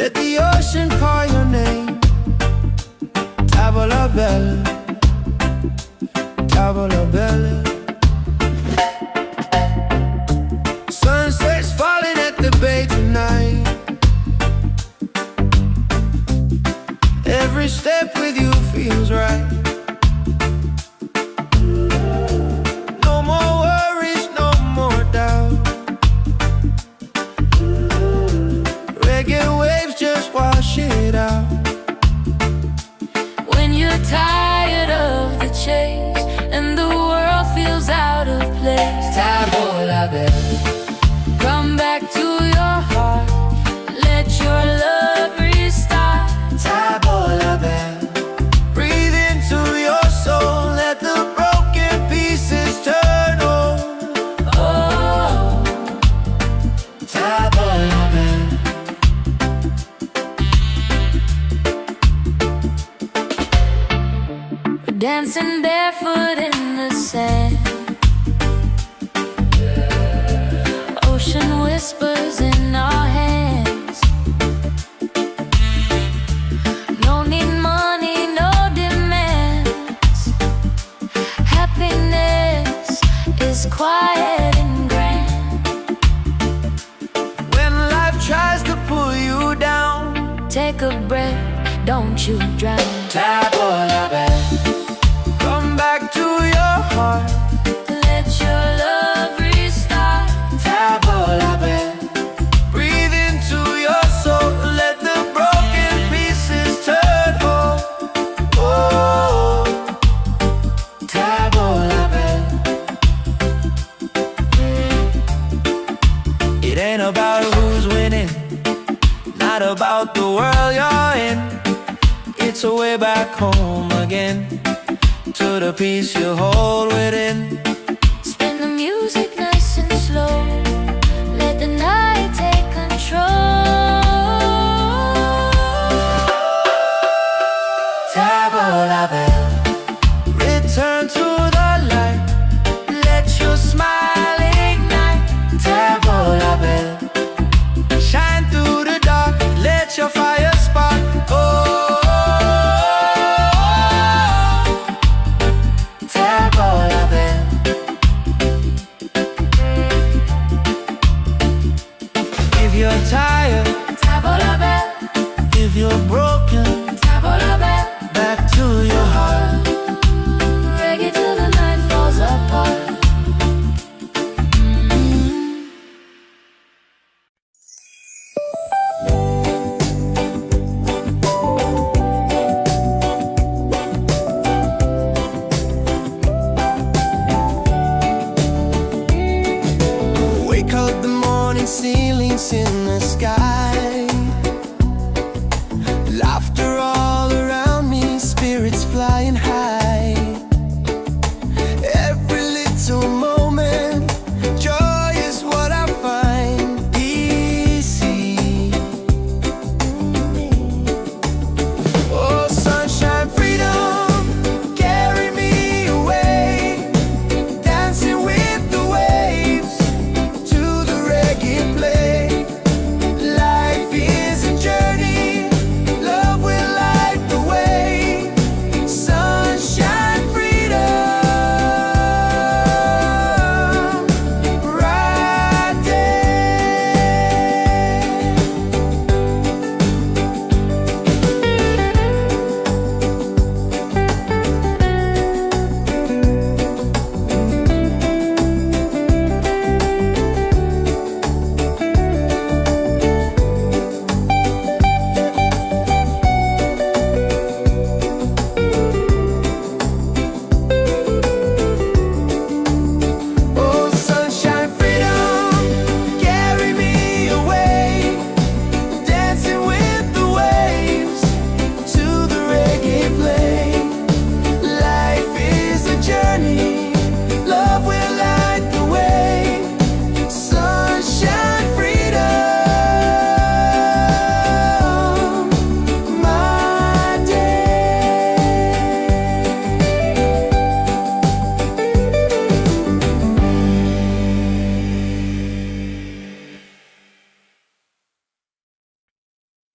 Let the ocean call your name. Tavola bella, tavola bella. Sunset's falling at the bay tonight. Every step with you feels right. No more worries, no more doubt. Reggae waves just wash it out. When you're tired of the chase and the world feels out of place, Tavola bella, come back to your heart. Let your love restart. tavola bella. Breathe into your soul. Let the broken pieces turn whole. Oh, Tavola bella. we're dancing barefoot in the sand. Ocean whispers in our hands. No need money, no demands. Happiness is quiet and grand. When life tries to pull you down, Take a breath, don't you drown. tavola bella. Come back to your heart. Let your love restart. Tavola bella. Breathe into your soul. Let the broken pieces turn whole. Oh, tavola bella. It ain't about who's winning, not about the world you're in. It's a way back home again, to the peace you hold within. Spin the music nice and slow. Let the night take control. Tavola bella. Return to the light. Let your smile ignite. Tavola bella. Shine through the dark. Let your fire spark. Oh, tavola bella. If you're tired, Tavola bella, if you're broken, tavola bella. back to your heart. Reggae till the night falls apart. Wake up the morning ceilings in the sky. Laughter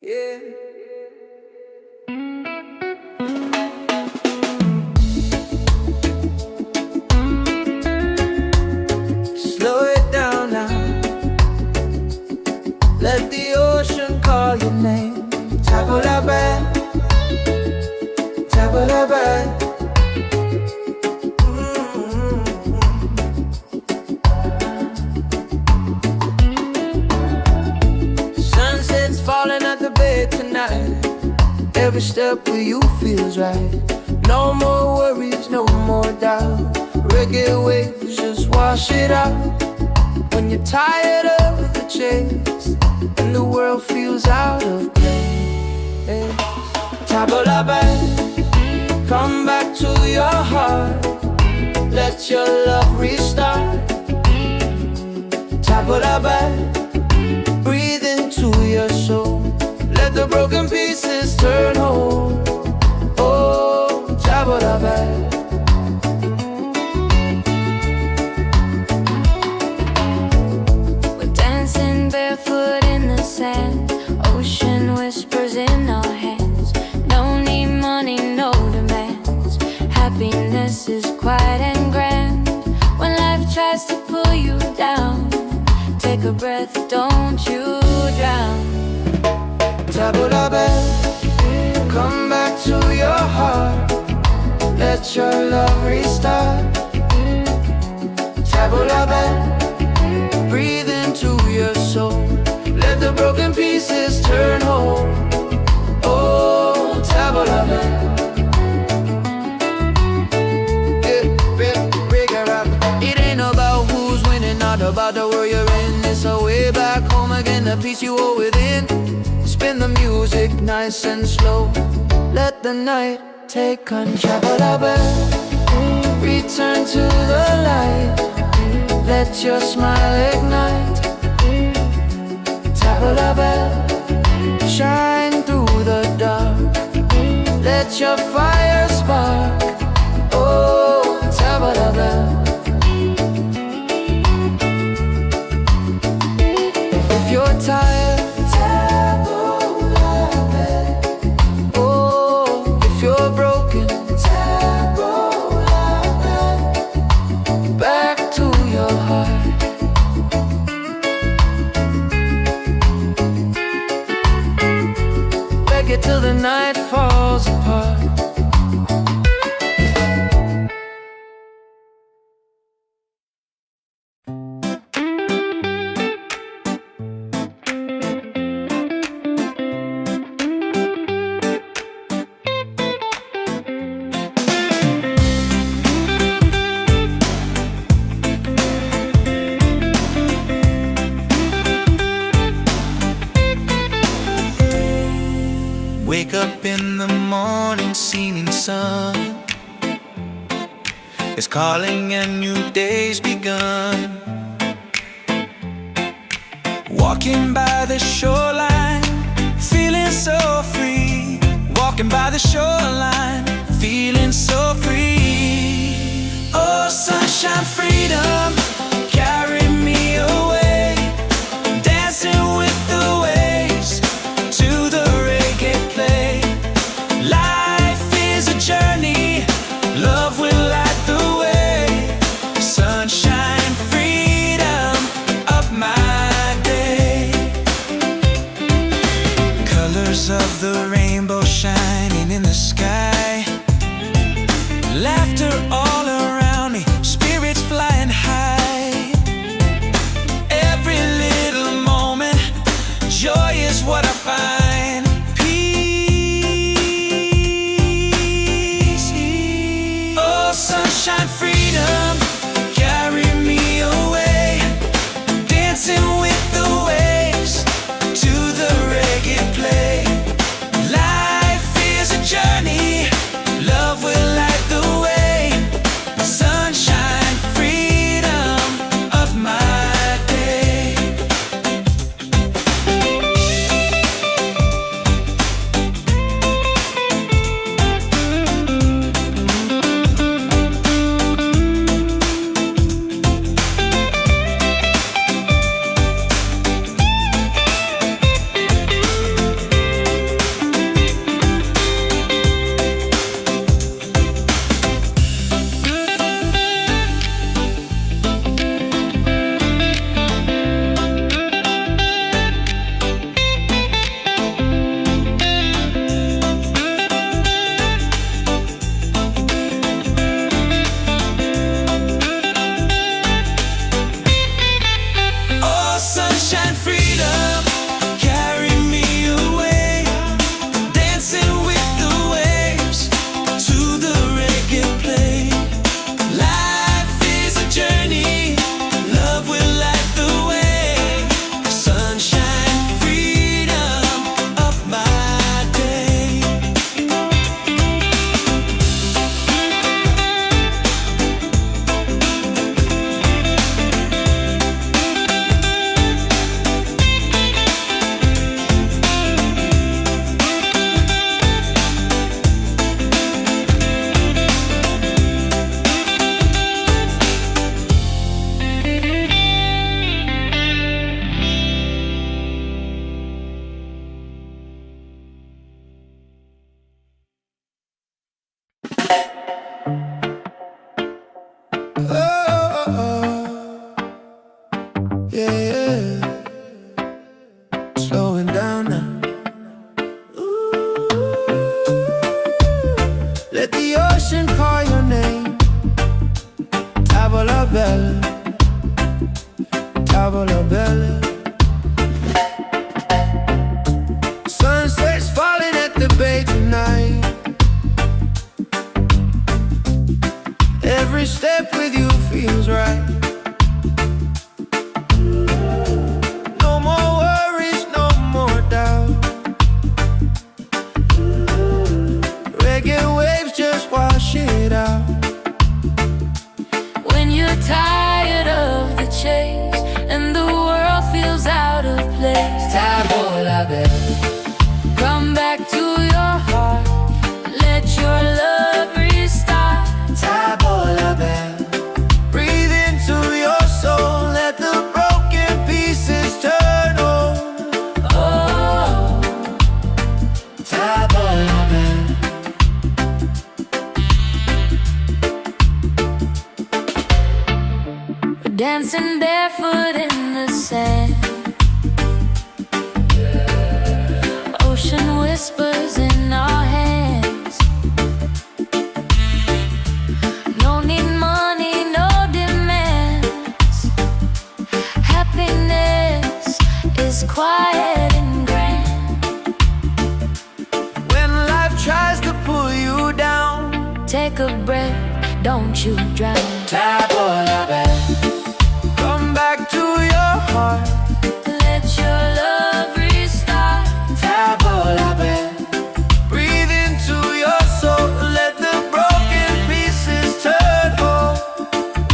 Yeah. Slow it down now. Let the ocean call your name. Tabula-bad, tabula-bad. Sunset's falling at the bay tonight. Every step with you feels right. No more worries, no more doubt. Reggae waves just wash it out. When you're tired of the chase and the world feels out of place, tabula-bad, come back to your heart. Let your love restart. Tabula-bad, breathe into your soul. Let the broken pieces turn whole. Oh, tabula-bad. We're dancing barefoot in the sand. Ocean whispers in our hands. No need money, no demands. Happiness is quiet and grand. When life tries to pull you down, take a breath, don't you drown. Tabula-bad, come back to your heart. Let your love restart. Tabula-bad, breathe into your soul. Let the broken pieces turn whole. Oh, tabula-bad. It ain't about who's winning, not about the world you're in. It's a way back home again, the peace you hold within. Spin the music nice and slow. Let the night take control. Return to the light. Let your smile ignite. Tabula-bad, shine through the dark. Let your fire spark. Oh, tabula-bad. If you're tired, till the night falls apart. Wake up in the morning, seeing sun is calling and new day's begun. Walking by the shoreline, feeling so free. Walking by the shoreline, feeling so free. Oh, sunshine, freedom, carry me away. Dancing with the waves to the reggae play. Life is a journey, love will light the way. Sunshine, freedom of my day. Colors of the rainbow shining in the sky. Laughter all around me, spirits flying high. Every little moment, joy is what I find. Sunshine, freedom, carry me away. Dancing with the waves to the reggae play. Life is a journey, love will light the way. Sunshine, freedom of my day. Come back to your heart, let your love restart. Tabola bell, breathe into your soul, let the broken pieces turn whole. Oh, Tabola bell. we're dancing barefoot in the sand. Ocean whispers in our hands. No need money, no demands. Happiness is quiet and grand. When life tries to pull you down, Take a breath, don't you drown. Tabola bell, come back to your heart. Let your love restart. Tabola bell, breathe into your soul, let the broken pieces turn whole.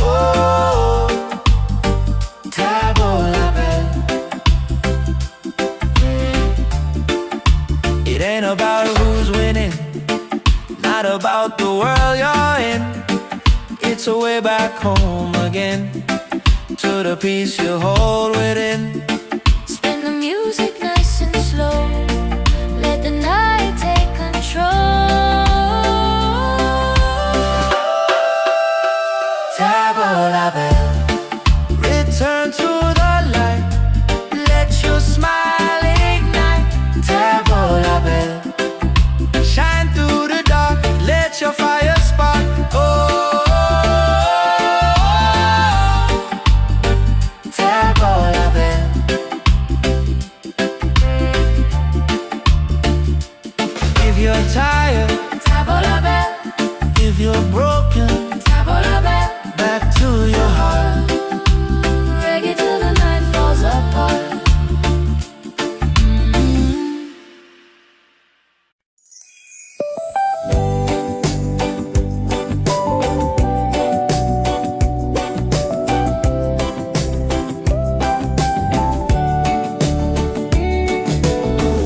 Oh, Tabola bell. It ain't about who's winning, not about the world you're in. It's a way back home again, to the peace you hold within. Spin the music nice and slow. Let the night take control. Tabola bell, return to the light, let your smile ignite. Tabola bell, shine through the dark, let your fire spark. Oh, Tabola bell. If you're tired, Tabola bell, if you're broken, tabola bell. back to your heart. Reggae till the night falls apart.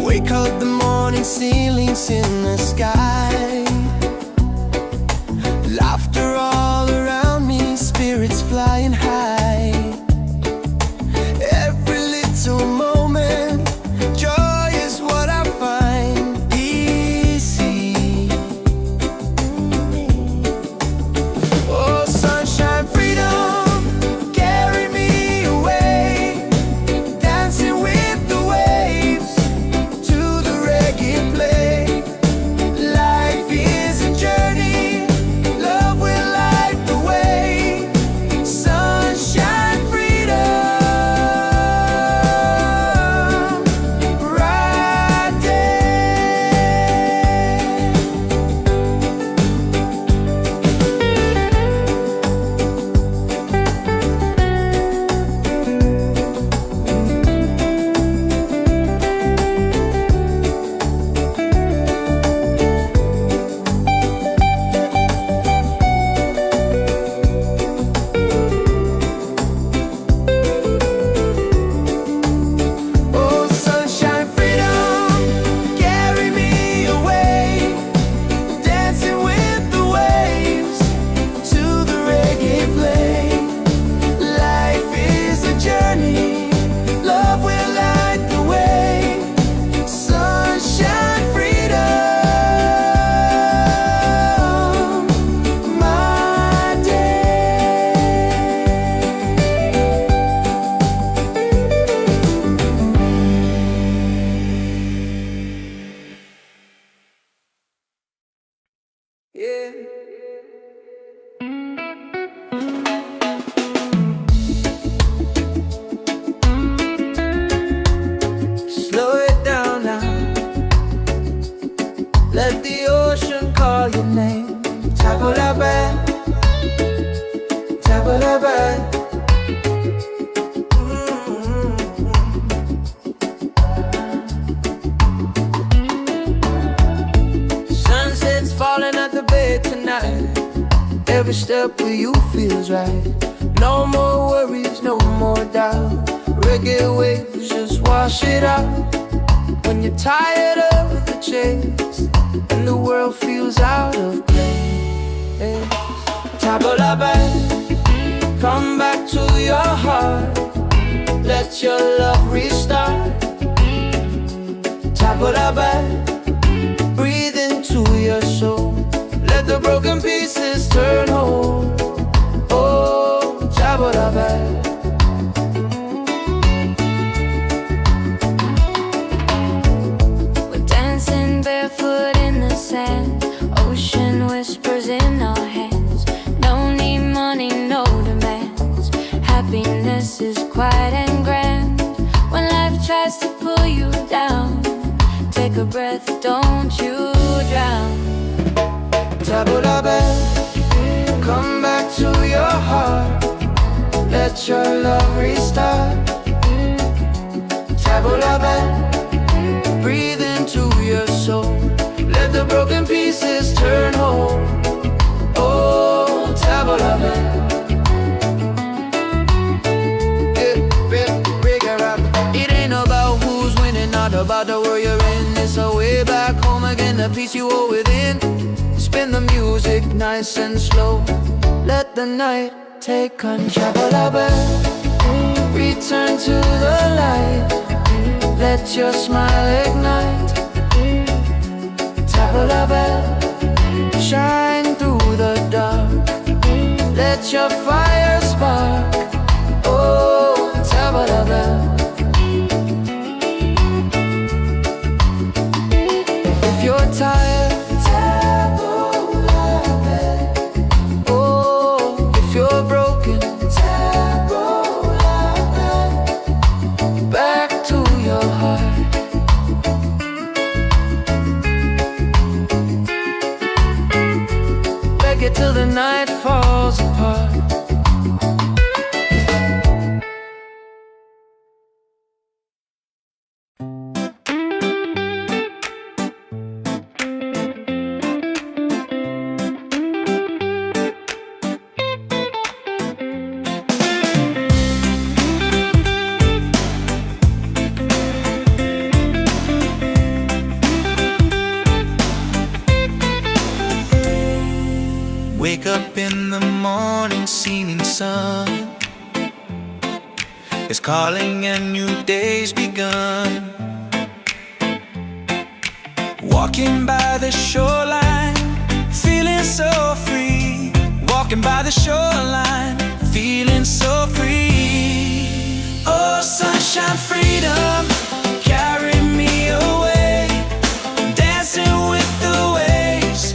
Wake up the morning, ceilings in the sky. Laughter all around me, spirits flying high. Every little moment, joy is what I find. Easy. Oh, sunshine, freedom, carry me away. Dancing with the waves to the reggae play. Life is a journey, love will light the way. Sunshine, freedom, right Oh, sunshine, freedom, carry me away. Dancing with the waves to the reggae play. Life is a journey, love will light the way. Sunshine, freedom, my day. Yeah. Slow it down now. Let the ocean call your name. Tabola bell, tabola bell. Sunset's falling at the bay tonight. Every step with you feels right. No more worries, no more doubt. Reggae waves just wash it out. when you're tired of the chase and the world feels out of place. Tabula back, come back to your heart. Let your love restart. Tabula back, breathe into your soul. Let the broken pieces turn whole. Oh, tabula back. Barefoot in the sand, ocean whispers in our hands. No need money, no demands. Happiness is quiet and grand. When life tries to pull you down, take a breath, don't you drown. Tabula back, come back to your heart. Let your love restart. Tabula back, breathe into your soul. Let the broken pieces turn whole. Oh, tabula back. It ain't about who's winning, not about the world you're in. It's a way back home again, the peace you hold within. Spin the music nice and slow. Let the night take control. Tabula back, return to the light. Let your smile ignite. Tabula back, shine through the dark. Let your fire spark. Oh, tabula back. If you're tired, tabula back. Oh, if you're broken, tabula back. Back to your heart. Reggae till the night falls apart. Wake up in the morning, seeing sun is calling and new day's begun. Walking by the shoreline, feeling so free. Walking by the shoreline, feeling so free. Oh, sunshine, freedom, carry me away. Dancing with the waves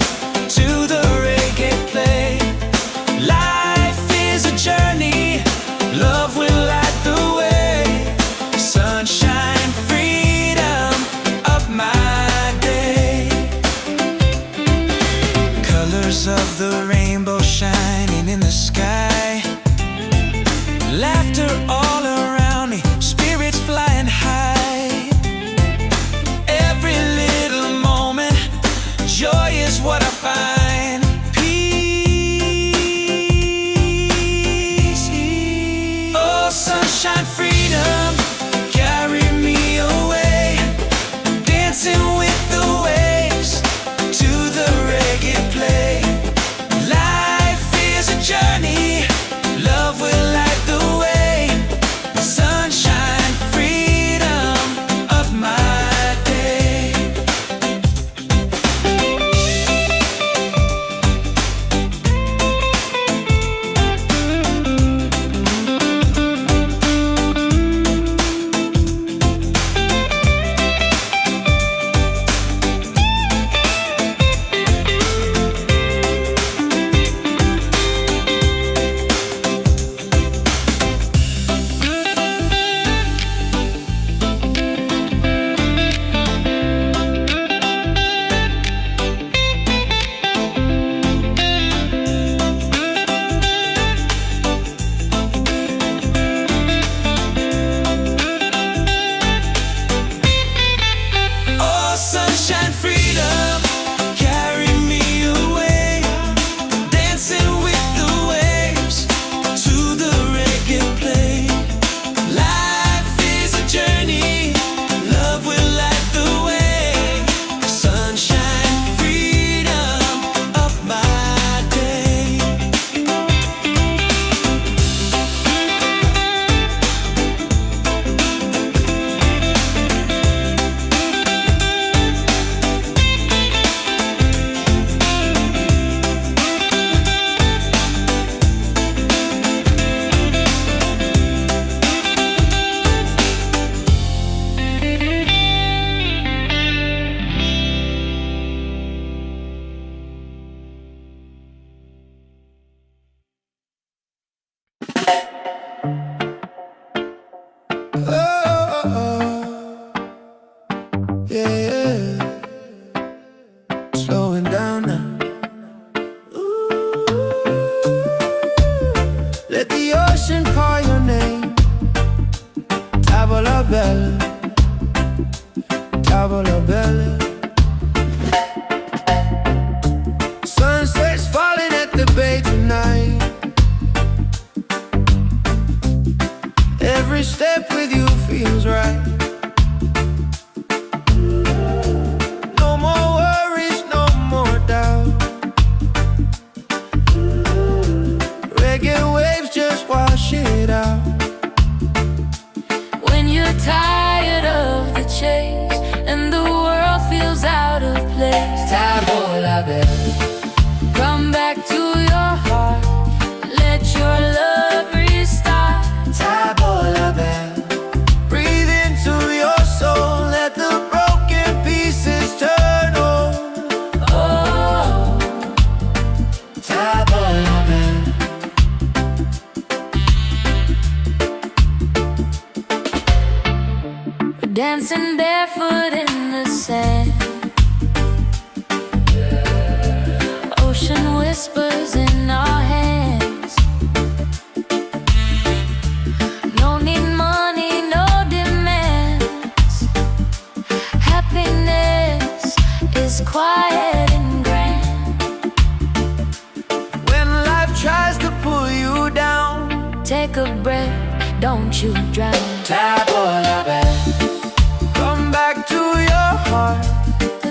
to the reggae play. Life is a journey, love will light the way. Sunshine, freedom of my day. Colors of the rainbow shining in the sky. Laughter all around me, spirits flying Yeah, yeah. Slowing down now. Let the ocean call your name. Tavola bella, tavola bella. Sunset's falling at the bay tonight. Every step with you feels right. No more worries, no more doubt. Reggae waves just wash it out. When you're tired of the chase and the world feels out of place, Tavola bella, come back to your heart. Let your love restart. tavola bella. Breathe into your soul. Let the broken pieces turn whole. Oh, Tavola bella. dancing barefoot in the sand. Ocean whispers in our hands. No need money, no demands. Happiness is quiet and grand. When life tries to pull you down, Take a breath, don't you drown. tavola bella. Come back to your heart.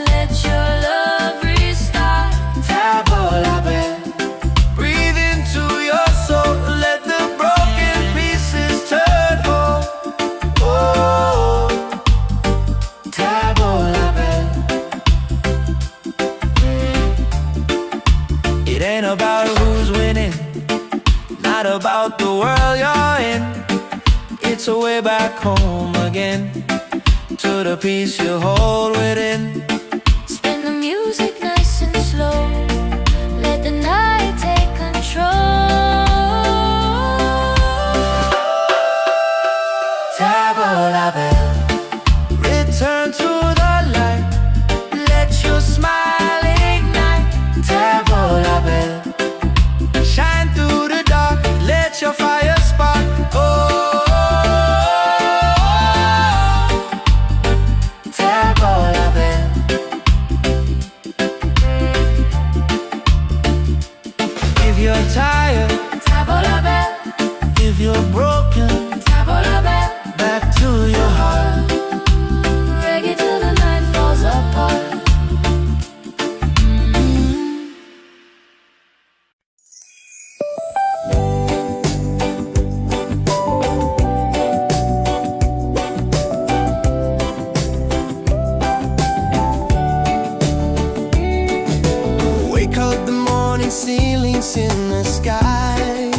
Let your love restart. Tavola bella. Breathe into your soul. Let the broken pieces turn whole. Oh, tavola bella. It ain't about who's winning, not about the world you're in. It's a way back home again, to the peace you hold within. Spin the music nice and slow. Let the night take control. Tavola bella. Return to the light. Let your smile ignite. Tavola bella. Shine through the dark. Let your fire spark. Oh, tavola bella. If you're tired, Tavola bell, if you're broken, tavola bell. back to your heart. Reggae till the night falls apart. Wake up the morning, ceilings in the sky.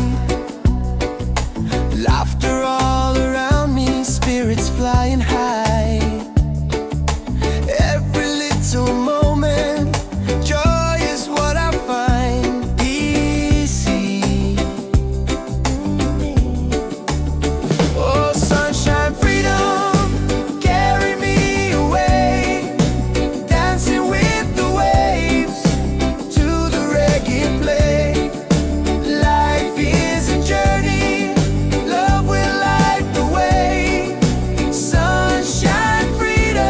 Laughter all around me, spirits flying high. Every little moment, joy is what I find. Easy. Oh, sunshine, freedom, carry me away. Dancing with the waves to the reggae play. Life is a journey, love will light the way. Sunshine, freedom.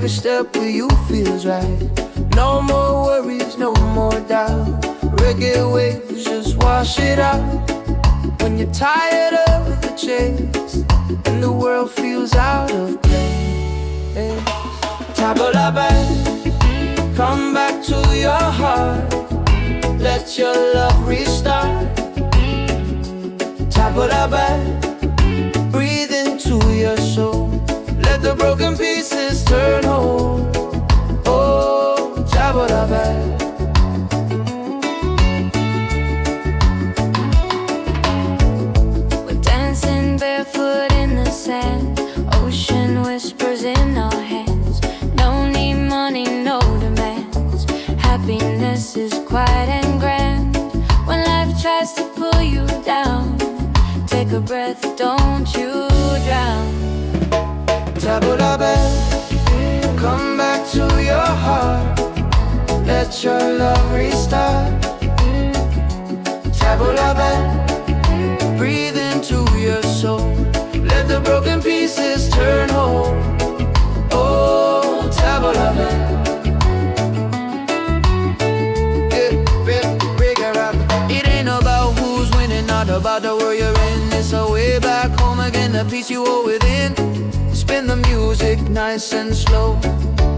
a step where you feels right. No more worries, no more doubt. Reggae waves just wash it out. When you're tired of the chase and the world feels out of place, tabla back, come back to your heart. Let your love restart. Tabla back, breathe into your soul. Let the broken pieces turn whole. Oh, tabla back. Barefoot in the sand, ocean whispers in our hands. Don't need money, no demands. Happiness is quiet and grand. When life tries to pull you down, take a breath, don't you drown. Tabla back, come back to your heart. Let your love restart. Tabla back, breathe into your soul. Let the broken pieces turn whole. Oh, tabla back. It ain't about who's winning, not about the world you're in. It's a way back home again, the peace you hold within. Spin the music nice and slow.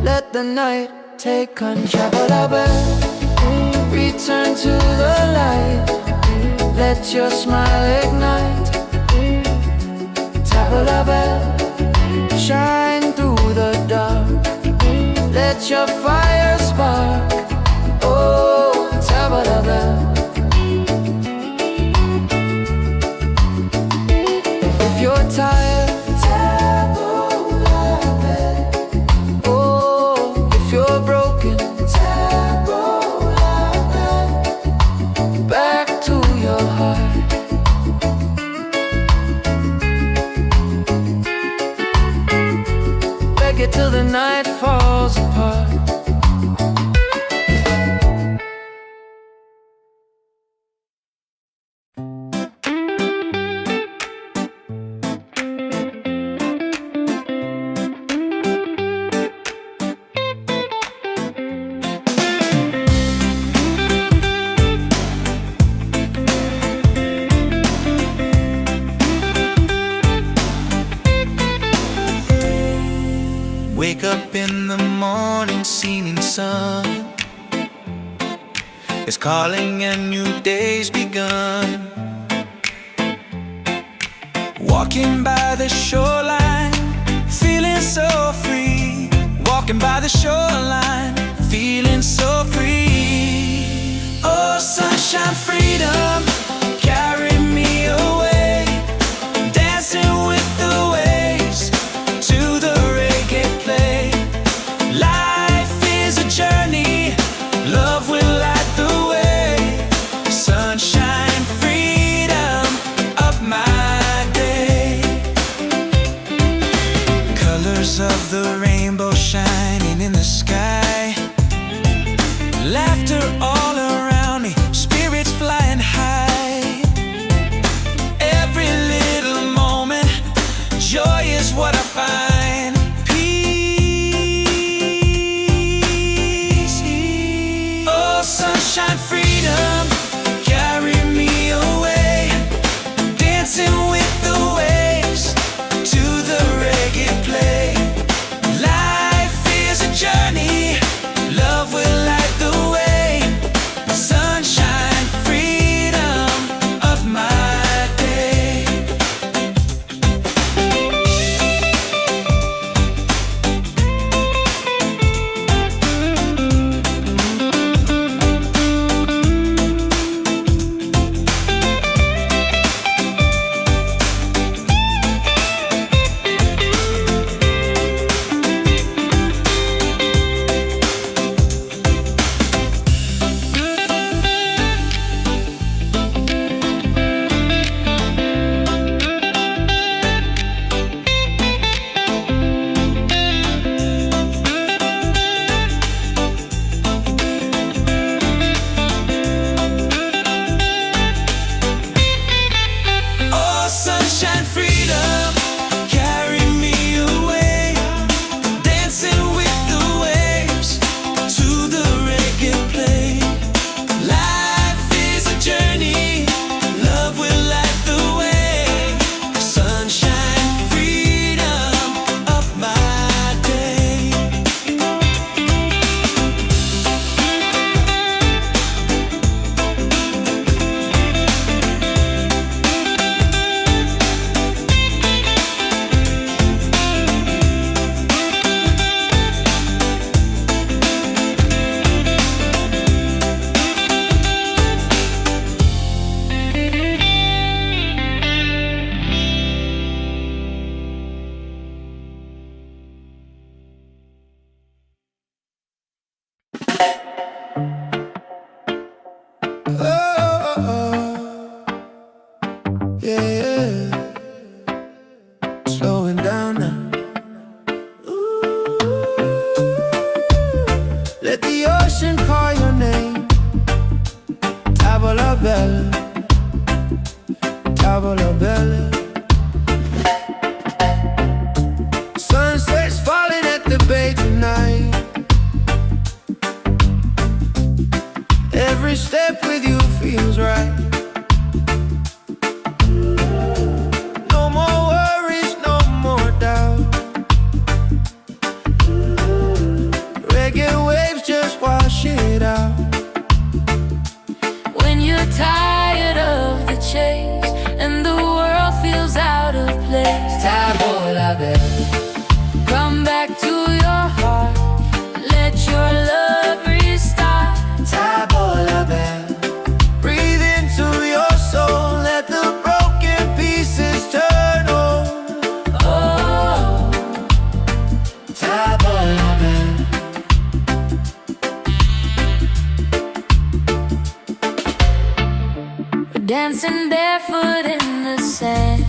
Let the night take control. Tabla back, return to the light. Let your smile ignite. Tabla back, shine through the dark. Let your fire spark. Oh, tabla back. If you're tired, tabla back. Oh, if you're broken, tabla back. Back to your heart. Reggae till the night falls apart. Wake up in the morning, seeing sun is calling and new day's begun. Walking by the shoreline, feeling so free. Walking by the shoreline, feeling so free. Oh, sunshine, freedom, carry me away. Dancing with the waves to the reggae play. Life is a journey, love will light the way. Sunshine, freedom of my day. Colors of the rainbow shining in the sky. Laughter all around me, spirits flying high. Every little moment, joy is what I find. Peace. Oh, sunshine, freedom, carry me away. Dancing with the waves to the reggae play. Life is a journey, love will light the way. Sunshine, freedom of my day. Oh, yeah, yeah. Slowing down now. Let the ocean call your name. Tavola bella, tavola bella. Sunset's falling at the bay tonight. Every step with you feels right. No more worries, no more doubt. Reggae waves just wash it out. When you're tired of the chase and the world feels out of place, Tavola bella, come back to your heart. Let your love restart. tavola bella. Breathe into your soul, let the broken pieces turn on. Oh, Tavola bella. we're dancing barefoot in the sand.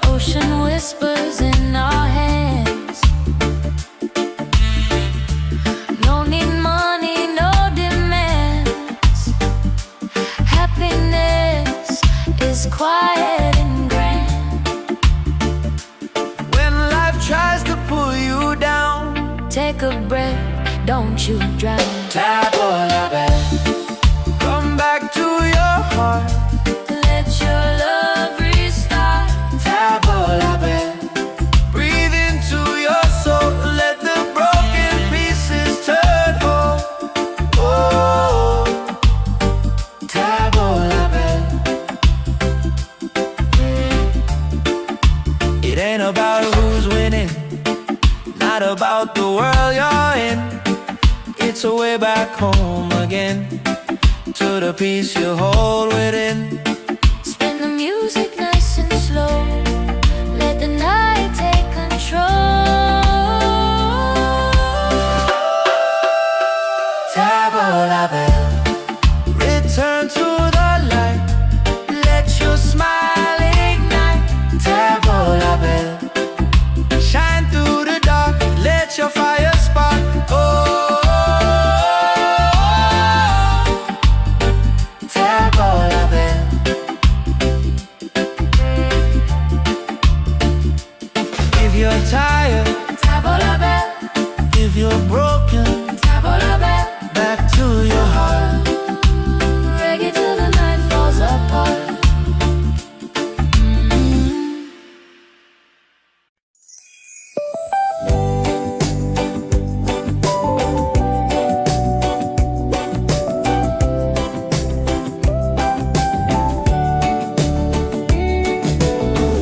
Ocean whispers in our hands. No need money, no demands. Happiness is quiet and grand. When life tries to pull you down, Take a breath, don't you drown. Tavola bella. Come back to your heart. Let your love restart. Tavola bella. Breathe into your soul, let the broken pieces turn whole. Oh, Tavola bella. It ain't about who's winning, not about the world you're in. It's a way back home again, to the peace you hold within. Spin the music nice and slow. Let the night take control. Tavola bella. Return to the light, let your smile ignite. Tavola bella. Shine through the dark, let your fire spark. Oh, Tavola bella. If you're tired, Tavola bella, if you're broken, tavola bella. back to your heart. Reggae till the night falls apart.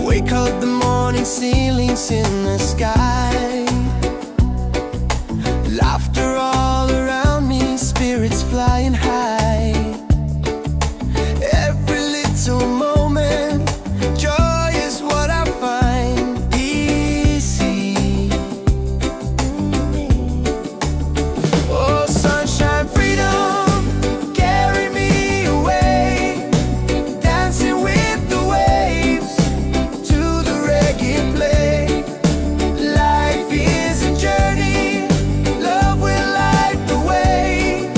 Wake up the morning, ceilings in the sky. Laughter all around me, spirits flying high. Every little moment, joy is what I find. Easy. Oh, sunshine, freedom, carry me away. Dancing with the waves to the reggae play. Life is a journey, love will light the way.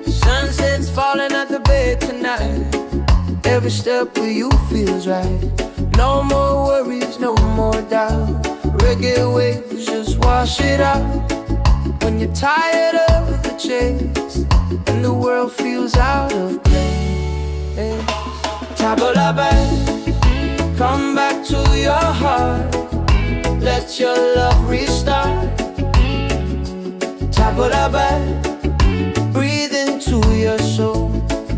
Sunset's falling at the bay tonight. Every step with you feels right. No more worries, no more doubt. Reggae waves just wash it out. When you're tired of the chase and the world feels out of place, tabla back, come back to your heart. Let your love restart. Tabla back, breathe into your soul.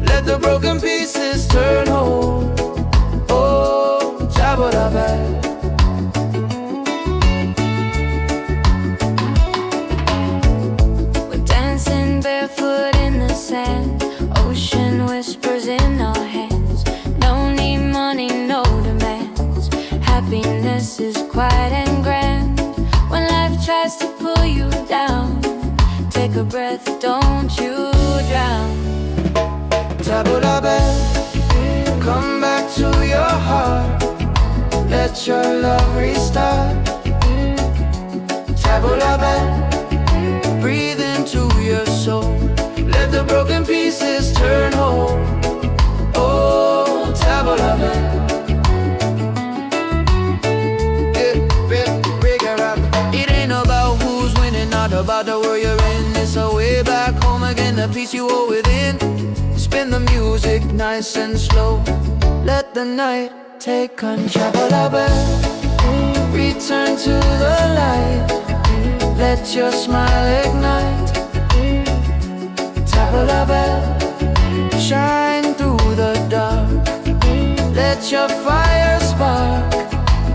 Let the broken pieces turn whole. Oh, tabla back. Barefoot in the sand, ocean whispers in our hands. No need money, no demands. Happiness is quiet and grand. When life tries to pull you down, take a breath, don't you drown. Tabla back, come back to your heart. Let your love restart. Tabla back, breathe into your soul. Let the broken pieces turn whole. Oh, tabla back. It ain't about who's winning, not about the world you're in. It's a way back home again, the peace you hold within. Spin the music nice and slow. Let the night take control. Tabla back, return to the light. Let your smile ignite. Tabla back, shine through the dark. Let your fire spark.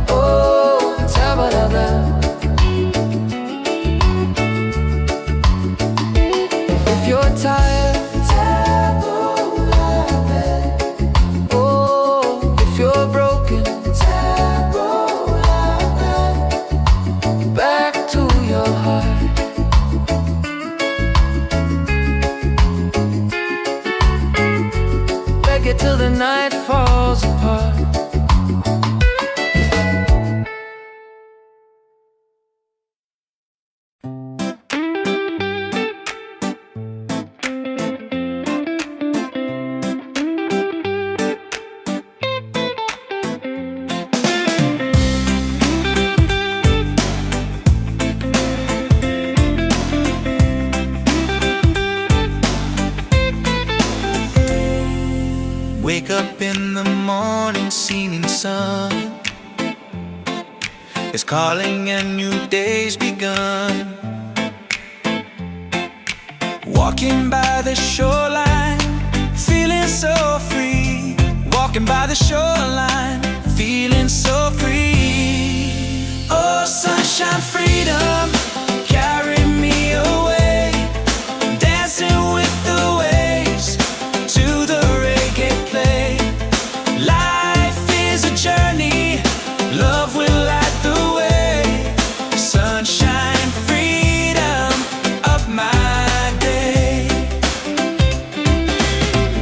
Oh, tabla back. If you're tired, tabla back. Oh, if you're broken, tabla back. Back to your heart. Reggae till the night falls apart. Wake up in the morning, seeing sun is calling and new day's begun. Walking by the shoreline, feeling so free. Walking by the shoreline, feeling so free. Oh, sunshine, freedom, carry me away. Dancing with the waves to the reggae play. Life is a journey, love will light the way. Sunshine, freedom of my day.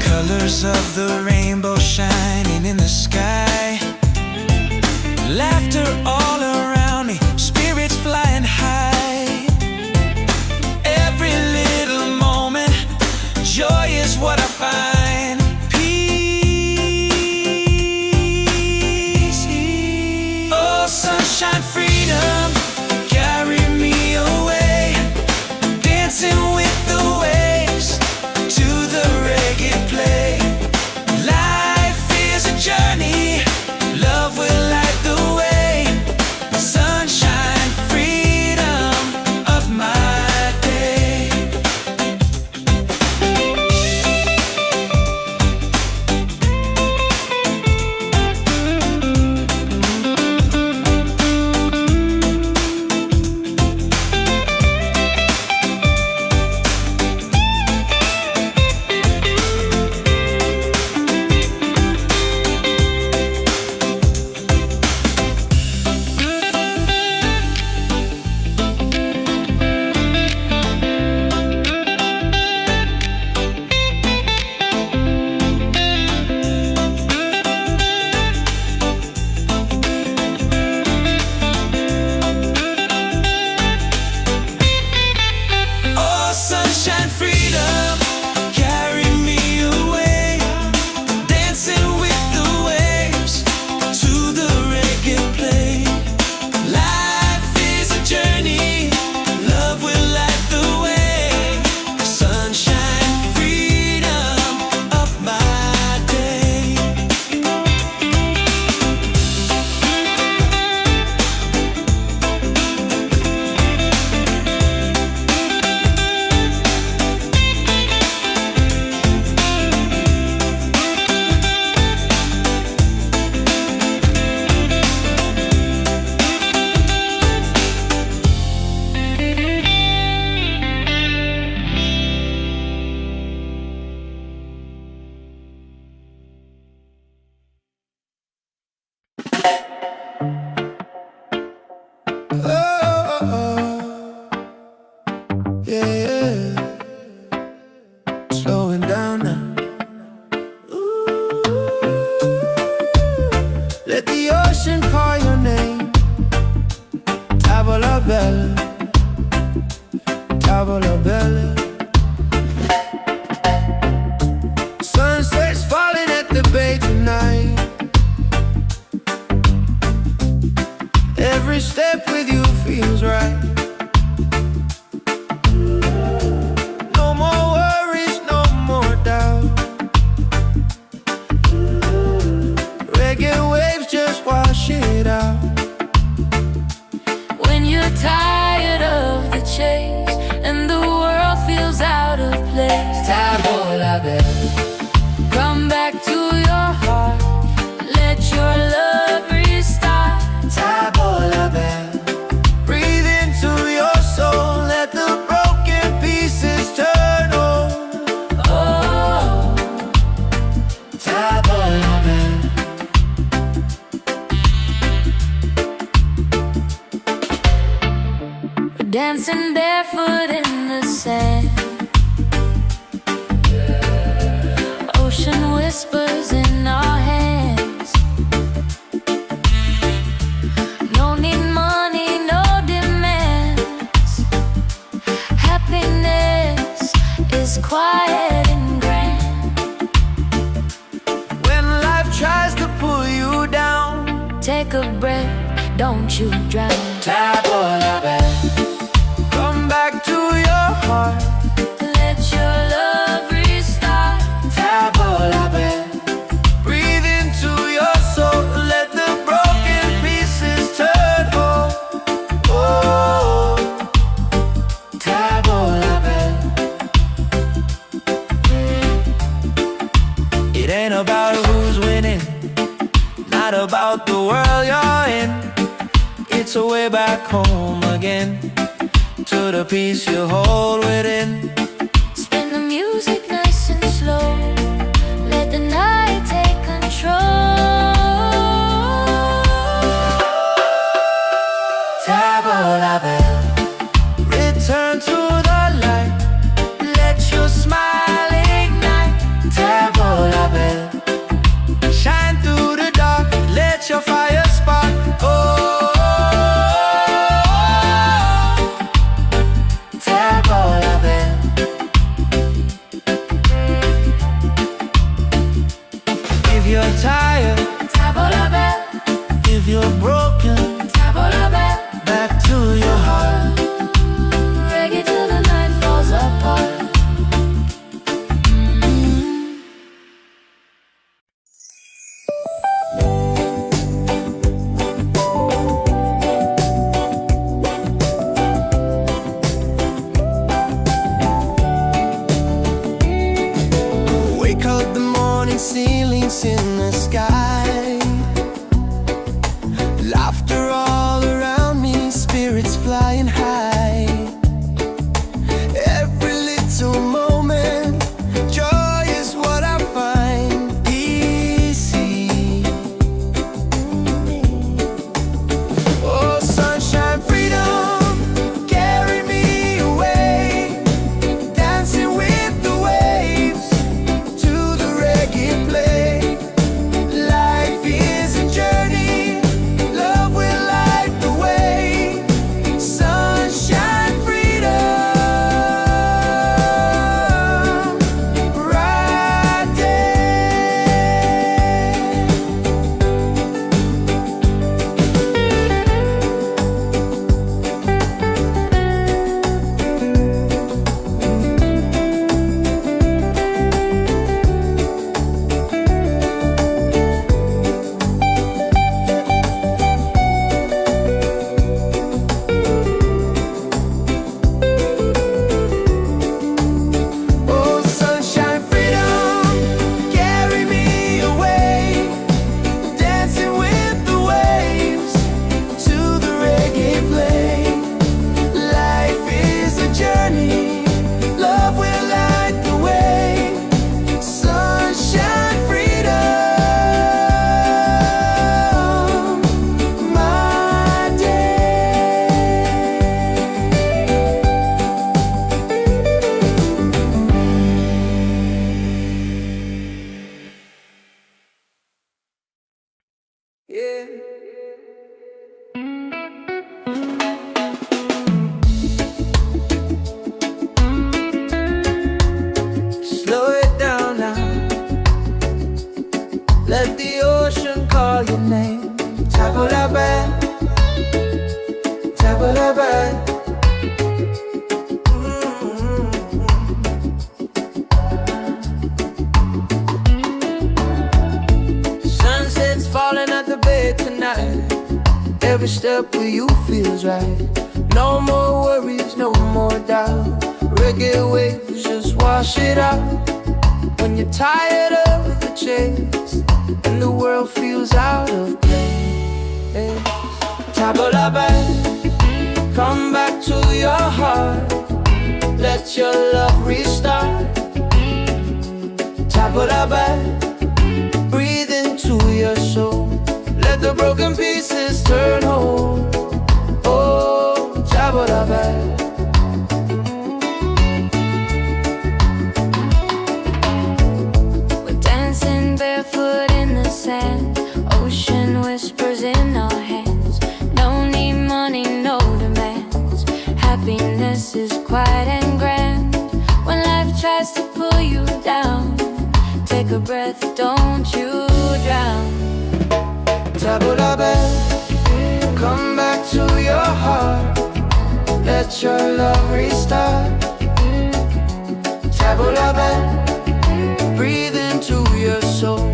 Colors of the rainbow shining in the sky. Yeah, slowing down now. Let the ocean call your name. Tavola bella, tavola bella. Sunset's falling at the bay tonight. Every step with you feels right. No more worries, no more doubt. Reggae waves just wash it out. When you're tired of the chase and the world feels out of place, Tavola bella, come back to your heart. Let your love restart. tavola bella. Breathe into your soul, let the broken pieces turn whole. Oh, Tavola bella. we're dancing barefoot in the sand. Ocean whispers in our hands. No need money, no demands. Happiness is quiet and grand. When life tries to pull you down, Take a breath, don't you drown. tavola bella. Come back to your heart. Let your love restart. Tavola bella. Breathe into your soul, let the broken pieces turn whole. Oh, tavola bella. It ain't about who's winning, not about the world you're in. It's a way back home again, to the peace you hold within. Spin the music nice and slow. Let the night take control. Tavola bella. Return to the light, let your smile ignite. Tavola bella. Shine through the dark, let your fire spark. Oh, tavola bella. If you're tired, Tavola bella, if you're broken, tavola bella. back to your heart. Reggae till the night falls apart. your name. Tabulabe, tabulabe. Sunset's falling at the bay tonight. Every step with you feels right. No more worries, no more doubt. Reggae waves just wash it out. When you're tired of the chase and the world feels out of place, Tabulabe, come back to your heart. Let your love restart. Tabulabe, breathe into your soul. Let the broken pieces turn whole. Oh, Tabulabe. Barefoot in the sand, ocean whispers in our hands. No need money, no demands. Happiness is quiet and grand. When life tries to pull you down, take a breath, don't you drown. Tabulabe, come back to your heart. Let your love restart. Tabulabe, breathe into your soul.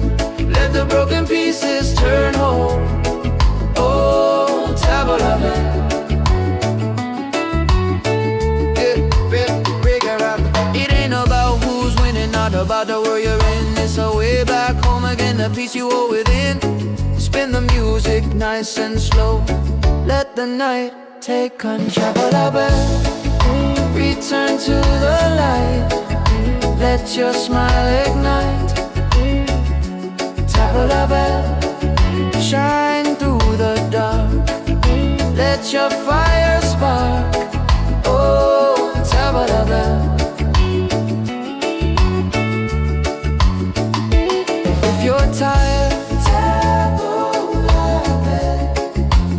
Let the broken pieces turn whole. Oh, Tabulabe. It ain't about who's winning, not about the world you're in. It's a way back home again, the peace you hold within. Spin the music nice and slow. Let the night take control. Tabulabe, return to the light. Let your smile ignite. Tabulabe, shine through the dark. Let your fire spark. Oh, Tabulabe. If you're tired, Tabulabe.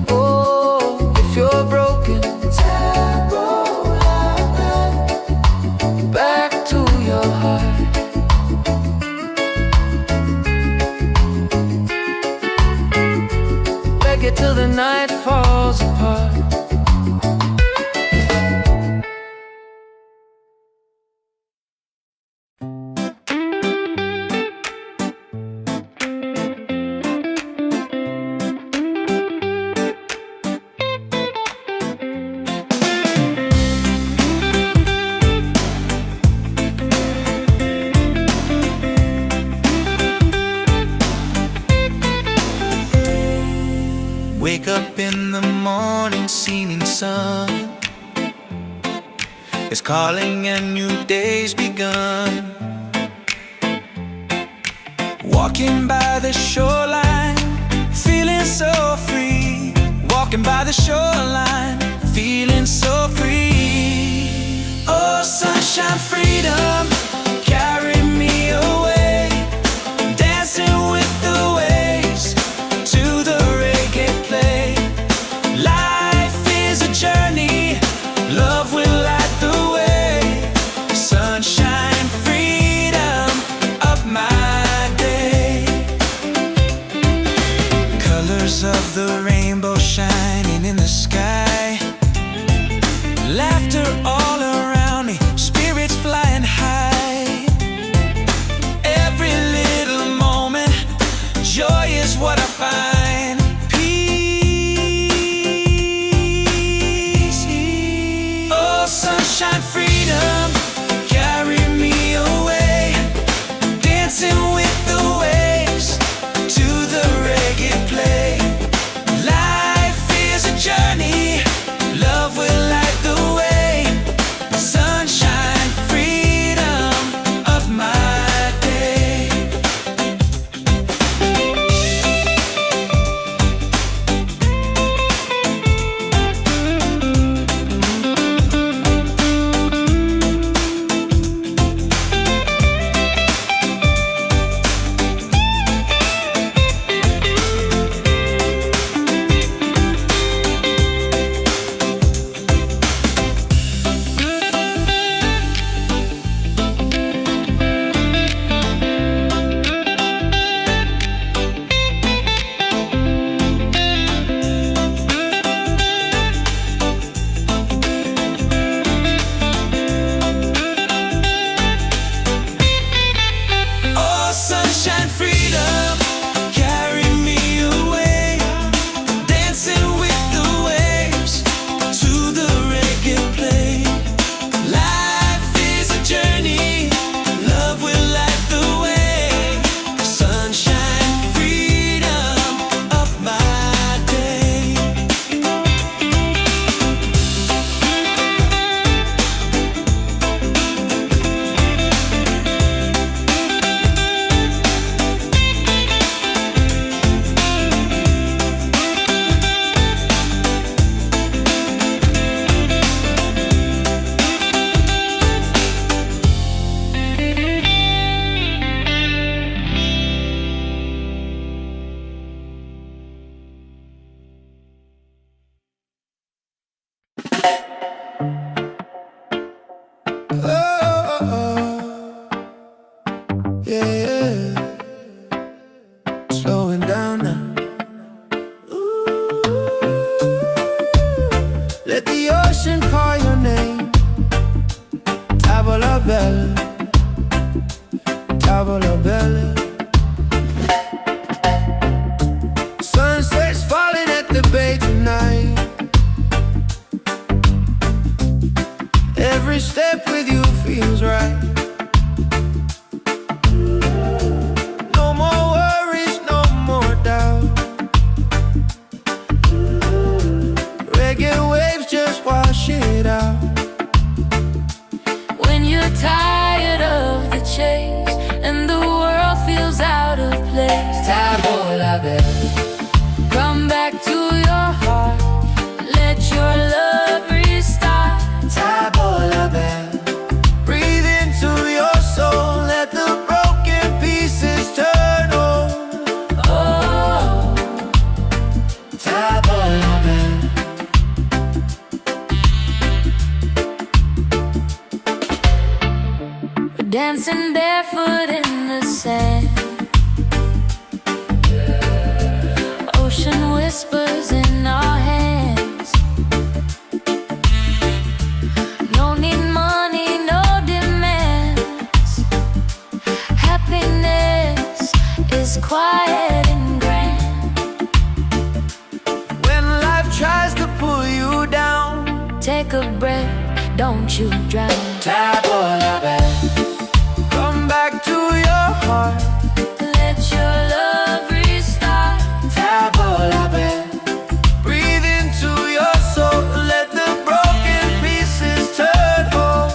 Oh, if you're broken, Tabulabe. Back to your heart. Reggae till the night falls apart. Wake up in the morning, seeing sun is calling and new day's begun. Walking by the shoreline, feeling so free. Walking by the shoreline, feeling so free. Oh, sunshine, freedom, carry me away. Dancing with the waves to the reggae play. Life is a journey, love will light the way. Sunshine, freedom, up my day. Colors of the rainbow shining in the sky. Laughter all around me, spirits flying high. Every little moment, joy is what I find. Peace. Oh, sunshine, freedom, carry me away. Dancing with the waves to the reggae play. Life is a journey, love will light the way. dancing barefoot in the sand. Ocean whispers in our hands. No need money, no demands. Happiness is quiet and grand. When life tries to pull you down, Take a breath, don't you drown. Tabolabe, come back to your heart. Let your love restart. Tabolabe, breathe into your soul. Let the broken pieces turn whole.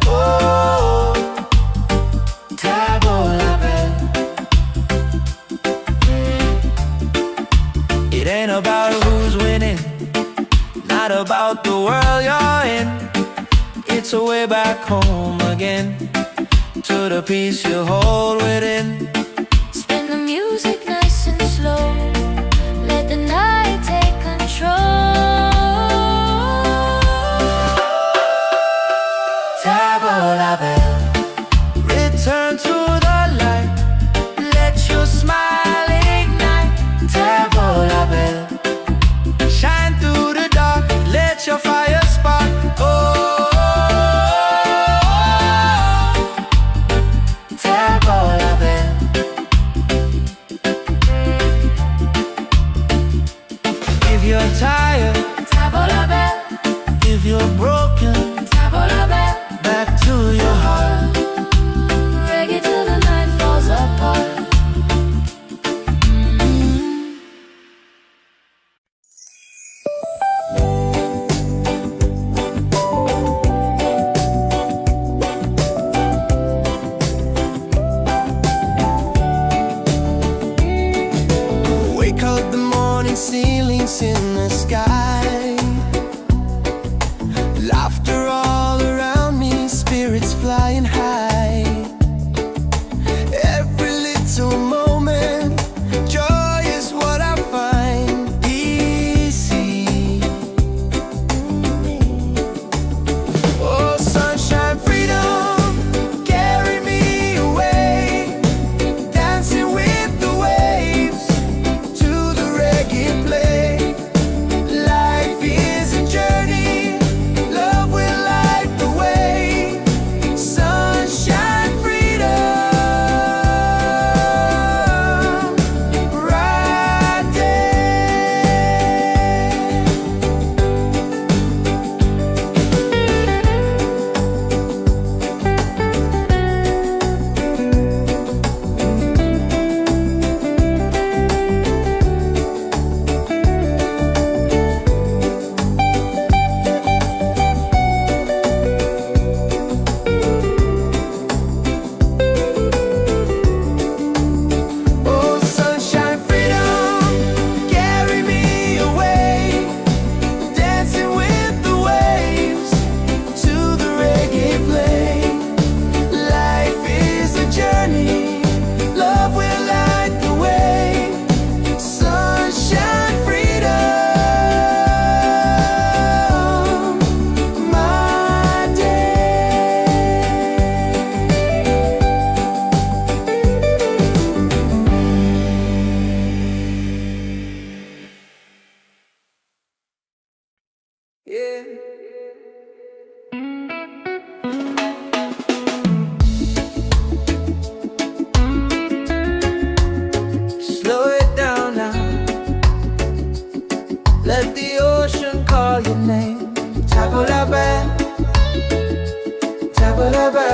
Oh, Tabolabe. It ain't about who's winning, not about the world you're in. It's a way back home again, to the peace you hold within. Spin the music nice and slow. Let the night take control. Tabolabe, return to the light. Let your smile ignite. Tabolabe, shine through the dark. Let your fire spark. Oh, Tabolabe. If you're tired, Tabolabe, if you're broken, tabolabe. back to your heart. Reggae till the night falls apart. Wake up the morning, ceilings in the sky. Laughter all around me, spirits flying high. Every little moment, joy is what I find. Easy. Oh, sunshine, freedom, carry me away. Dancing with the waves to the reggae play. Life is a journey, love will light the way. Sunshine, freedom, right Oh, sunshine, freedom, carry me away. Dancing with the waves to the reggae play. Life is a journey, love will light the way. Sunshine, freedom, my day. Yeah. Slow it down now. Let the ocean call your name. Tabolabe, tabolabe.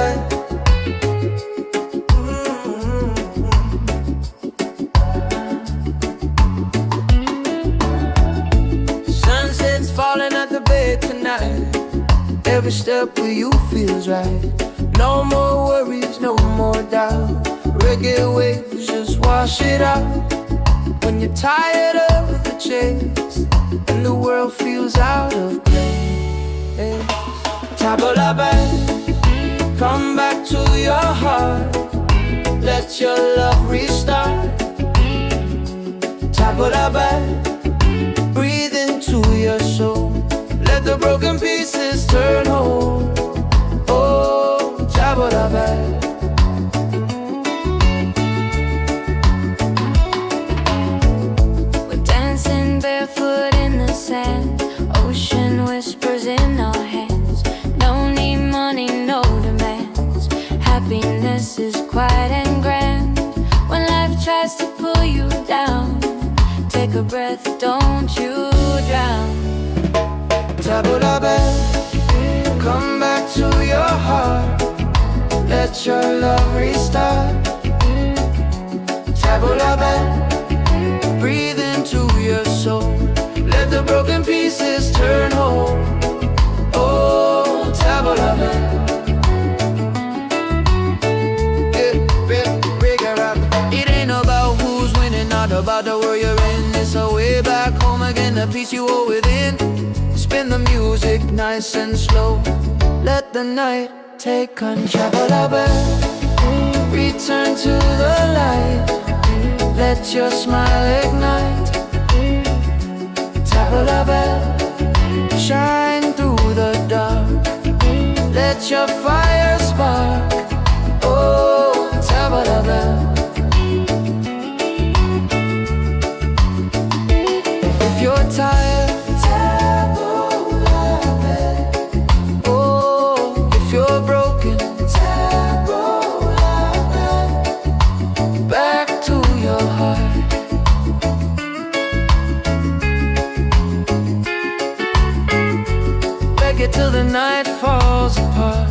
Sunset's falling at the bay tonight. Every step with you feels right. No more worries, no more doubt. Reggae waves just wash it out. When you're tired of the chase and the world feels out of place. Tabolabe, come back to your heart. Let your love restart. Tabolabe, breathe into your soul. Let the broken pieces turn whole. Oh, Tabolabe. barefoot in the sand. Ocean whispers in our hands. No need money, no demands. Happiness is quiet and grand. When life tries to pull you down, take a breath, don't you drown. Tabula bell, come back to your heart. Let your love restart. Tabula bell, breathe into your soul. Let the broken pieces turn whole. Oh, tabula bell. It ain't about who's winning, not about the world you're in. It's a way back home again, the peace you hold within. Spin the music nice and slow. Let the night take control. Return to the light. Let your smile ignite. Tabula bell, shine through the dark. Let your fire spark. Oh, tabula bell. If you're tired, tabula bell. Oh, if you're broken, tabula bell. Back to your heart. Reggae till the night falls apart.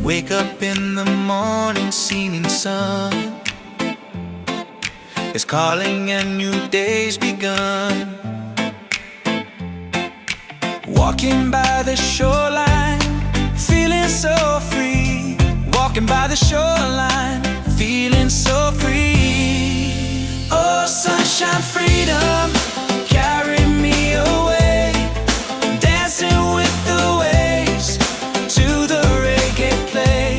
Wake up in the morning, seeing sun is calling and new day's begun. Walking by the shoreline, feeling so free. Walking by the shoreline, feeling so free. Oh, sunshine, freedom, carry me away. Dancing with the waves to the reggae play.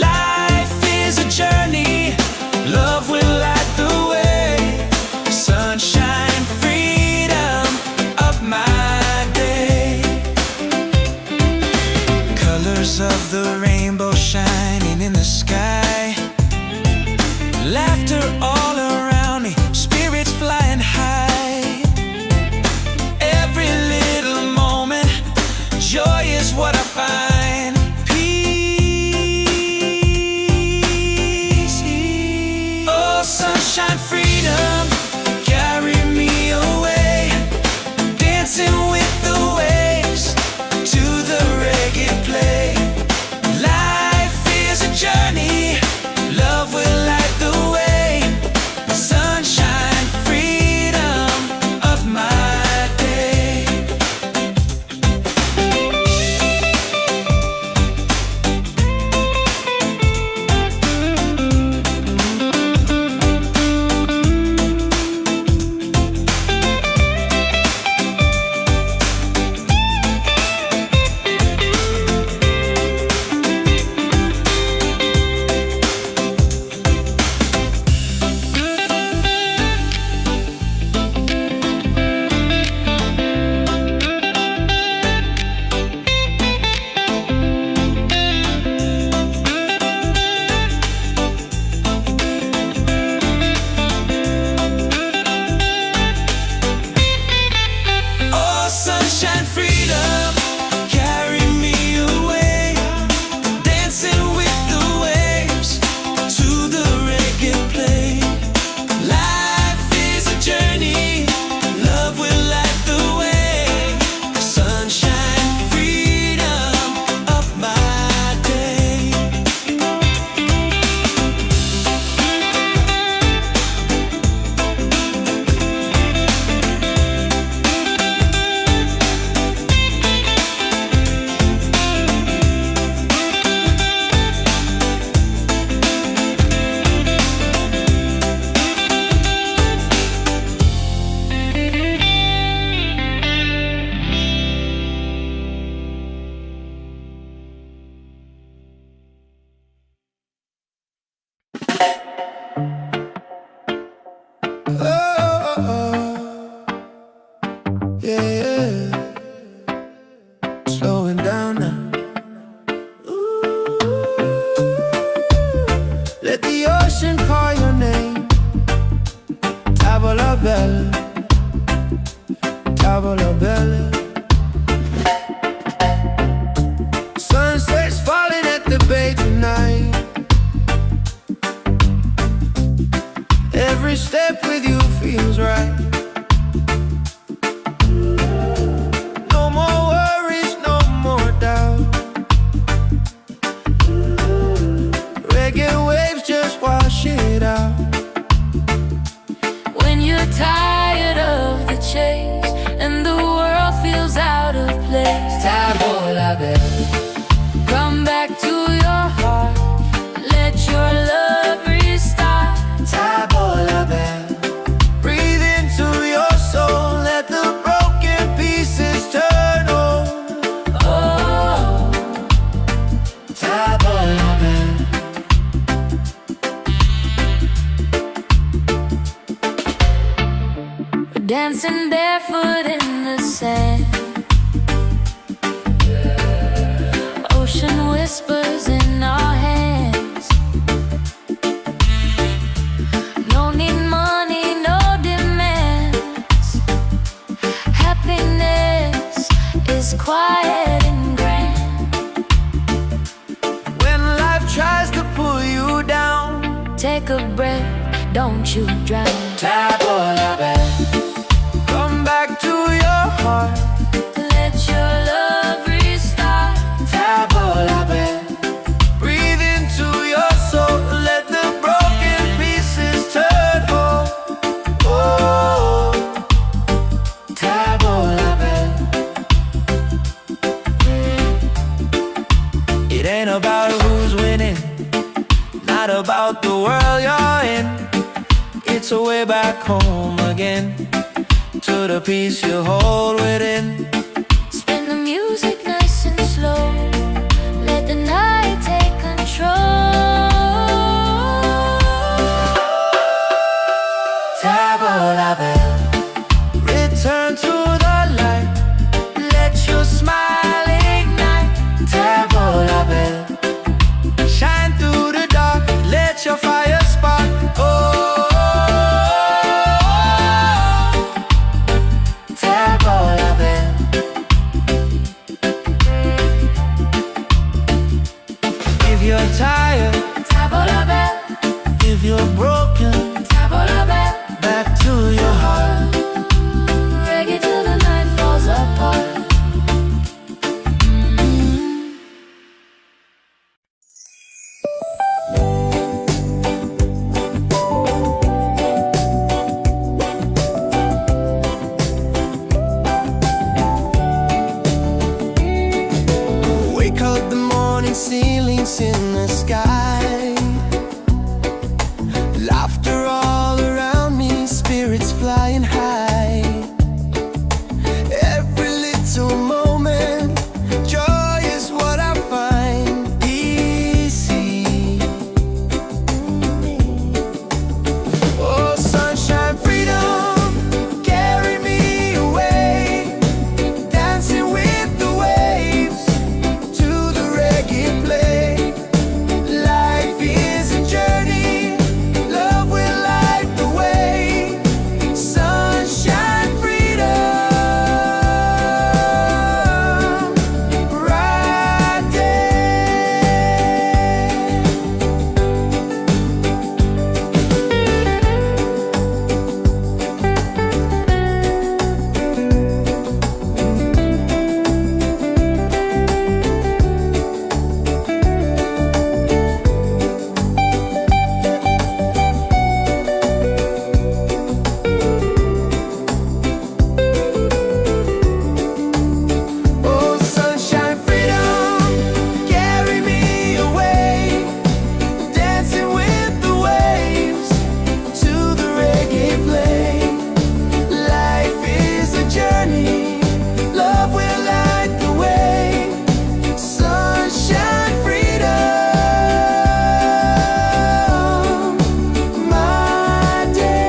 Life is a journey, love will light the way. Sunshine, freedom of my day. Colors of the rainbow shining in the sky. Laughter all around me, spirits flying high. Every little moment, joy is what I find. Oh, sunshine, freedom, carry me away. Dancing with the waves to the reggae play. Life is a journey, place. Table la belle. Come back to your heart, let your love restart. Table la belle. Breathe into your soul, let the broken pieces turn whole. Oh, Table la belle. we're dancing barefoot in the sand. Ocean whispers in our hands. No need money, no demands. Happiness is quiet and grand. When life tries to pull you down, Take a breath, don't you drown. table la belle. Come back to your heart, Let your love restart. table la belle. Breathe into your soul, let the broken pieces turn whole. Oh, table la belle. It ain't about who's winning, not about the world you're in. It's a way back home again, to the peace you hold within. Spin the music nice and slow. Let the night take control. Table la belle. Return to the light, let your smile ignite. Table la belle. Shine through the dark, let your fire spark. Oh, table la belle. If you're tired, Table la belle, if you're broken, table la belle. back to your heart. Reggae till the night falls apart. Wake up the morning, ceilings in the sky. Laughter all around me, spirits flying high. Every little moment, joy is what I find easy. Oh, sunshine, freedom, carry me away. Dancing with the waves to the reggae play. Life is a journey, love will light the way. Sunshine, freedom, right Oh, sunshine, freedom, carry me away. Dancing with the waves to the reggae play. Life is a journey, love will light the way. Sunshine, freedom, my day.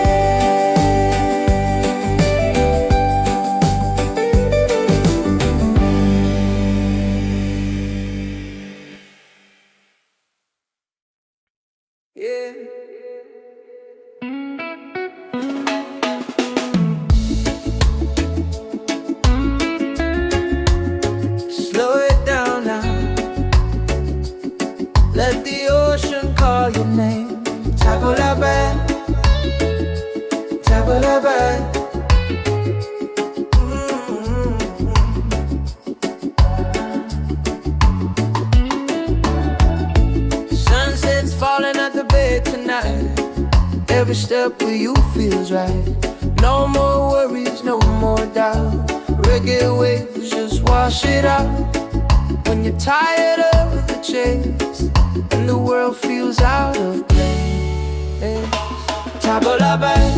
Yeah. Slow it down now. Let the ocean call your name. Table la belle, table la belle. Sunset's falling at the bay tonight. Every step with you feels right. No more worries, no more doubt. reggae waves just wash it out. When you're tired of the chase and the world feels out of place, tabla back,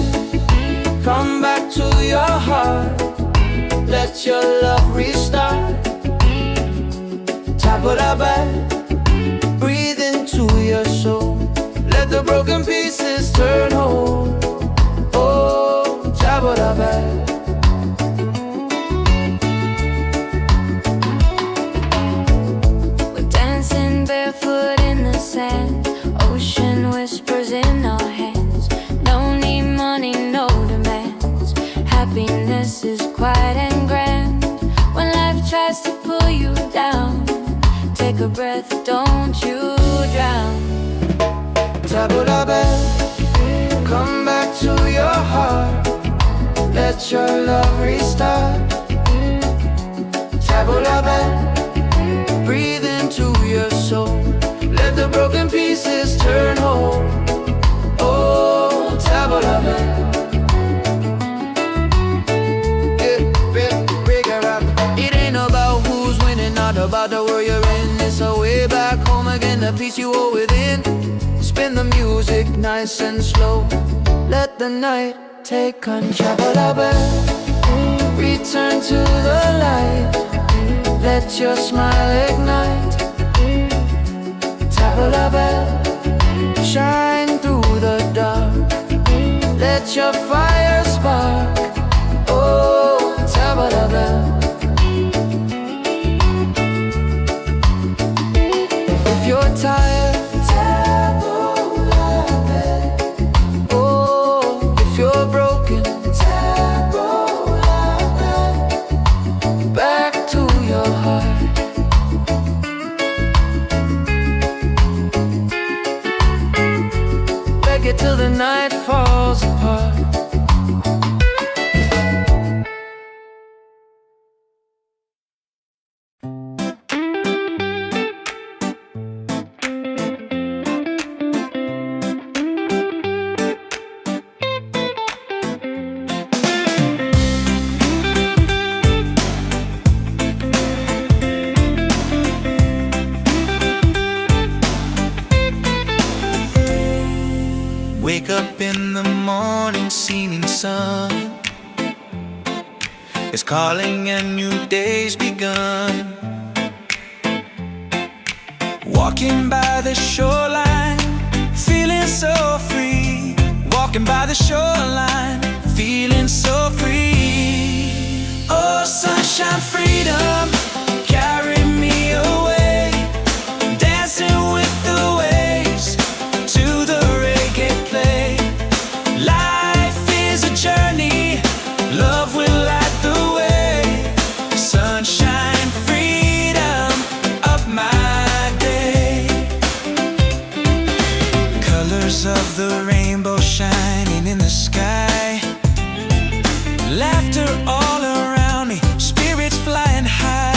come back to your heart. Let your love restart. Tabla back, breathe into your soul. Let the broken pieces turn whole. Oh, tabla back. We're dancing barefoot in the sand. Ocean whispers in our hands. No need money, no demands. Happiness is quiet and grand. When life tries to pull you down, take a breath, don't you drown. Tabla back, come back to your heart. Let your love restart. Tabla back, breathe into your soul. Let the broken pieces turn whole. Oh, tabla back. It ain't about who's winning, not about the world you're in. It's a way back home again, the peace you hold within. Spin the music nice and slow. Let the night take control. Return to the light. Let your smile ignite. Tabla bell, shine through the dark. Let your fire spark. Oh, tabla bell. If you're tired, oh, if you're broken, back to your heart. Reggae till the night falls apart. Wake up in the morning, seeing sun is calling and new day's begun. Walking by the shoreline, feeling so free. Walking by the shoreline, feeling so free. Oh, sunshine, freedom, carry me away. Dancing with the waves to the reggae play. Life is a journey, love will light the way. Sunshine, freedom of my day. Colors of the rainbow shining in the sky. Laughter all around me, spirits flying high.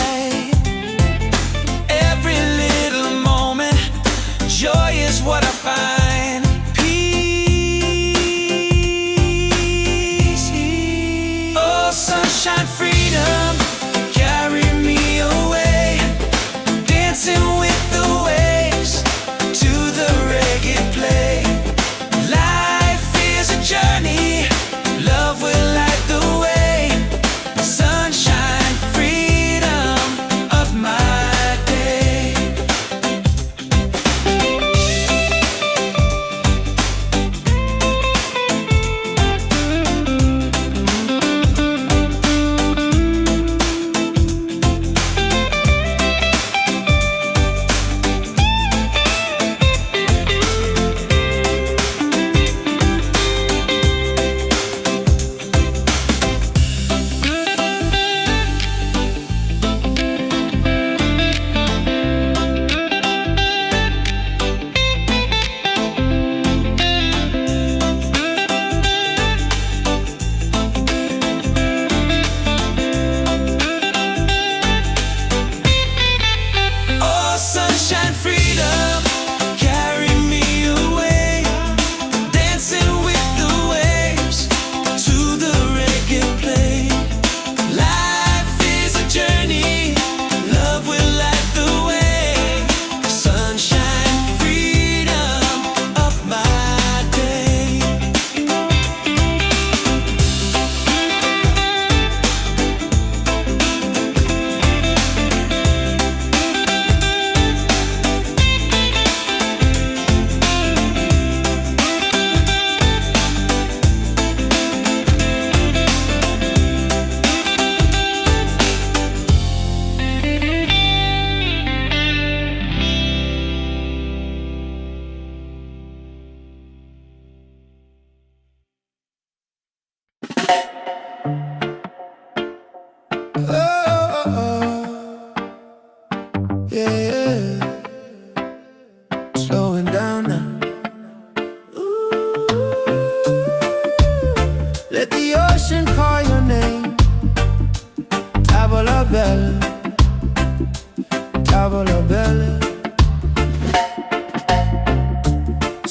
tavola bella.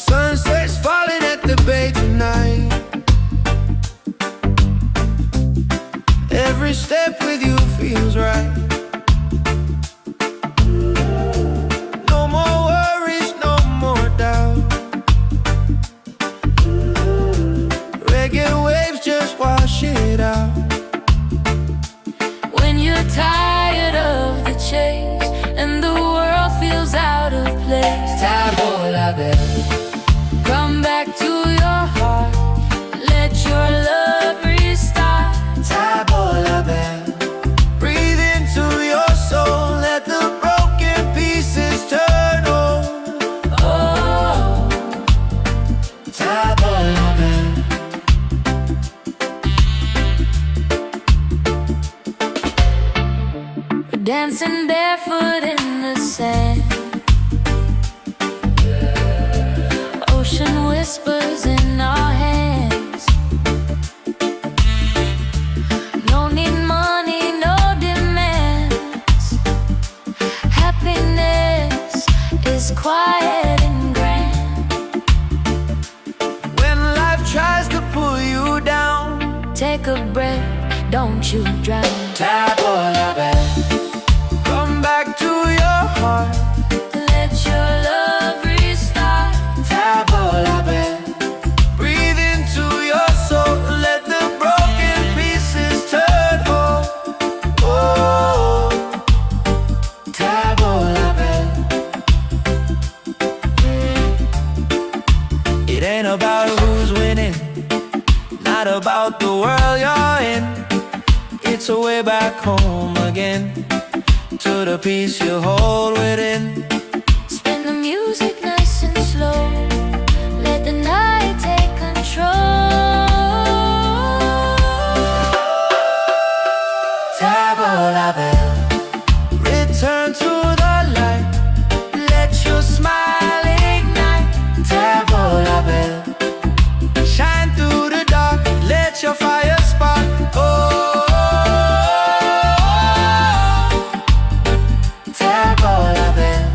Sunset's falling at the bay tonight. Every step with you feels right. No more worries, no more doubt. Reggae waves just wash it out. When you're tired of the chase and the world feels out of place, Tavola bella. come back to your heart. Let your love restart. Tavola bella. Breathe into your soul. Let the broken pieces turn over. Oh, Tavola bella. we're dancing barefoot in the sand. Ocean whispers in our hands. No need money, no demands. Happiness is quiet and grand. When life tries to pull you down, Take a breath, don't you drown. Tavola bella. Come back to your heart. Let your love restart. Tavola bella. Breathe into your soul. Let the broken pieces turn whole. Oh, Tavola bella. It ain't about who's winning, not about the world you're in. It's a way back home again, to the peace you hold within. Spin the music nice and slow. Let the night take control. Tavola bella. Return to the light. Let your smile ignite. Tavola bella. Shine through the dark. Let your fire spark. Oh, Tavola bella.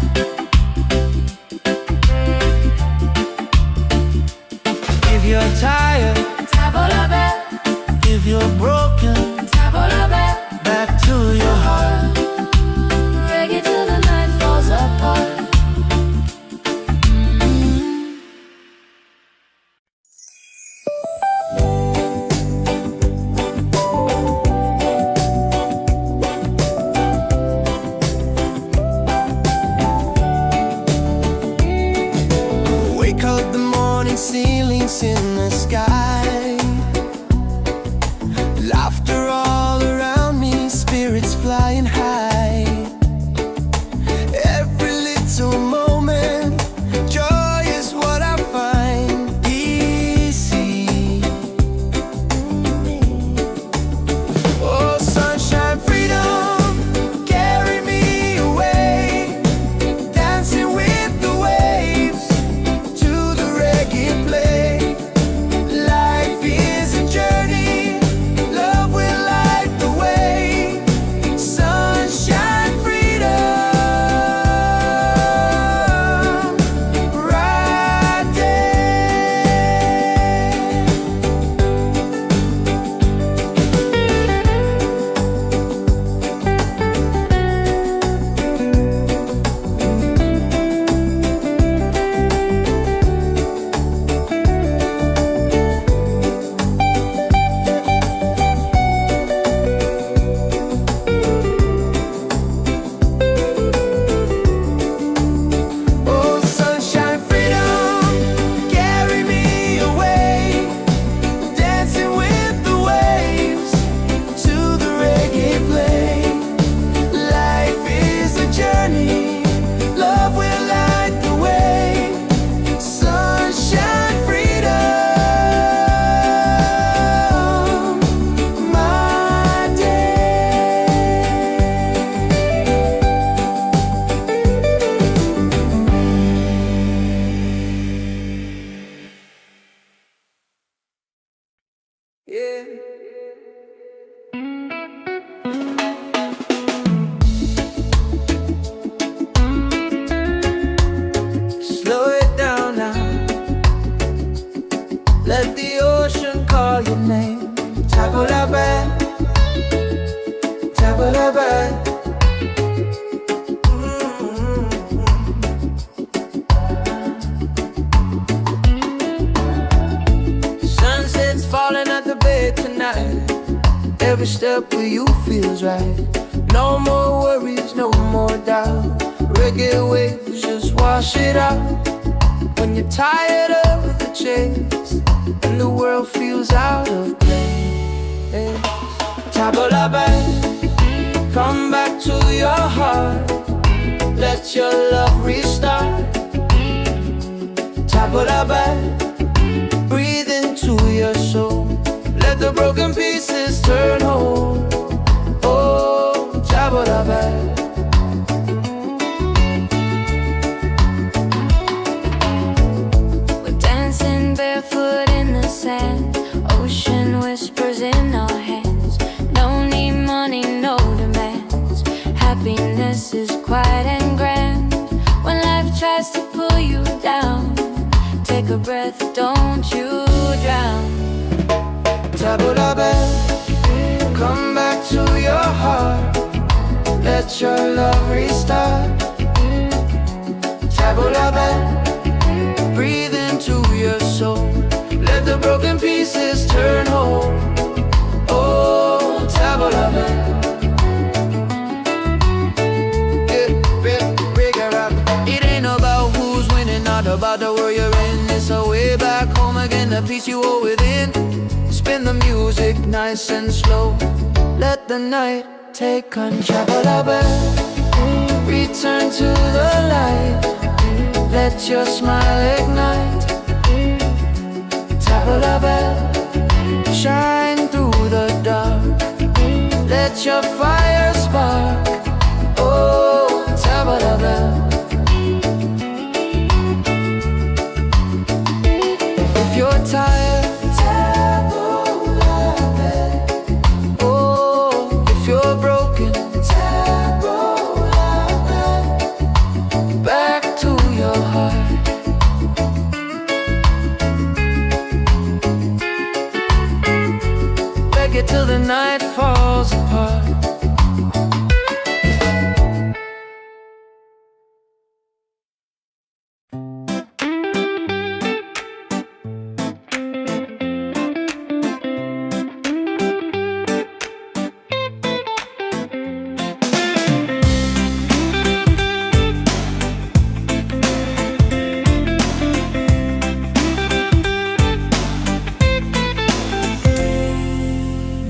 step with you feels right. No more worries, no more doubt. Reggae waves just wash it out. When you're tired of the chase and the world feels out of place, tabla back, come back to your heart. Let your love restart. Tabla back, breathe into your soul. Let the broken pieces turn whole. Oh, tabla back. Barefoot in the sand, ocean whispers in our hands. No need money, no demands. Happiness is quiet and grand. When life tries to pull you down, take a breath, don't you drown. Tabla back, come back to your heart. Let your love restart. Tabla back, breathe into your soul. Let the broken pieces turn whole. Oh, tabla back. It ain't about who's winning, not about the world you're in. It's a way back home again, the peace you hold within. Spin the music nice and slow. Let the night take control. Tabla back, return to the light. Let your smile ignite. Tabla back, shine through the dark. Let your fire spark. Oh, tabla back. If you're tired, tabla back. Oh, if you're broken, tabla back. Back to your heart. Reggae till the night falls apart.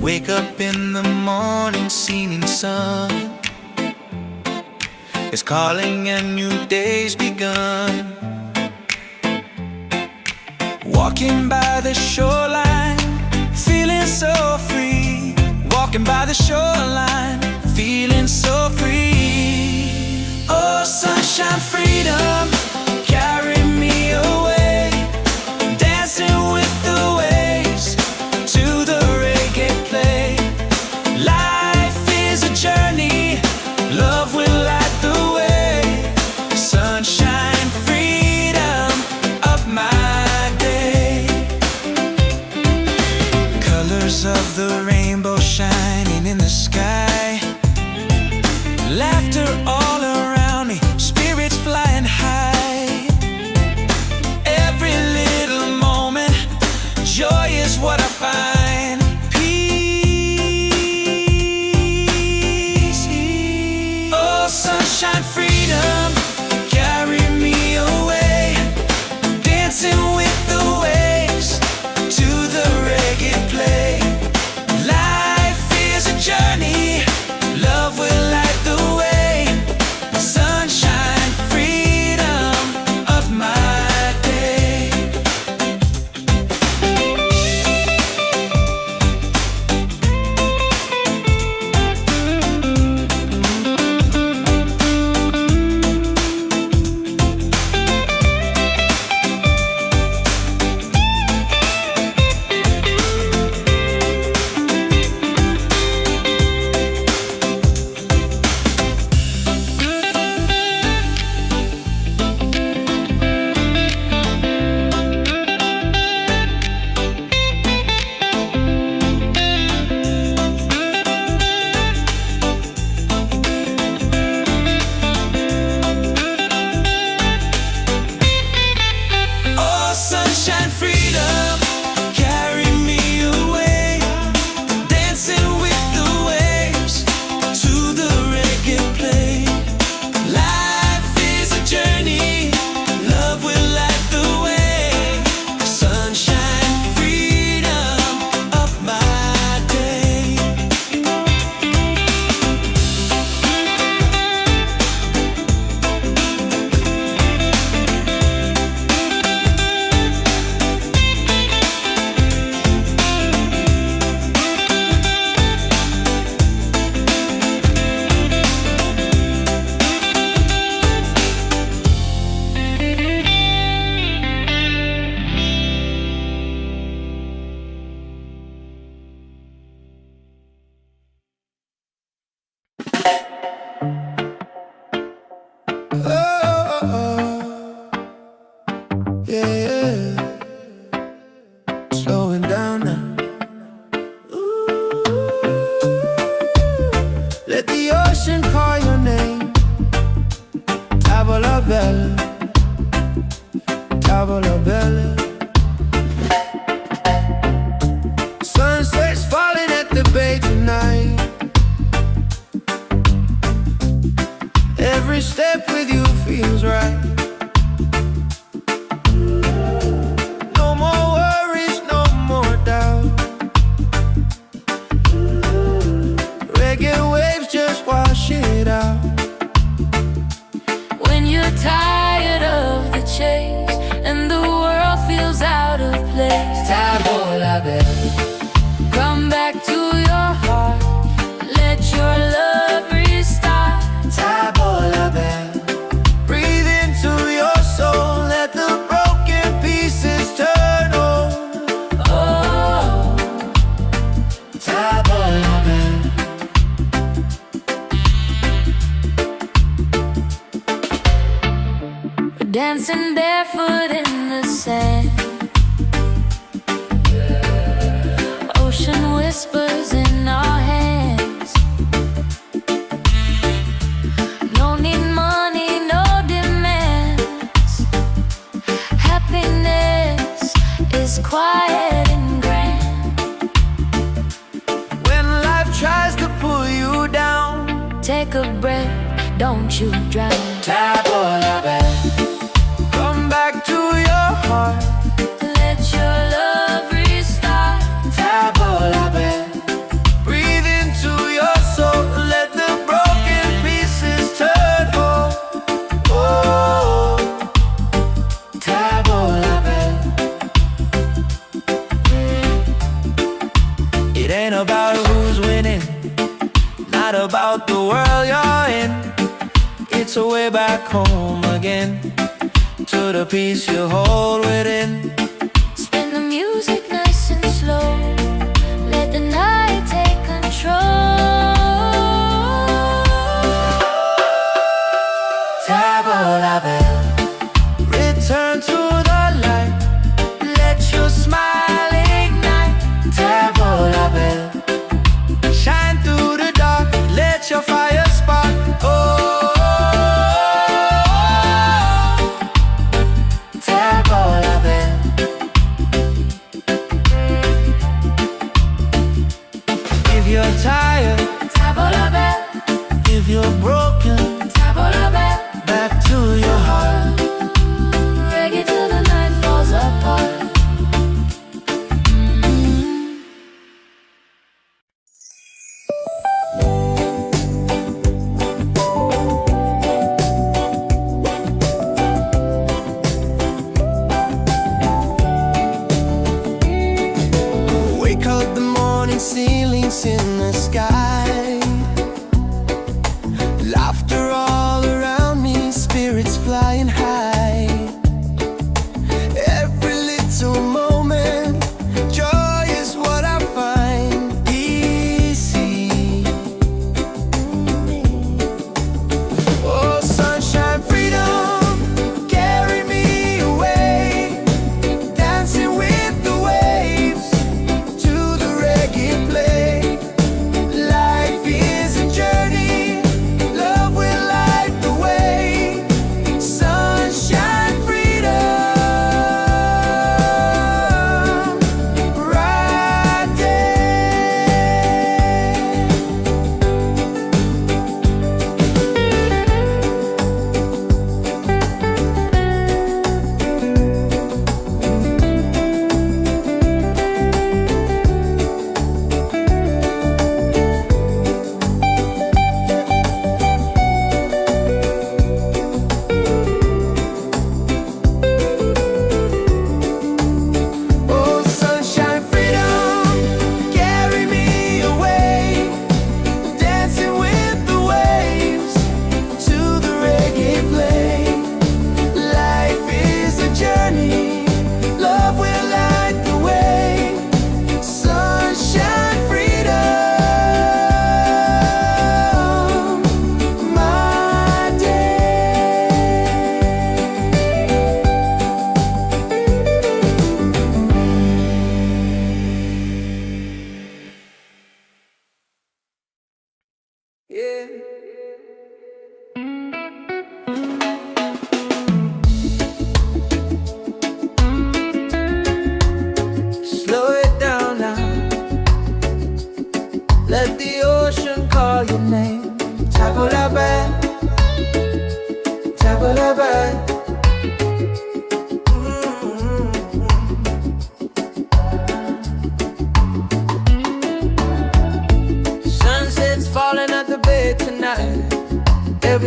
Wake up in the morning, seeing sun is calling and new day's begun. Walking by the shoreline, feeling so free. Walking by the shoreline, feeling so free. Oh, sunshine, freedom, carry me away. Dancing with the waves to the reggae play. Life is a journey, love will light the way. Sunshine, freedom of my day. Colors of the rainbow shining in the sky. Laughter all around me, spirits flying high. Every little moment, joy is what I find. Peace. Oh, sunshine, freedom, carry me away. Dancing with the waves to the reggae play. Life is a journey, love will light the way. Sunshine, freedom of my day. Every step with you feels right. No more worries, no more doubt. Reggae waves just wash it out. When you're tired of the chase and the world feels out of place, Tabola bell, come back to your heart. Let your love restart. Tabola bell, breathe into your soul. Let the broken pieces turn over. Oh, Tabola bell. we're dancing barefoot in the sand. Ocean whispers in our hands. No need money, no demands. Happiness is quiet and grand. When life tries to pull you down, Take a breath, don't you drown. Tabola bell, come back to your heart. Let your love restart. Tabola bell, breathe into your soul. Let the broken pieces turn whole. Oh, Tabola bell. It ain't about who's winning, not about the world you're in. It's a way back home again, to the peace you hold within. Spin the music nice and slow. Let the night take control. Tabola bell, return to the light. Let your smile ignite. Tabola bell, shine through the dark. Let your fire spark. Oh, Tabola bell,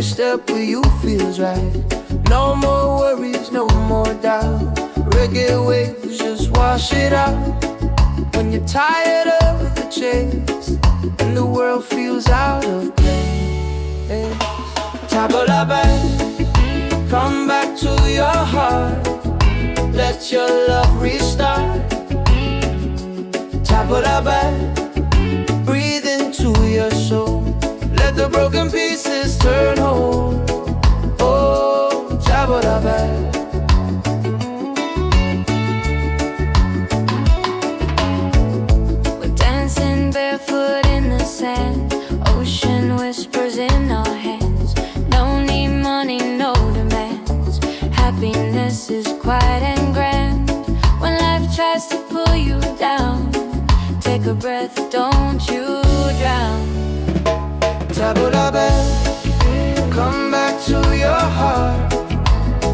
every step with you feels right. No more worries, no more doubt. Reggae waves just wash it out. When you're tired of the chase and the world feels out of place, tabla back, come back to your heart. Let your love restart. Tabla back, breathe into your soul. Let the broken pieces turn whole. Oh, tabla back. We're dancing barefoot in the sand. Ocean whispers in our hands. No need money, no demands. Happiness is quiet and grand. When life tries to pull you down, take a breath, don't you drown. Tabla back, come back to your heart.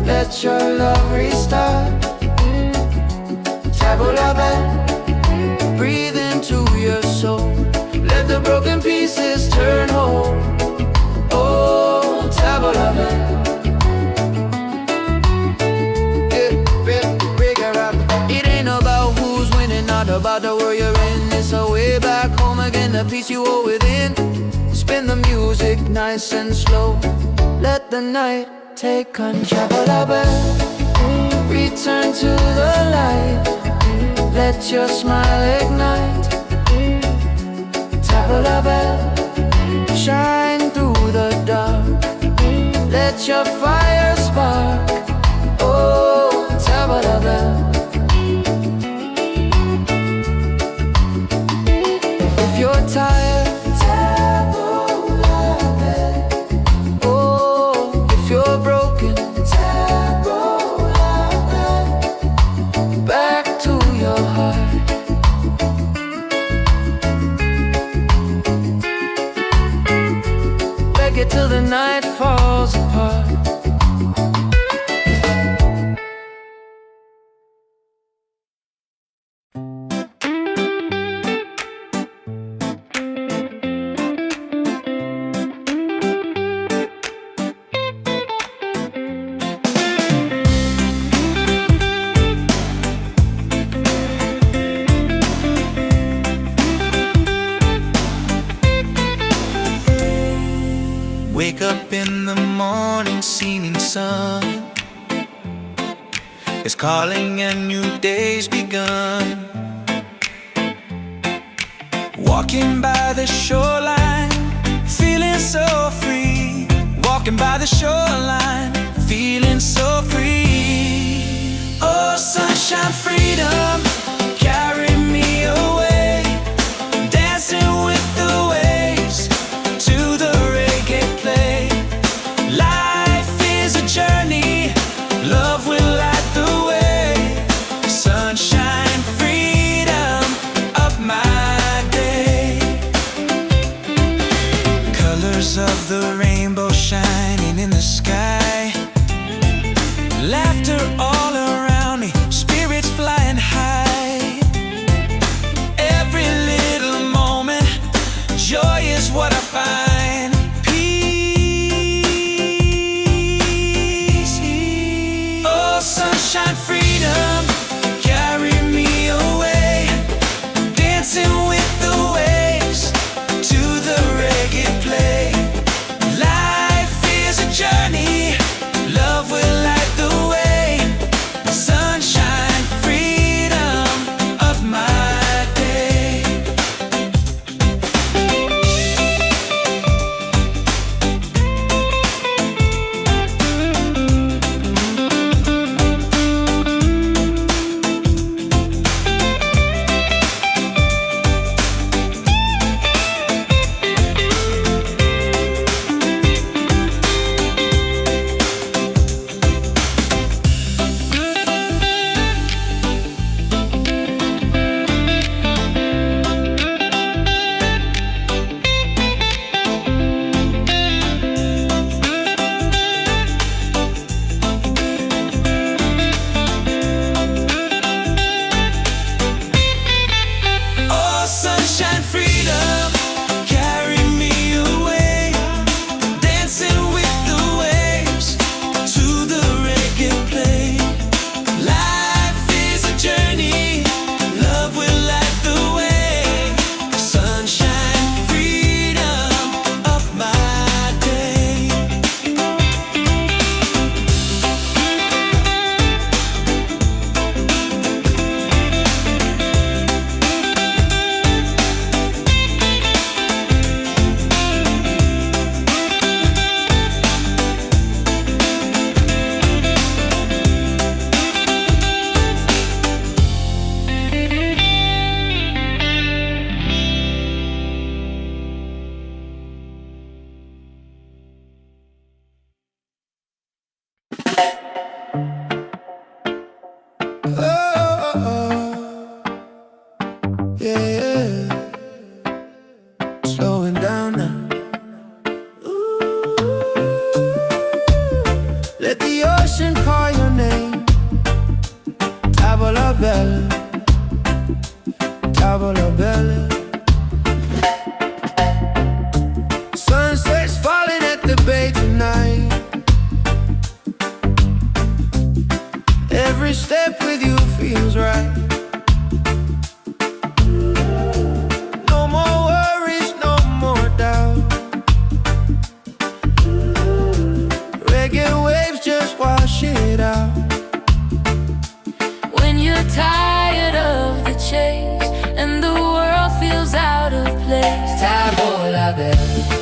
Let your love restart. Tabla back, breathe into your soul. Let the broken pieces turn whole. Oh, tabla back. It ain't about who's winning, not about the world you're in. It's a way back home again, the peace you hold within. Spin the music nice and slow. Let the night take control. Return to the light. Let your smile ignite. Tabla bell, shine through the dark. Let your fire spark. Oh, tabla bell. If you're tired, oh, if you're broken, back to your heart. Reggae till the night falls apart. Wake up in the morning, seeing sun is calling and new day's begun. Walking by the shoreline, feeling so free. Walking by the shoreline, feeling so free. Oh, sunshine, freedom, carry me away. Dancing with the waves to the reggae play. Life is a journey, love will light the way. Sunshine, freedom, up my day. Colors of the rainbow shining in the sky. Laughter all around me, spirits flying high. Every little moment, joy is what I find. Sunshine, freedom, carry me away. Dancing with the waves to the reggae play. Life is a journey, Oh, oh, oh. Yeah, yeah. Slowing down now. Let the ocean call your name. Tavola bella, tavola bella. Sunset's falling at the bay tonight. Every step with you feels right. No more worries, no more doubt. Reggae waves just wash it out. When you're tired of the chase and the world feels out of place, Tavola bella,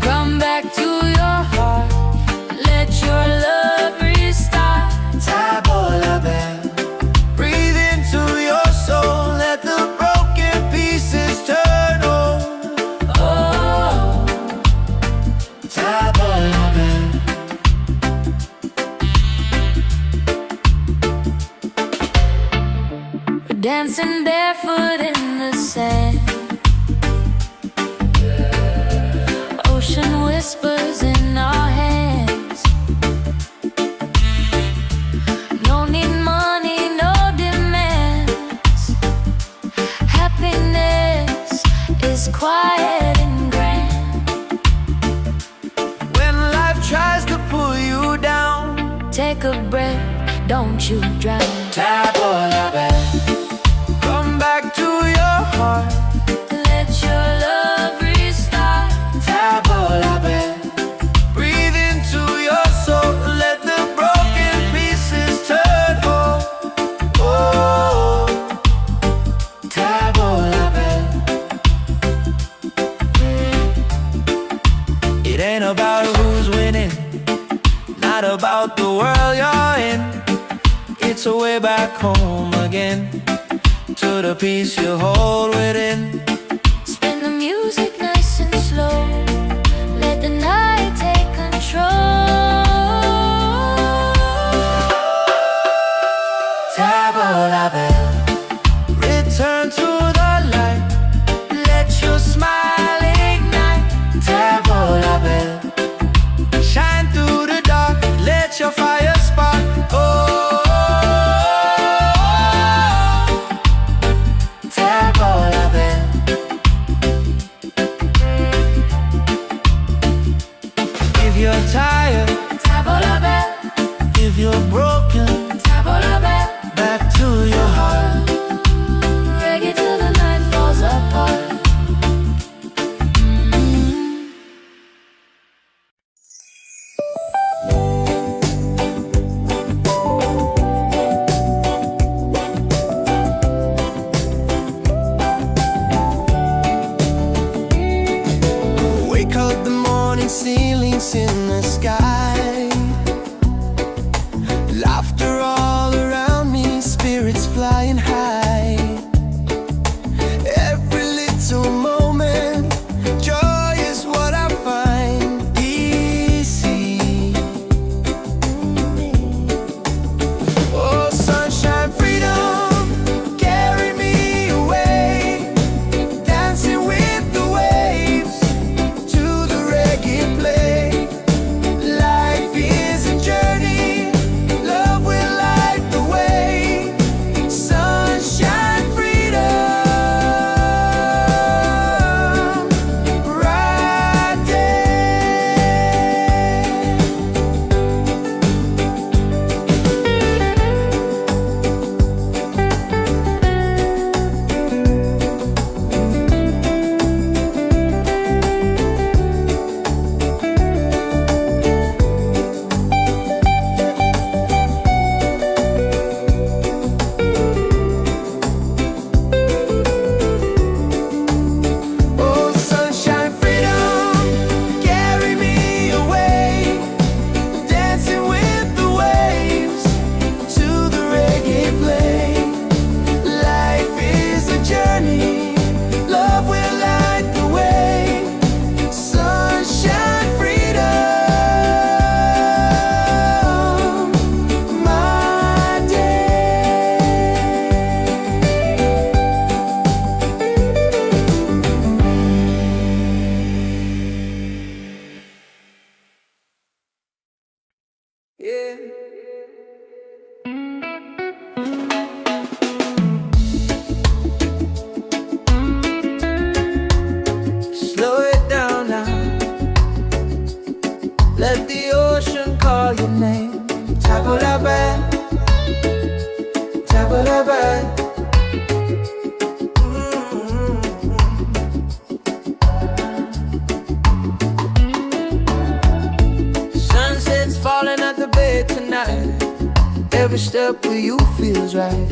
come back to your heart. Let your love restart. tavola bella. Breathe into your soul. Let the broken pieces turn over. Oh, Tavola bella. we're dancing barefoot in the sand. Ocean whispers in our hands. No need money, no demands. Happiness is quiet and grand. When life tries to pull you down, Take a breath, don't you drown. tavola bella. Come back to your heart. Let your love restart. Tavola bella. Breathe into your soul. Let the broken pieces turn whole. Oh, tavola bella. It ain't about who's winning, not about the world you're in. It's a way back home again, to the peace you hold within. Spin the music nice and slow. Let the night take control. Tavola bella. Return to the light. Let your smile ignite. Tavola bella. Shine through the dark. Let your fire spark. Oh, tavola bella. If you're tired, Tavola bell, if you're broken, tavola bell. back to your heart. Reggae till the night falls apart. Wake up the morning, ceilings in the sky. Laughter all around me, spirits flying Yeah. Slow it down now. Let the ocean call your name. Tabula-ba, tabula-ba. Sunset's falling at the bay tonight. Every step with you feels right.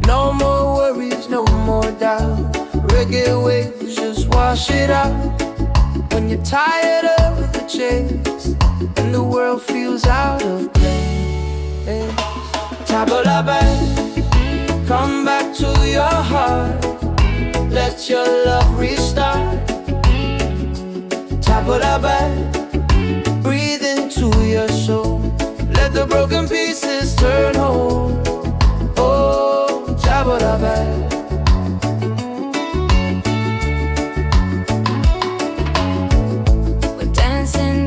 No more worries, no more doubt. Reggae waves just wash it out. When you're tired of the chase and the world feels out of place, tabula-ba, come back to your heart. Let your love restart. Tabula-ba, breathe into your soul. Let the broken pieces turn whole. Oh, tabula-ba.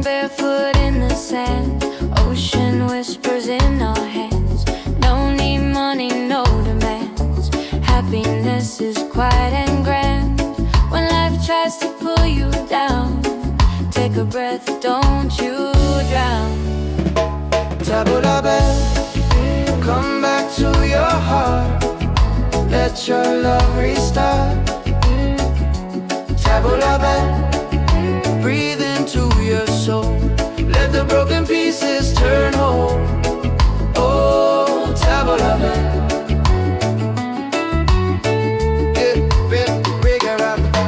Barefoot in the sand, ocean whispers in our hands. No need money, no demands. Happiness is quiet and grand. When life tries to pull you down, take a breath, don't you drown. Tabula-ba, come back to your heart. Let your love restart. Tabula-ba, breathe into your soul. Let the broken pieces turn whole. Oh, tabula-ba.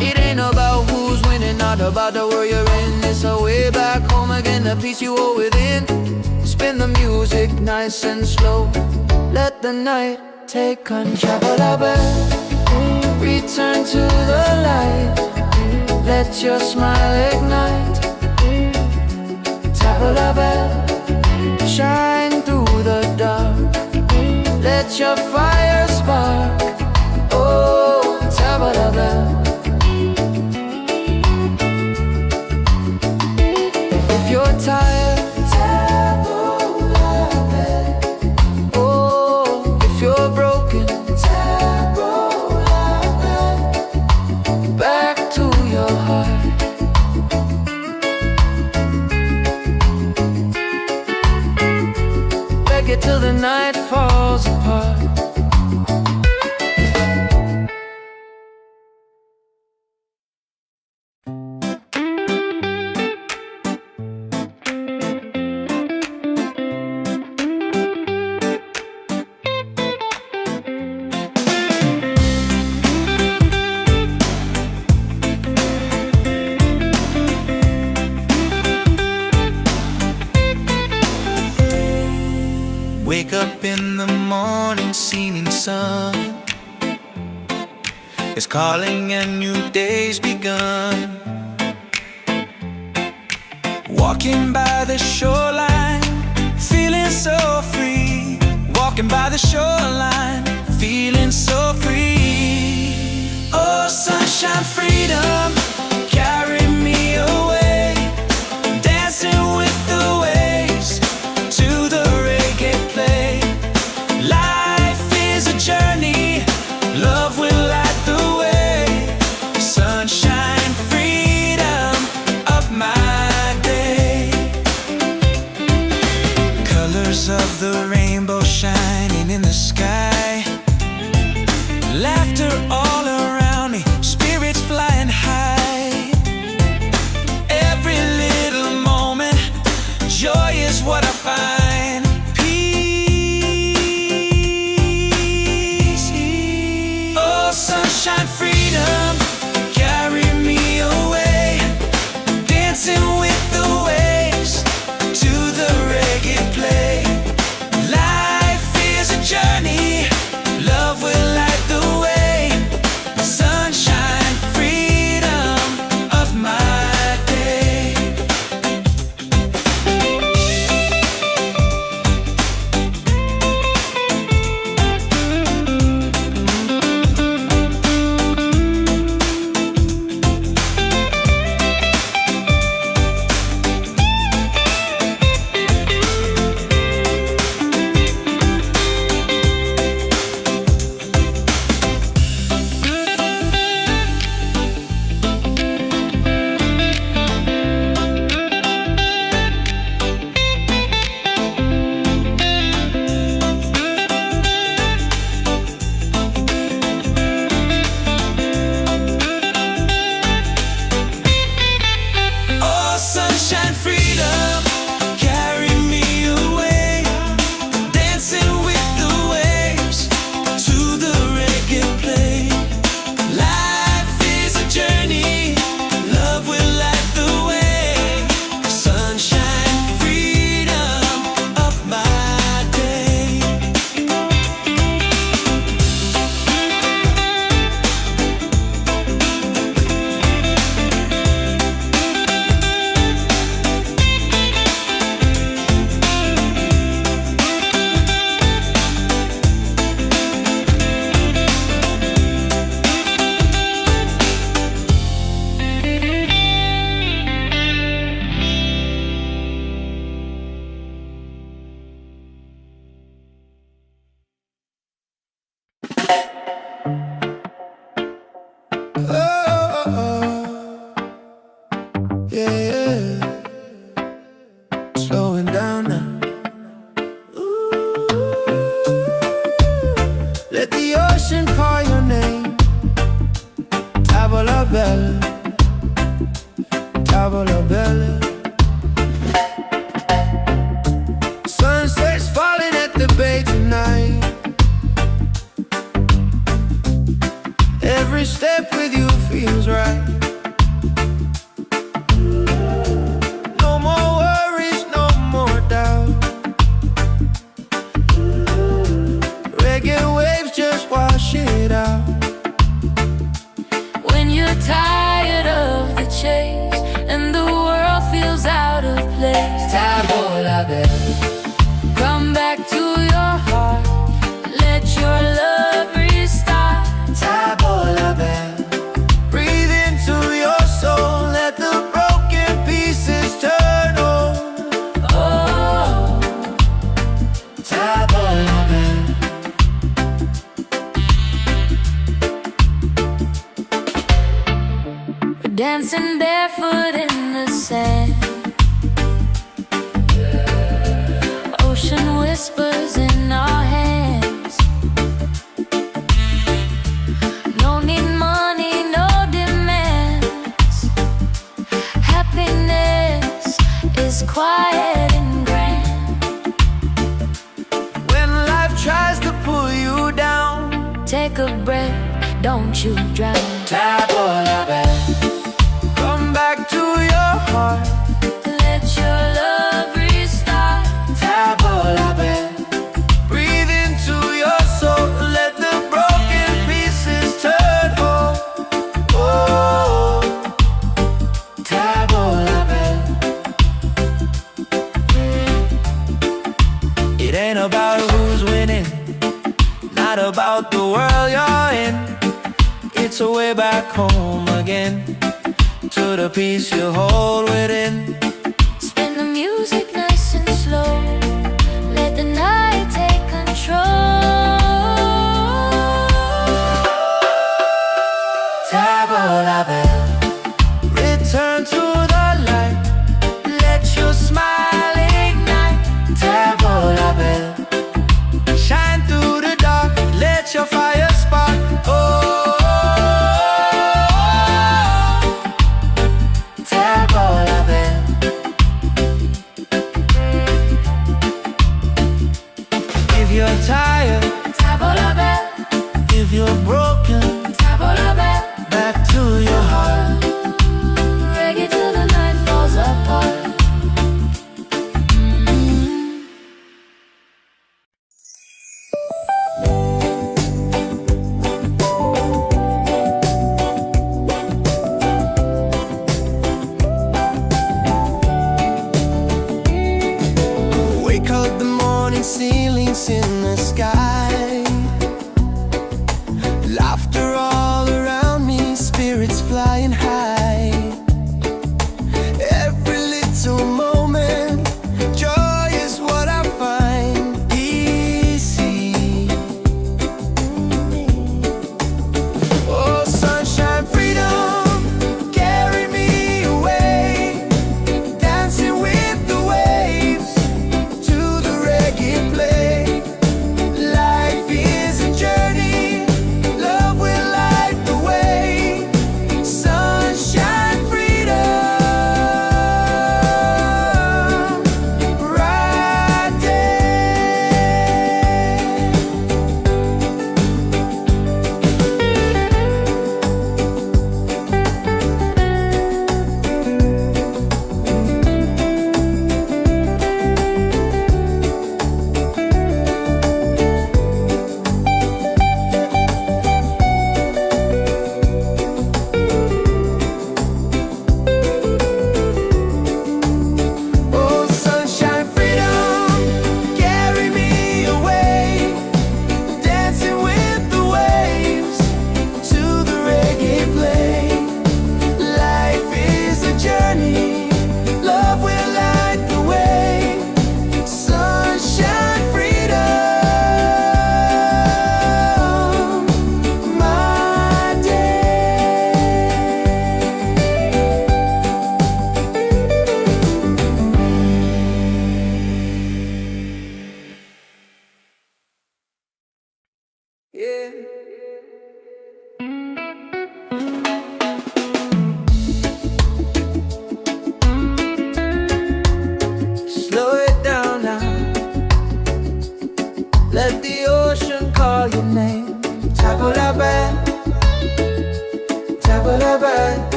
It ain't about who's winning, not about the world you're in. It's a way back home again, the peace you hold within. Spin the music nice and slow. Let the night take control. Tabula-ba, return to the light. Let your smile ignite. Tabula-ba, shine through the dark. Let your fire spark. Oh, tabula-ba. If you're tired, tabula-ba. Oh, if you're broken, tabula-ba. Back to your heart. Reggae till the night falls apart. Wake up in the morning, seeing sun is calling and new day's begun. Walking by the shoreline, feeling so free. Walking by the shoreline, feeling so free. Oh, sunshine, freedom, carry me away. Dancing with the waves to the reggae play. Life is a journey, love will light the way. Sunshine, freedom of my day. Colors of the rainbow shining in the sky. Laughter all around me, spirits flying high. Every little moment, joy is what I find. Peace. Oh, sunshine, freedom, carry me away. Dancing with the waves to the reggae play. Life is a journey, love will light the way. Sunshine, freedom of my day. going down now. Let the ocean call your name. Tavola bella, tavola bella. Sunset's falling at the bay tonight. Every step with you feels right. No more worries, no more doubt. Reggae waves just wash it out. When you're tired of the chase and the world feels out of place, Tavola bella, come back to your heart. Let your love restart. tavola bella. Breathe into your soul, let the broken pieces turn whole. Oh, Tavola bella. we're dancing barefoot in the sand. Ocean whispers in our hands. No need money, no demands. Happiness is quiet and grand. When life tries to pull you down, Take a breath, don't you drown. tavola bella. Come back to your heart. Let your love restart. Tavola bella. Breathe into your soul, let the broken pieces turn whole. Oh, tavola bella. It ain't about who's winning, not about the world you're in. It's a way back home again, to the peace you hold within. Spin the music nice and slow. Let the night take control. Tavola bella. Return to the light, let your smile ignite. Tavola bella. Shine through the dark, let your fire spark. Oh, tavola bella. If you're tired, Tavola bell, if you're broken, tavola bell. back to your heart. Reggae till the night falls apart. Wake up the morning, ceilings in the sky. Laughter all around me, spirits flying high. Every little moment, joy is what I find easy. Oh, sunshine, freedom, carry me away. Dancing with the waves to the reggae play. Like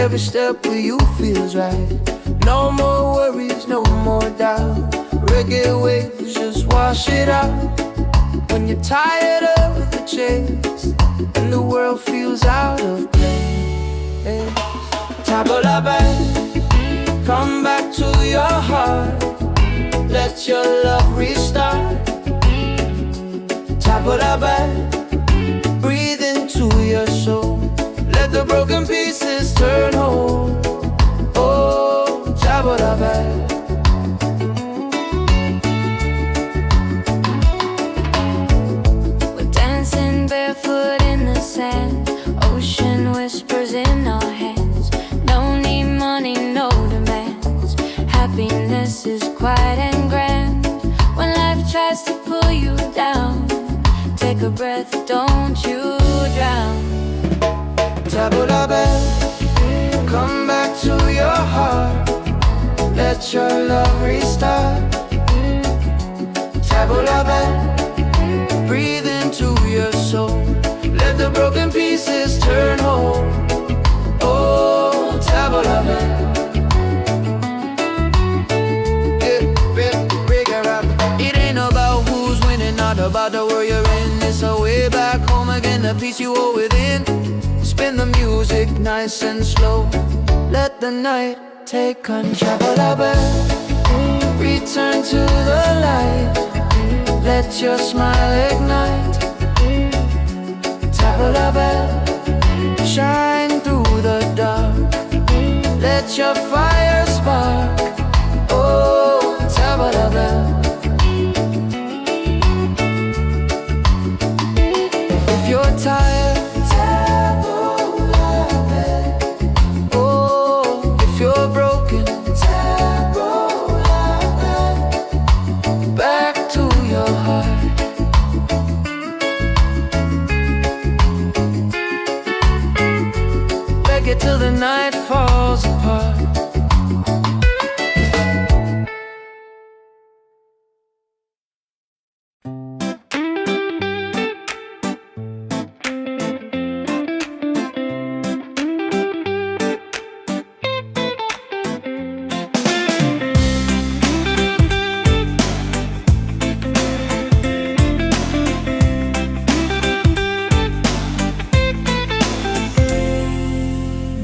Every step with you feels right. No more worries, no more doubt. Reggae waves just wash it out. When you're tired of the chase and the world feels out of place, tabla back, come back to your heart. Let your love restart. Tabla back, breathe into your soul. Let the broken pieces turn whole. Oh, tabla back. We're dancing barefoot in the sand. Ocean whispers in our hands. Don't need money, no demands. Happiness is quiet and grand. When life tries to pull you down, take a breath, don't you drown. Tabla back, come back to your heart. Let your love restart. Tabla back, breathe into your soul. Let the broken pieces turn whole. Oh, tabla back. It ain't about who's winning, not about the world you're in. It's a way back home again, the peace you hold within. Spin the music nice and slow. Let the night take control. Return to the light. Let your smile ignite. Tabla back, shine through the dark. Let your fire spark. Oh, tabla back. If you're tired, till the night falls apart.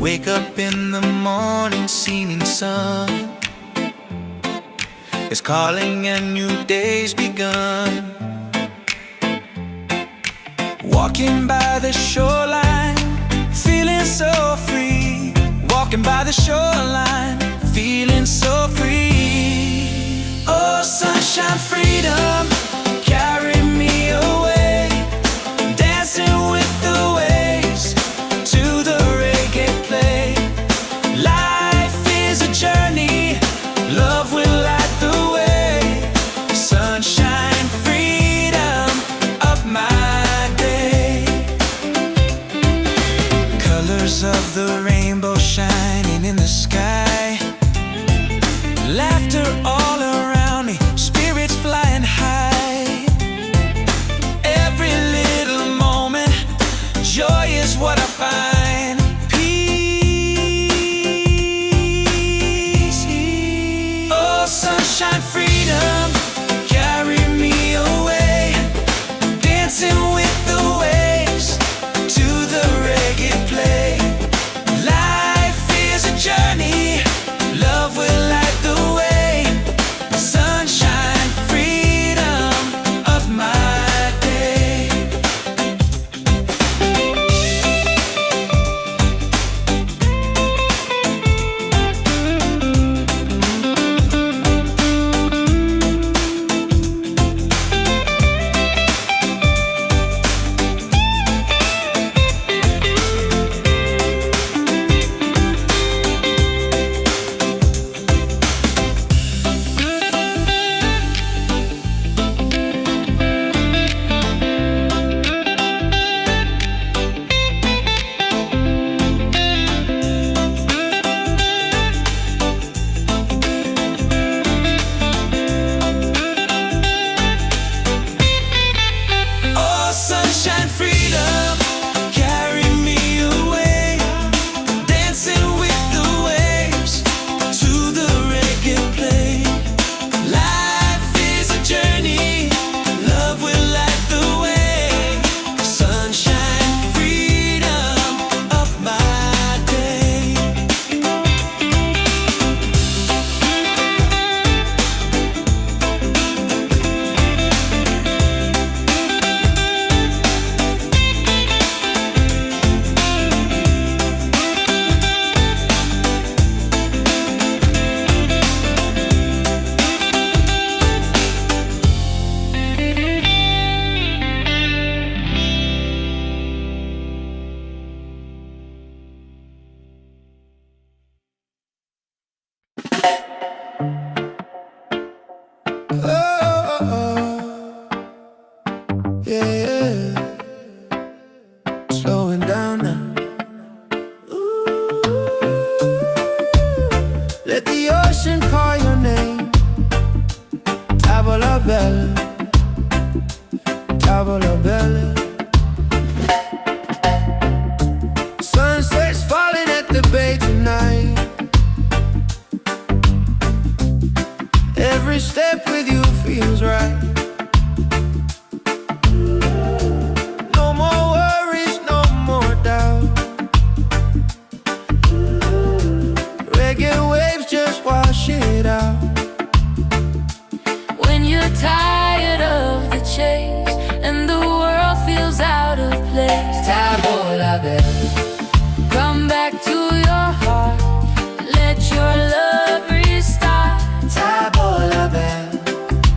Wake up in the morning, seeing sun is calling and new day's begun. Walking by the shoreline, feeling so free. Walking by the shoreline, feeling so free. Oh, sunshine, freedom, carry me away. Dancing with the waves to the reggae play. Life is a journey, love will light the way. Sunshine, freedom of my day. Colors of the rainbow shining in the sky. Laughter all around me, spirits flying high. yeah. Slowing down now. Let the ocean call your name. Tavola bella, tavola bella. Sunset's falling at the bay tonight. Every step with you feels right. No more worries, no more doubt. Reggae waves just wash it out. When you're tired of the chase and the world feels out of place, Tavola bella, come back to your heart. Let your love restart. tavola bella.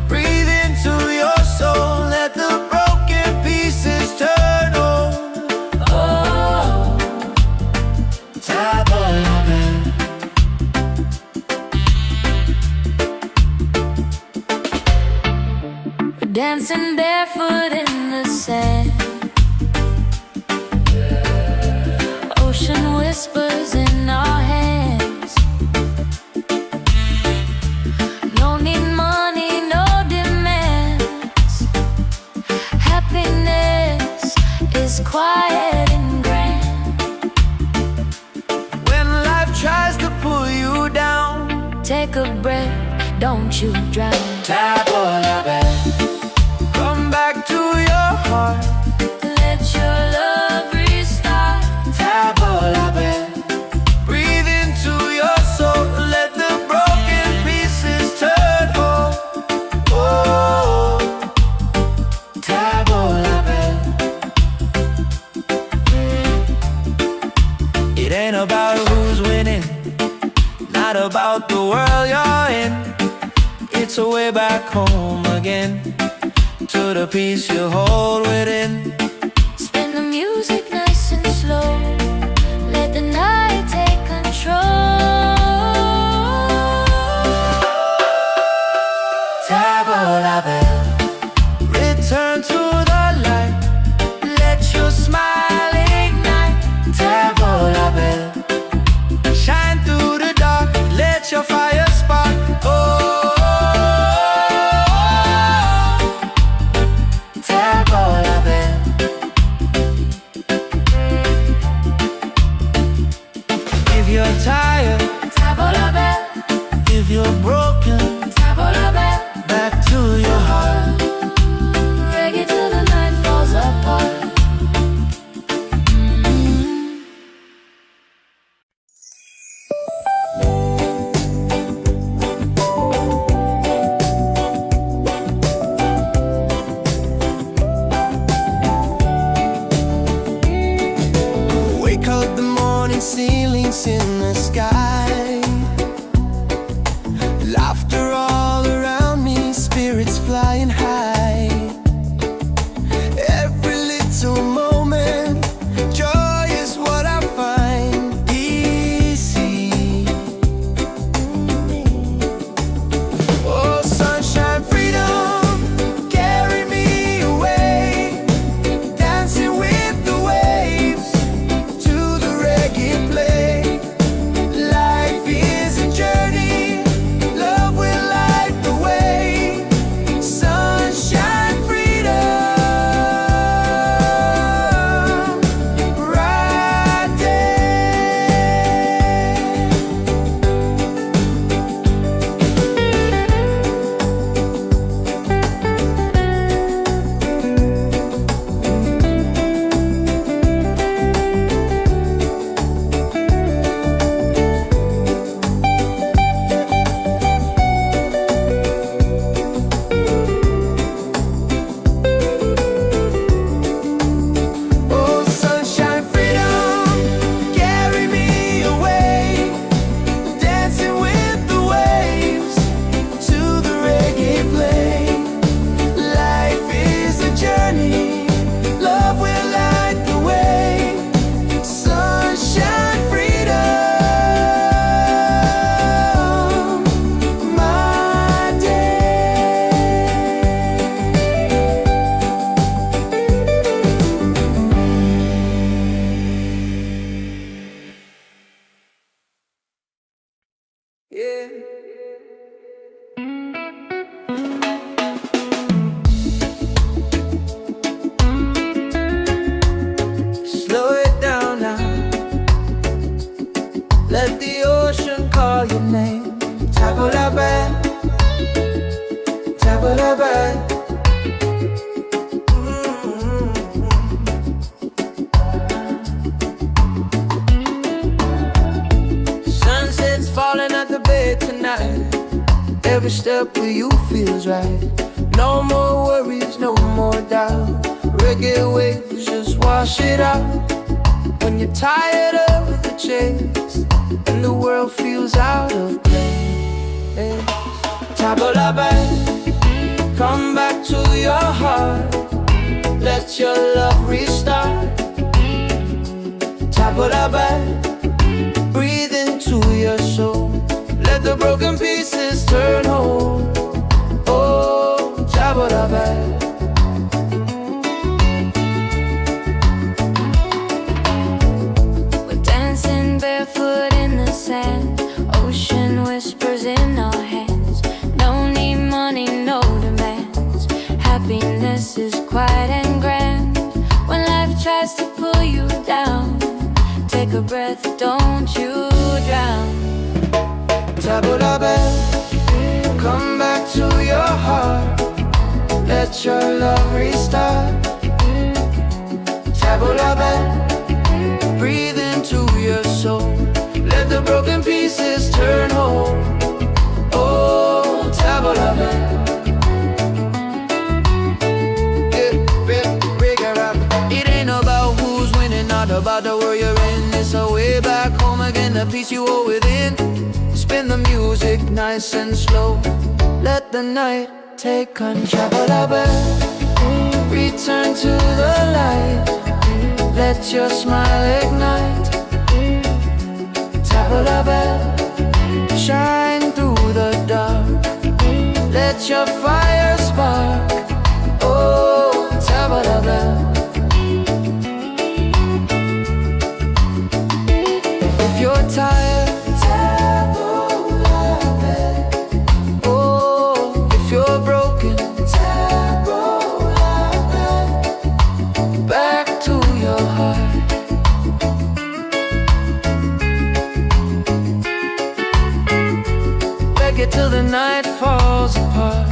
Breathe into your soul. Let the broken pieces turn on. Oh, Tavola bella. we're dancing barefoot in the sand. Ocean whispers in our hands. No need money, no demands. Happiness is quiet and grand. When life tries to pull you down, Take a breath, don't you drown. tavola bella. Come back to your heart. Let your love restart. Tavola bella. Breathe into your soul. Let the broken pieces turn whole. Oh, tavola bella. It ain't about who's winning, not about the world you're in. It's a way back home again, to the peace you hold within. Spin the music nice and slow. Let the night take control. Tavola bella. Return to the light. Let your smile ignite. Tavola bella. Shine through the dark. Let your fire spark. Oh, tavola bella. If you're tired, Tavola bella, if you're broken, tavola bella. back to your heart. Reggae till the night falls apart. Wake up the morning, ceilings in the sky. Laughter all around me, spirits flying high. Every little moment, joy is what I find. Easy. Oh, sunshine, freedom, carry me away. Dancing with the waves to the reggae play. Life is a journey, love will light the way. Sunshine, freedom. every step with you feels right. No more worries, no more doubt. Reggae waves just wash it out. When you're tired of the chase and the world feels out of place, tabla back, come back to your heart. Let your love restart. Tabla back, breathe into your soul. Let the broken pieces turn whole. Oh, tabla back. We're dancing barefoot in the sand. Ocean whispers in our hands. No need money, no demands. Happiness is quiet and grand. When life tries to pull you down, take a breath, don't you drown. Tabla back, come back to your heart. Let your love restart. Tabla back, breathe into your soul. Let the broken pieces turn whole. Oh, tabla back. It ain't about who's winning, not about the world you're in. It's a way back home again, the peace you hold within. Spin the music nice and slow. Let the night take control. Return to the light. Let your smile ignite. Tabla bell, shine through the dark. Let your fire spark. Oh, tabla bell. If you're tired, oh, if you're broken, back to your heart. Reggae till the night falls apart.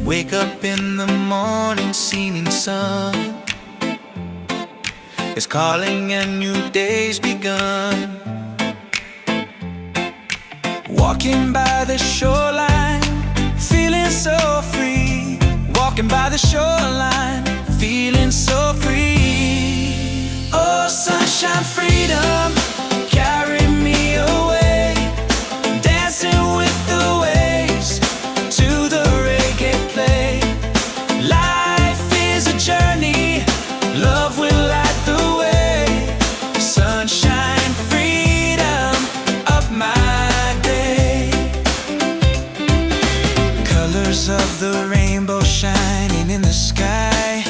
Wake up in the morning, seeing sun is calling and new day's begun. Walking by the shoreline, feeling so free. Walking by the shoreline, feeling so free. Oh, sunshine, freedom, carry me away. Dancing with the waves to the reggae play. Life is a journey, love will light the way. Sunshine, freedom of my day. Colors of the rainbow shining in the sky.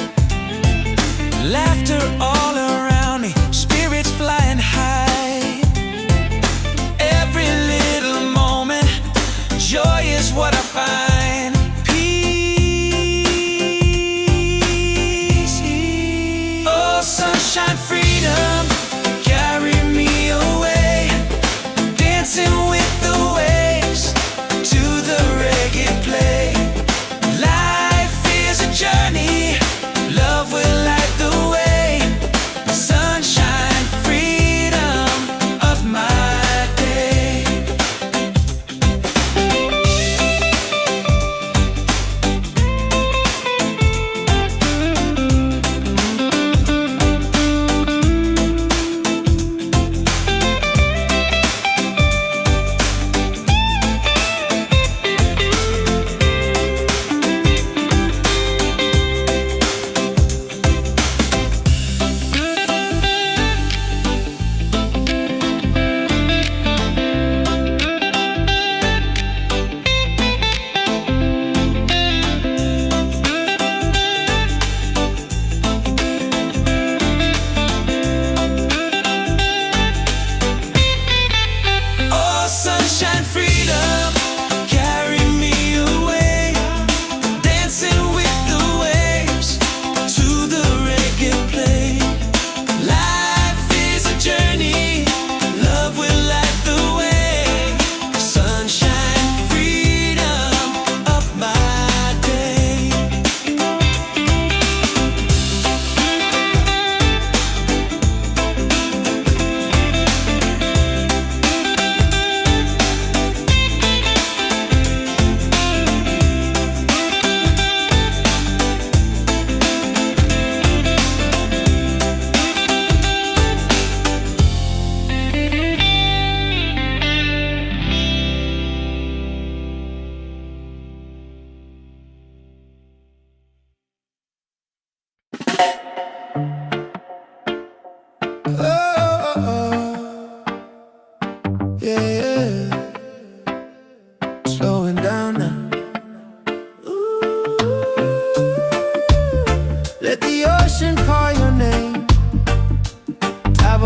Laughter all around me, spirits flying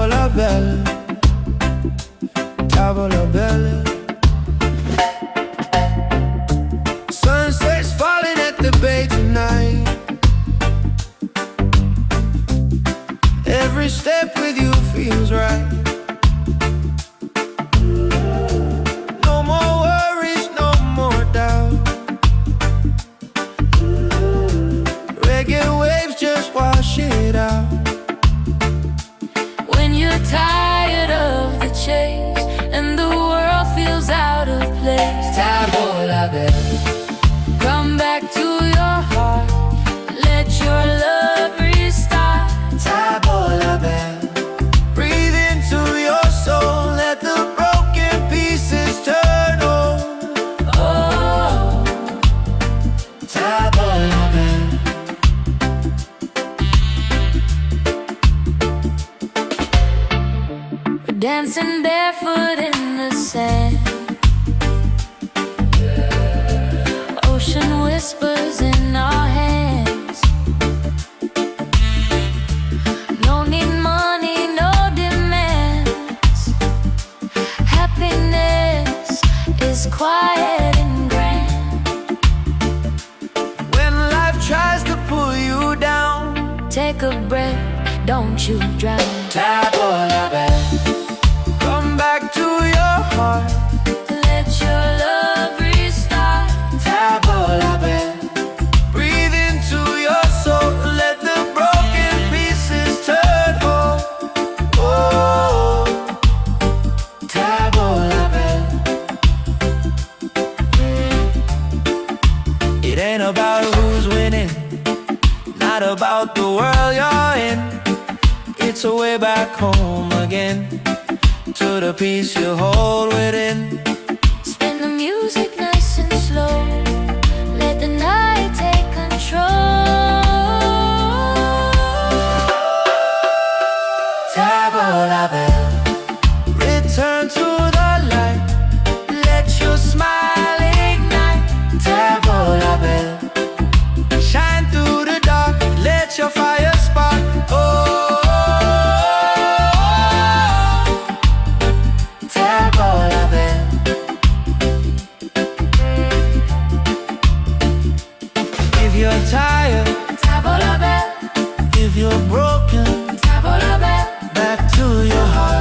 Tavola bella, tavola bella. Sunset's falling at the bay tonight. Every step with you feels right. No more worries, no more doubt. Reggae waves just wash it out. When you're tired of the chase and the world feels out of place, Tavola bella, come back to your heart. Let your love restart. tavola bella. Breathe into your soul, let the broken pieces turn over. Oh, Tavola bella. we're dancing barefoot in the sand. Ocean whispers in our hands. No need money, no demands. Happiness is quiet and grand. When life tries to pull you down, Take a breath, don't you drown. tavola bella. Come back to your heart, Let your love restart. tavola bella. Breathe into your soul, let the broken pieces turn whole. Oh, tavola bella. It ain't about who's winning, not about the world you're in. It's a way back home again, to the peace you hold within. Spin the music nice and slow. Let the night take control. Tavola bella. Return to the light, let your smile ignite. Tavola bella. Shine through the dark, let your fire spark. Oh, tavola bella. If you're tired, Tavola bella, if you're broken, tavola bella, back to your heart.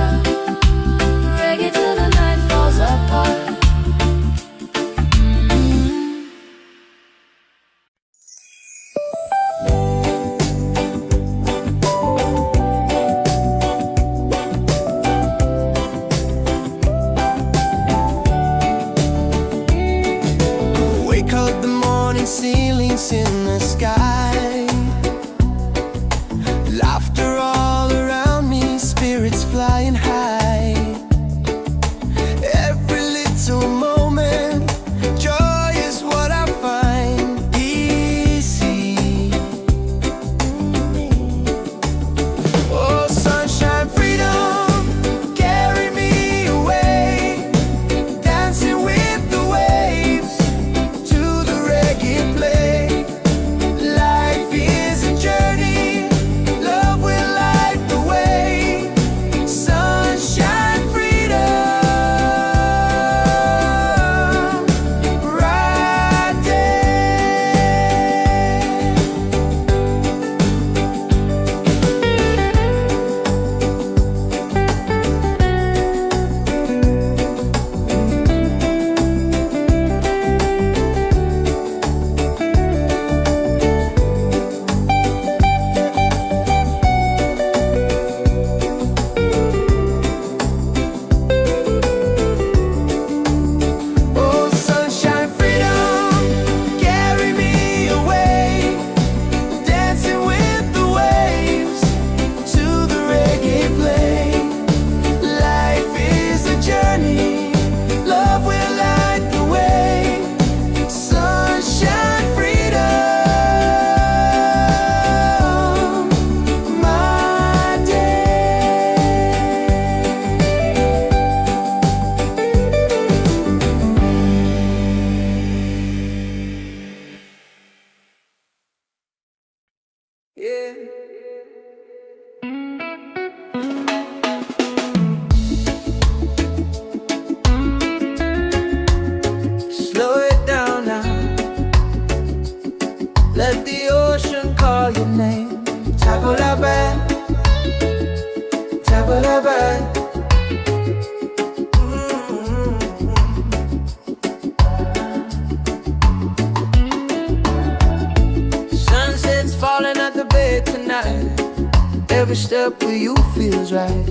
step with you feels right.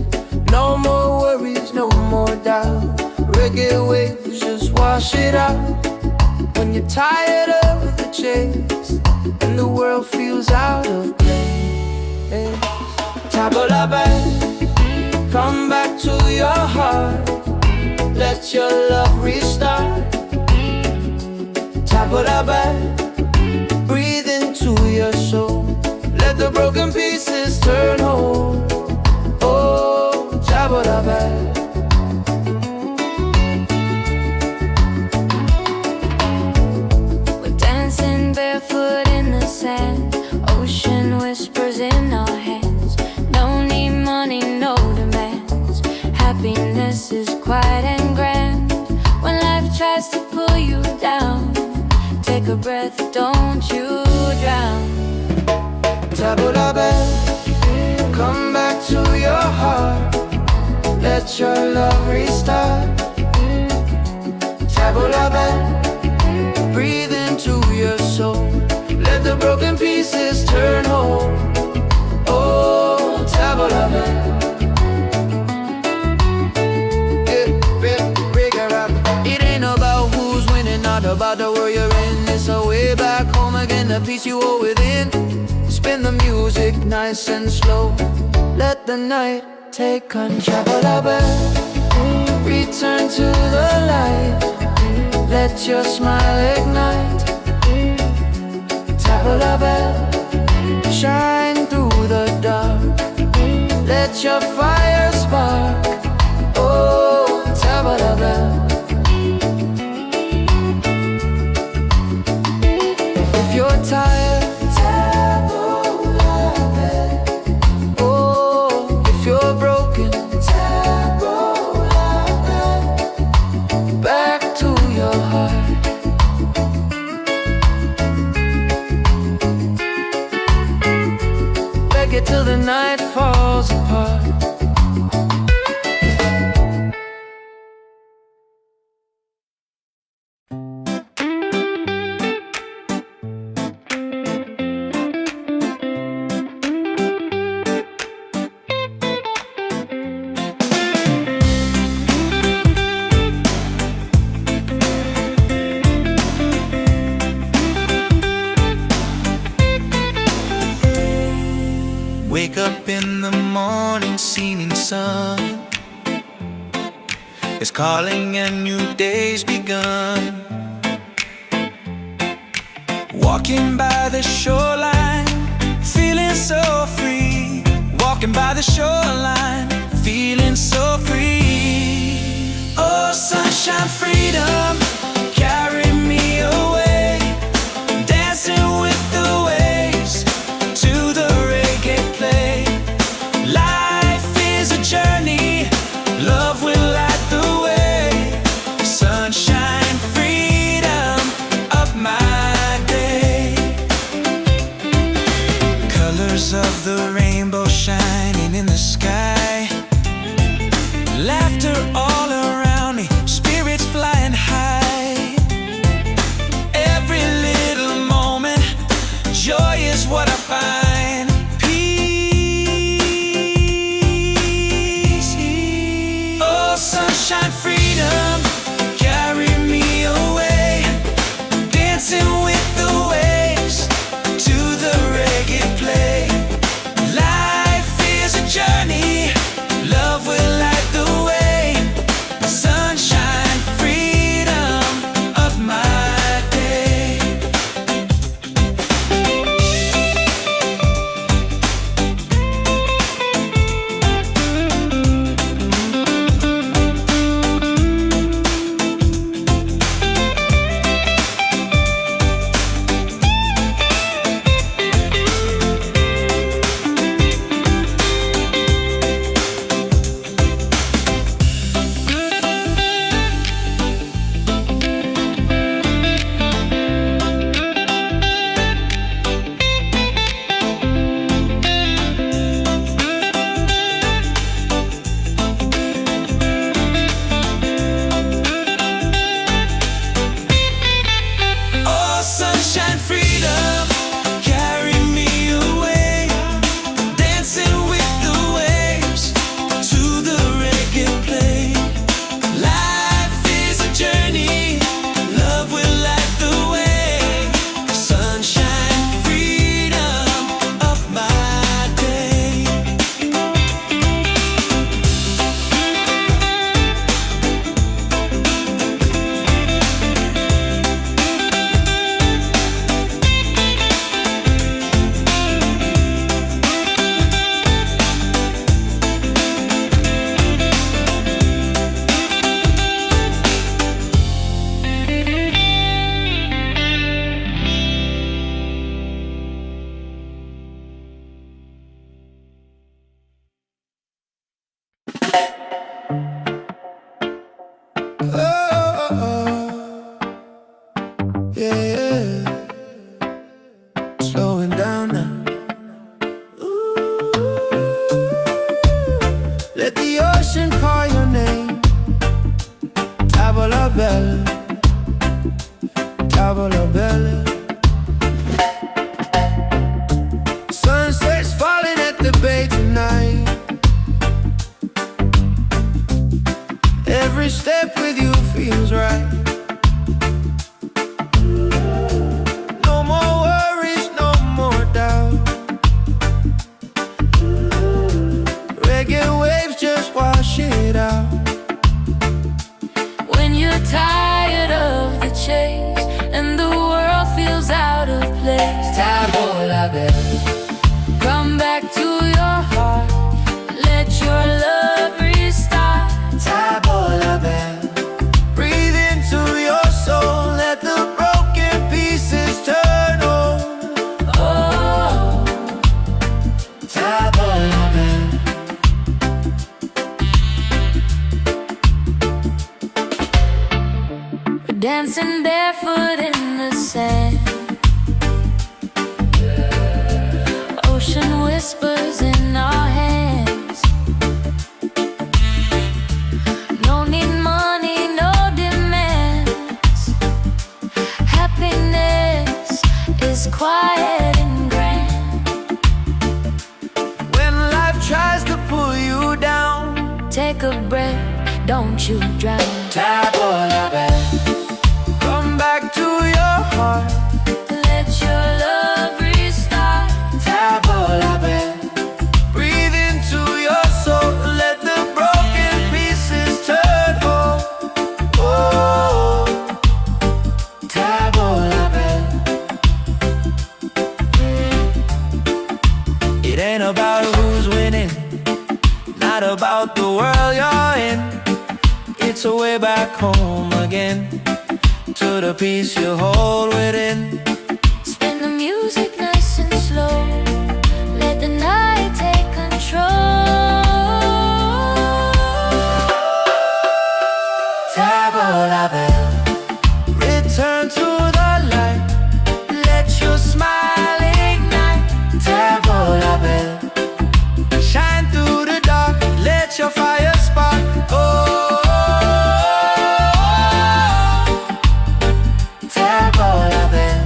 No more worries, no more doubt. Reggae waves just wash it out. When you're tired of the chase and the world feels out of place, tabla back, come back to your heart. Let your love restart. Tabla back, breathe into your soul. Let the broken pieces turn whole. Oh, tabla back. Barefoot in the sand, ocean whispers in our hands. No need money, no demands. Happiness is quiet and grand. When life tries to pull you down, take a breath, don't you drown. Tabla back, come back to your heart. Let your love restart. Tabla back, breathe into your soul. Let the broken pieces turn whole. Oh, tabla back. It ain't about who's winning, not about the world you're in. It's a way back home again, the peace you hold within. Spin the music nice and slow. Let the night take control. Tabla back, return to the light. Let your smile ignite. Tabla back, shine through the dark. Let your fire spark. Oh, tabla back. If you're tired, tabla back. Oh, if you're broken, tabla back. Back to your heart. Reggae till the night falls apart. Wake up in the morning, seeing sun is calling and new day's begun. Walking by the shoreline, feeling so free. Walking by the shoreline, feeling so free. Oh, sunshine, freedom, carry me away. Dancing with the waves to the reggae play. Life is a journey, love will light the way. Sunshine, freedom of my day. Colors of the rainbow shining in the sky. Laughter all around me, spirits flying high. Every little moment, joy is what I find. Sunshine, freedom, carry me away. Dancing with the waves to the reggae play. Life is a journey, love will light the way. Sunshine, freedom of my day. the ocean call your name. Tavola bella, tavola bella. Sunset's falling at the bay tonight. Every step with you feels right. No more worries, no more doubt. Reggae waves just wash it out. When you're tired of the chase and the world feels out of place, Tavola bella, come back to your heart. Let your love restart. tavola bella. Breathe into your soul, let the broken pieces turn over. Oh, Tavola bella. we're dancing barefoot in the sand. Ocean whispers in our hands. No need money, no demands. Happiness is quiet and grand. When life tries to pull you down, Take a breath, don't you drown. tavola bella. Come back to your heart, Let your love restart. tavola bella. Breathe into your soul, let the broken pieces turn whole. Oh, tavola bella. It ain't about who's winning, not about the world you're in. It's a way back home again, to the peace you hold within. Spin the music nice and slow. Let the night take control. Tavola bella. Return to the light, let your smile ignite. Tavola bella. Shine through the dark, let your fire spark. Oh, tavola bella.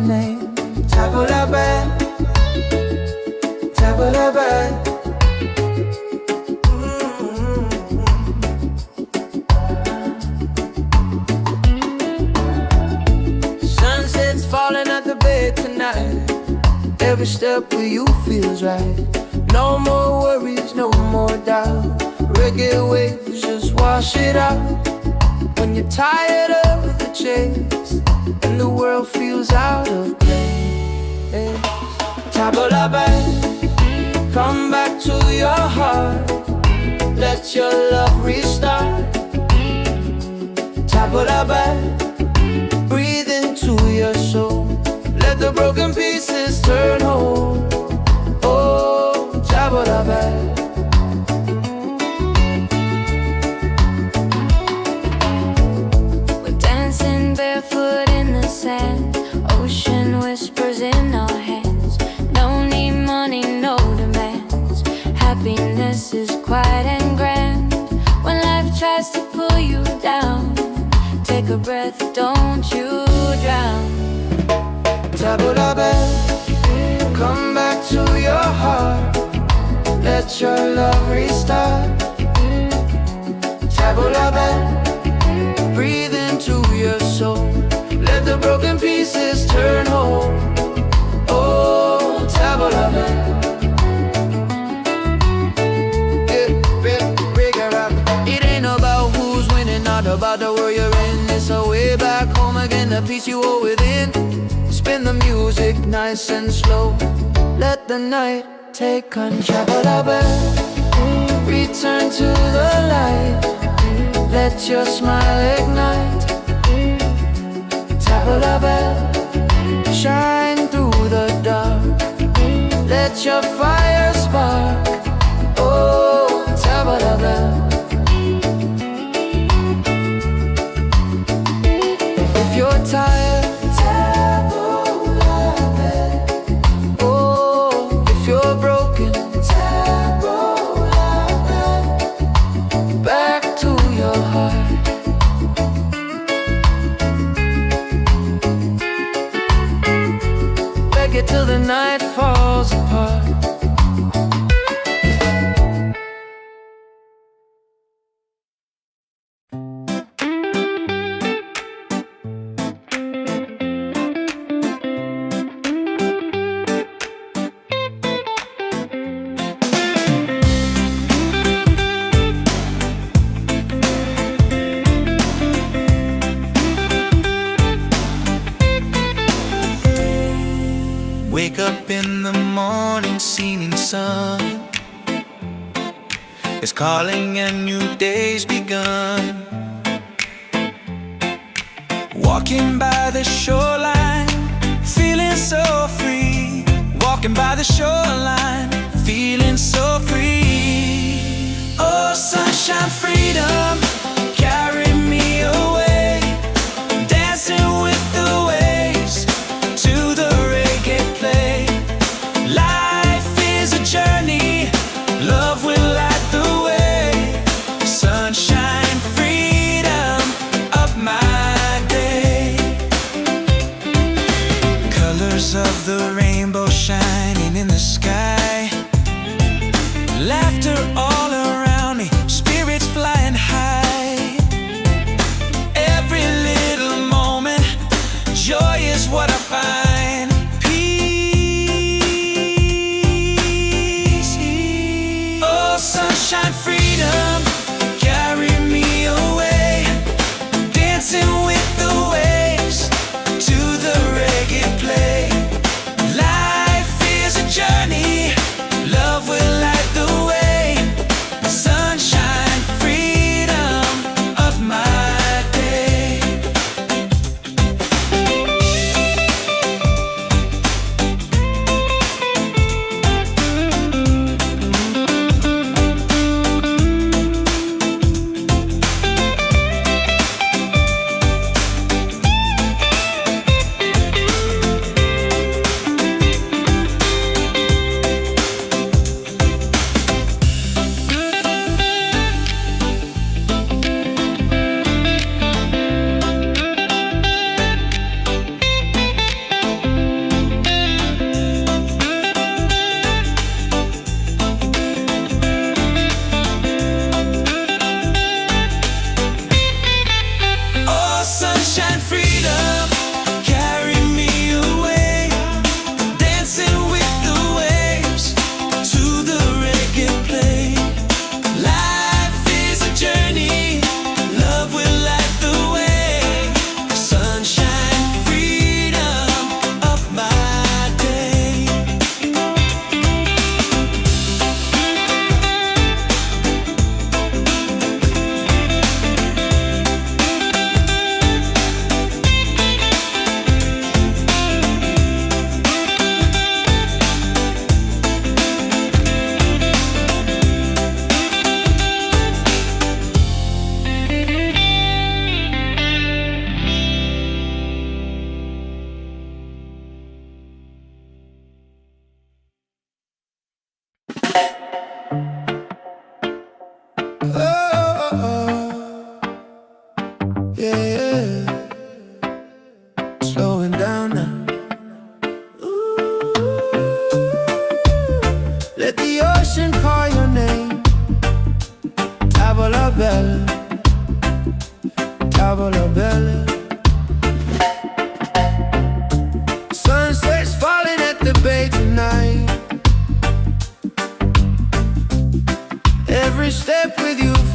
name. Tabulabe, tabulabe. Sunset's falling at the bed tonight. Every step with you feels right. No more worries, no more doubt. Reggae waves just wash it out. When you're tired of the chase and the world feels out of place, Tabulabe, come back to your heart. Let your love restart. Tabulabe, breathe into your soul. Let the broken pieces turn whole. Oh, Tabulabe. Barefoot in the sand, ocean whispers in our hands. No need money, no demands. Happiness is quiet and grand. When life tries to pull you down, take a breath, don't you drown. Tabulabe, come back to your heart. Let your love restart. Tabulabe, breathe into your soul. Let the broken pieces turn whole. Oh, Tabulabe. It ain't about who's winning, not about the world you're in. It's a way back home again, the peace you hold within. Spin the music nice and slow. Let the night take control. Tabulabe, return to the light. Let your smile ignite. Tabulabe, shine through the dark. Let your fire spark. Oh, Tabulabe. If you're tired, Tabulabe. Oh, if you're broken, Tabulabe. Back to your heart. Reggae till the night falls apart. Wake up in the morning, seeing sun is calling and new day's begun. Walking by the shoreline, feeling so free. Walking by the shoreline, feeling so free. Oh, sunshine, freedom, carry me away. Dancing with the waves to the reggae play. Life is a journey, love will light the way. Sunshine, freedom of my day. Colors of the rainbow shining in the sky. Laughter all around me, spirits flying high. Every little moment, joy is what I find. Peace. Oh, sunshine, freedom, carry me away. Dancing with the waves to the reggae play. Life is a journey, love will light the way.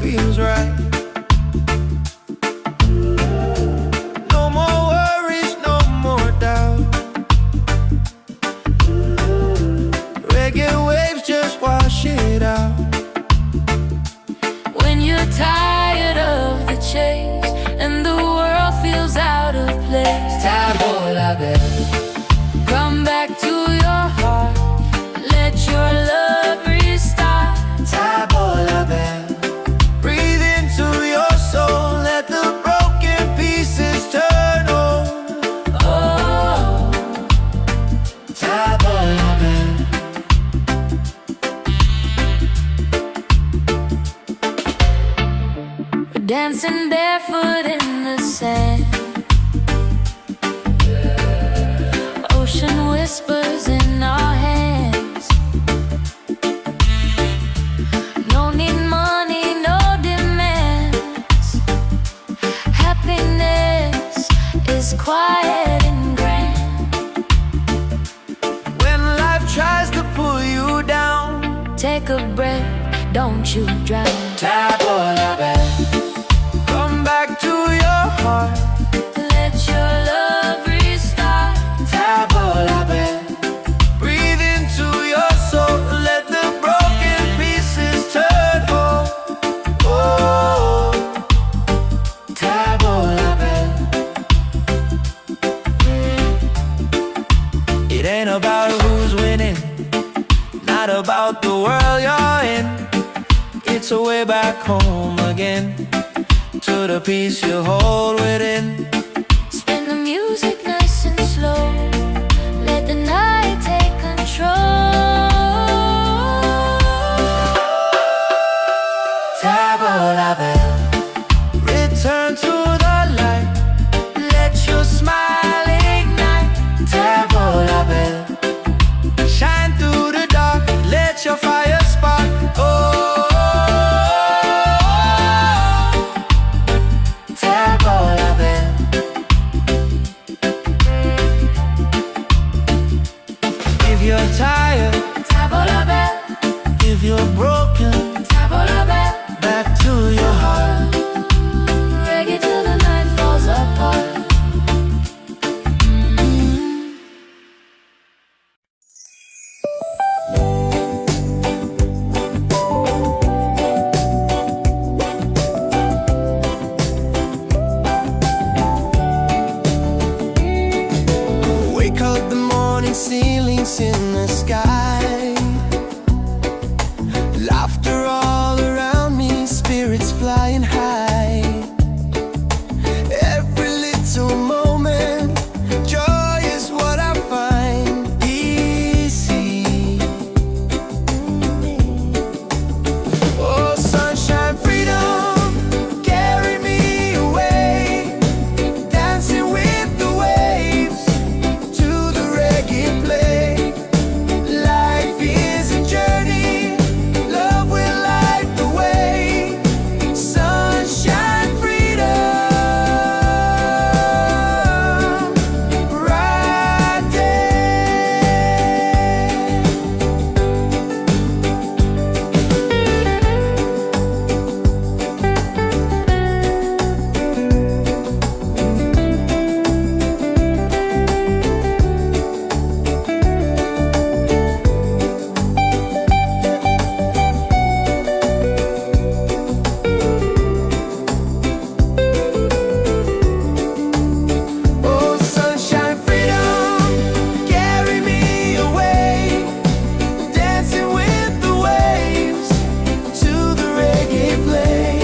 feels right. No more worries, no more doubt. Reggae waves just wash it out. When you're tired of the chase and the world feels out of place, Tabola bell, come back to your heart. Let your love restart. Tabola bell. Breathe into your soul, let the broken pieces turn whole. Oh, Tabola bell. we're dancing barefoot in the sand. Ocean whispers in our hands. No need money, no demands. Happiness is quiet and grand. When life tries to pull you down, Take a breath, don't you drown. Tabola bell. Come back to your heart. Let your love restart. Tabola bell. Breathe into your soul, let the broken pieces turn whole. Oh, Tabola bell. It ain't about who's winning, not about the world you're in. It's a way back home again, to the peace you hold within. Spin the music nice and slow. Let the night take control. Tabola bell. Return to the light, let your smile ignite. Tabola bell. Shine through the dark, let your fire spark. Oh, Tabola bell. If you're tired, Tabola bell, if you're broken, tabola bell. back to your heart. Reggae till the night falls apart. Wake up the morning, ceilings in the sky. Laughter all around me, spirits flying high. Every little moment, joy is what I find easy. Oh, sunshine, freedom, carry me away. Dancing with the waves to the reggae play. Life is a journey, love will light the way. Sunshine, freedom, right there. Oh, sunshine, freedom, carry me away. Dancing with the waves to the reggae play.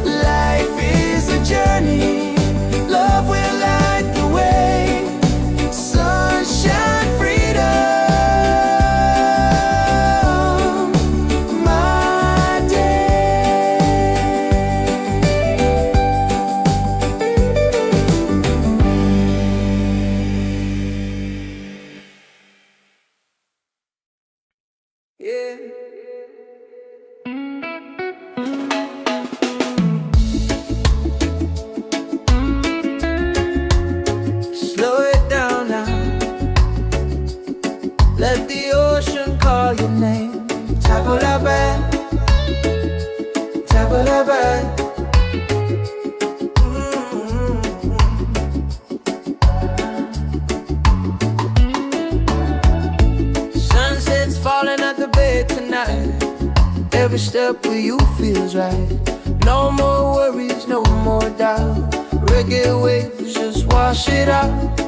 Life is a journey, love will light the way. Sunshine, freedom, my day. Yeah. Slow it down now. Let the ocean call your name. Tabola bell, Tabalaban. Sunset's falling at the bay tonight. Every step with you feels right. No more worries, no more doubt. Reggae waves just wash it out.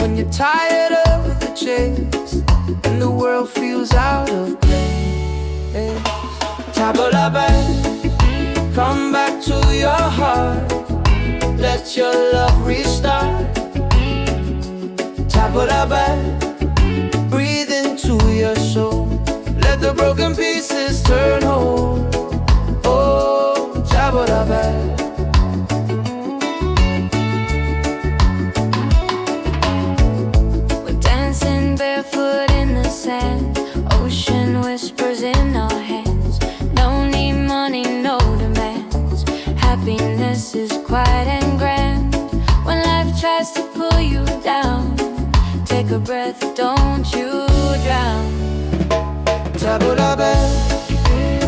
When you're tired of the chase and the world feels out of place, Tabalaban, come back to your heart. Let your love restart. Tabalaban, breathe into your soul. Let the broken pieces turn whole. Oh, Tabalaban. We're dancing barefoot in the sand. Ocean whispers in our hands. No need money, no demands. Happiness is quiet and grand. When life tries to pull you down, take a breath, don't you drown. Tabalaban,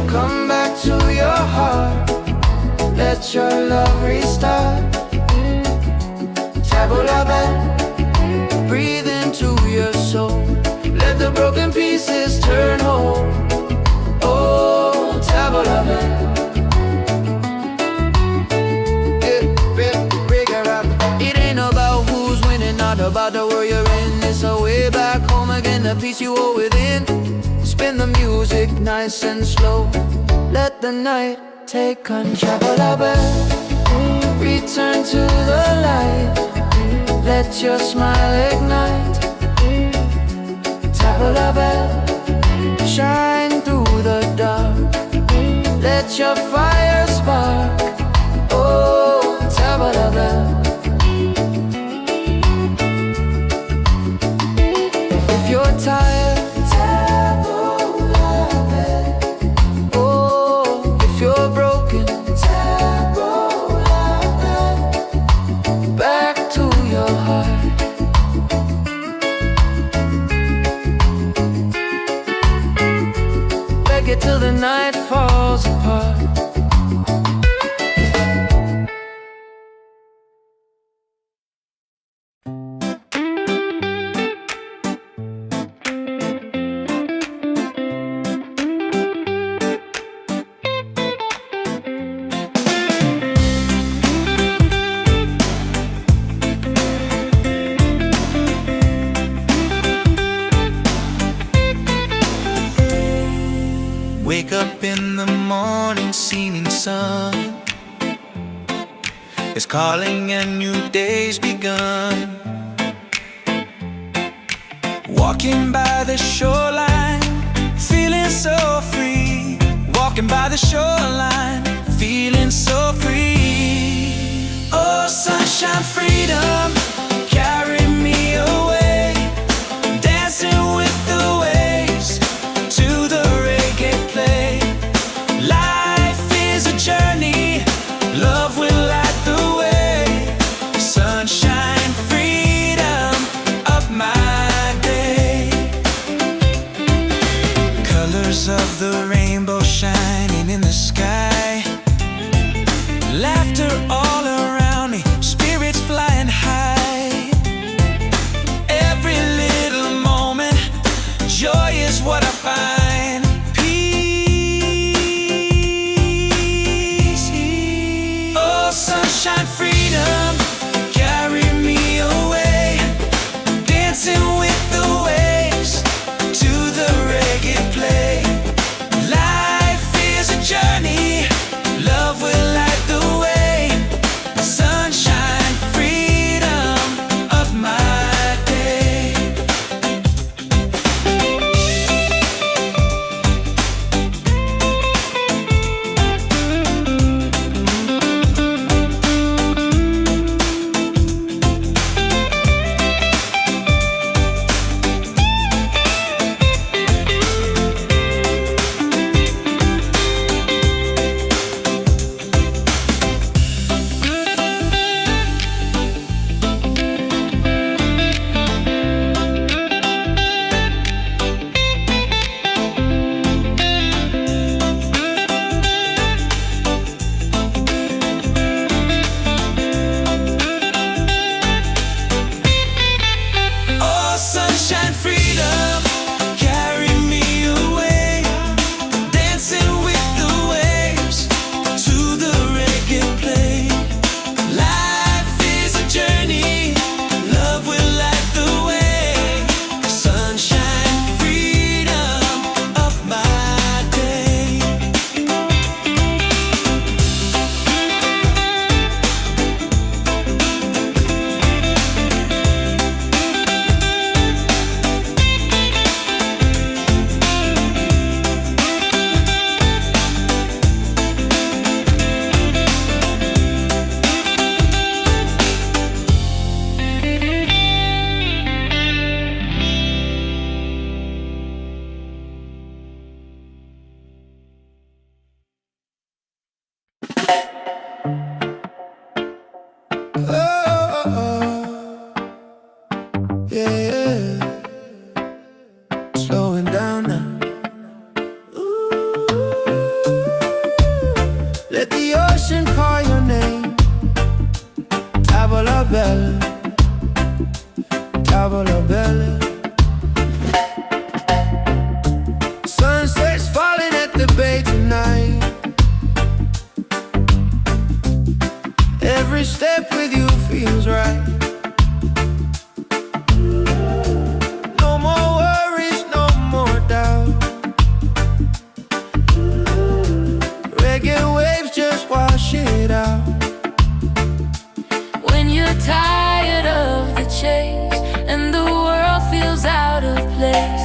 come back to your heart. Let your love restart. Tabalaban, breathe into your soul. Let the broken pieces turn whole. Oh, Tabalaban. It ain't about who's winning, not about the world you're in. It's a way back home again, the peace you hold within. Spin the music nice and slow. Let the night take control. Return to the light. Let your smile ignite. Tabalaban, shine through the dark. Let your fire spark. Oh, Tabalaban. If you're tired, till the night falls apart. Wake up in the morning, seeing sun is calling and new day's begun. Walking by the shoreline, feeling so free. Walking by the shoreline, feeling so free. Oh, sunshine, freedom, carry me away. Dancing with the waves to the reggae play. Life is a journey, love will light the way. Sunshine, freedom of my day. Colors of the rainbow shining in the sky. Laughter all around me, spirits flying high.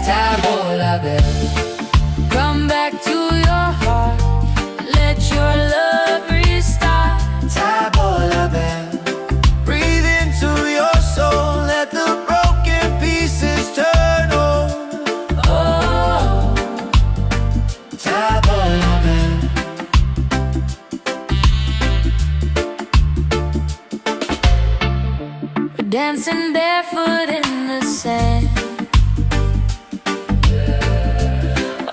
Tabola bell, come back to your heart, let your love restart. Tabola bell, breathe into your soul, let the broken pieces turn whole. Oh, Tabola bell. dancing barefoot in the sand.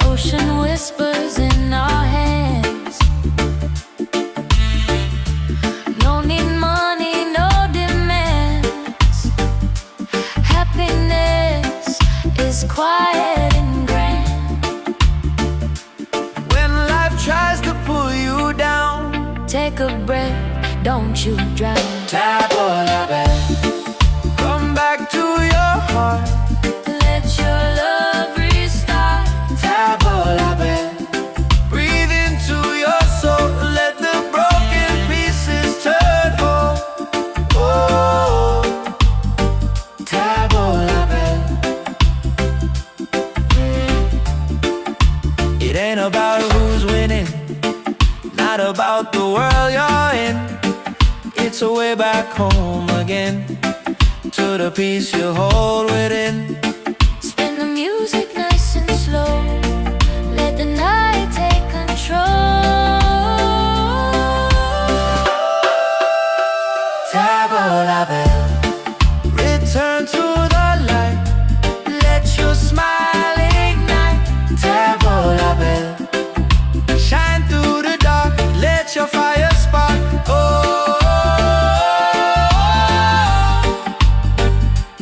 Ocean whispers in our hands. No need money, no demands. Happiness is quiet and grand. When life tries to pull you down, Take a breath, don't you drown. Tabola bell, come back to your heart. Let your love restart. Tabola bell, breathe into your soul, let the broken pieces turn whole. Oh, Tabola bell. It ain't about who's winning, not about the world you're in. It's a way back home again, to the peace you hold within. Spin the music nice and slow, let the night take control. Tabola bell, return to the light, let your smile ignite. Tabola bell, shine through the dark, let your fire spark. Oh,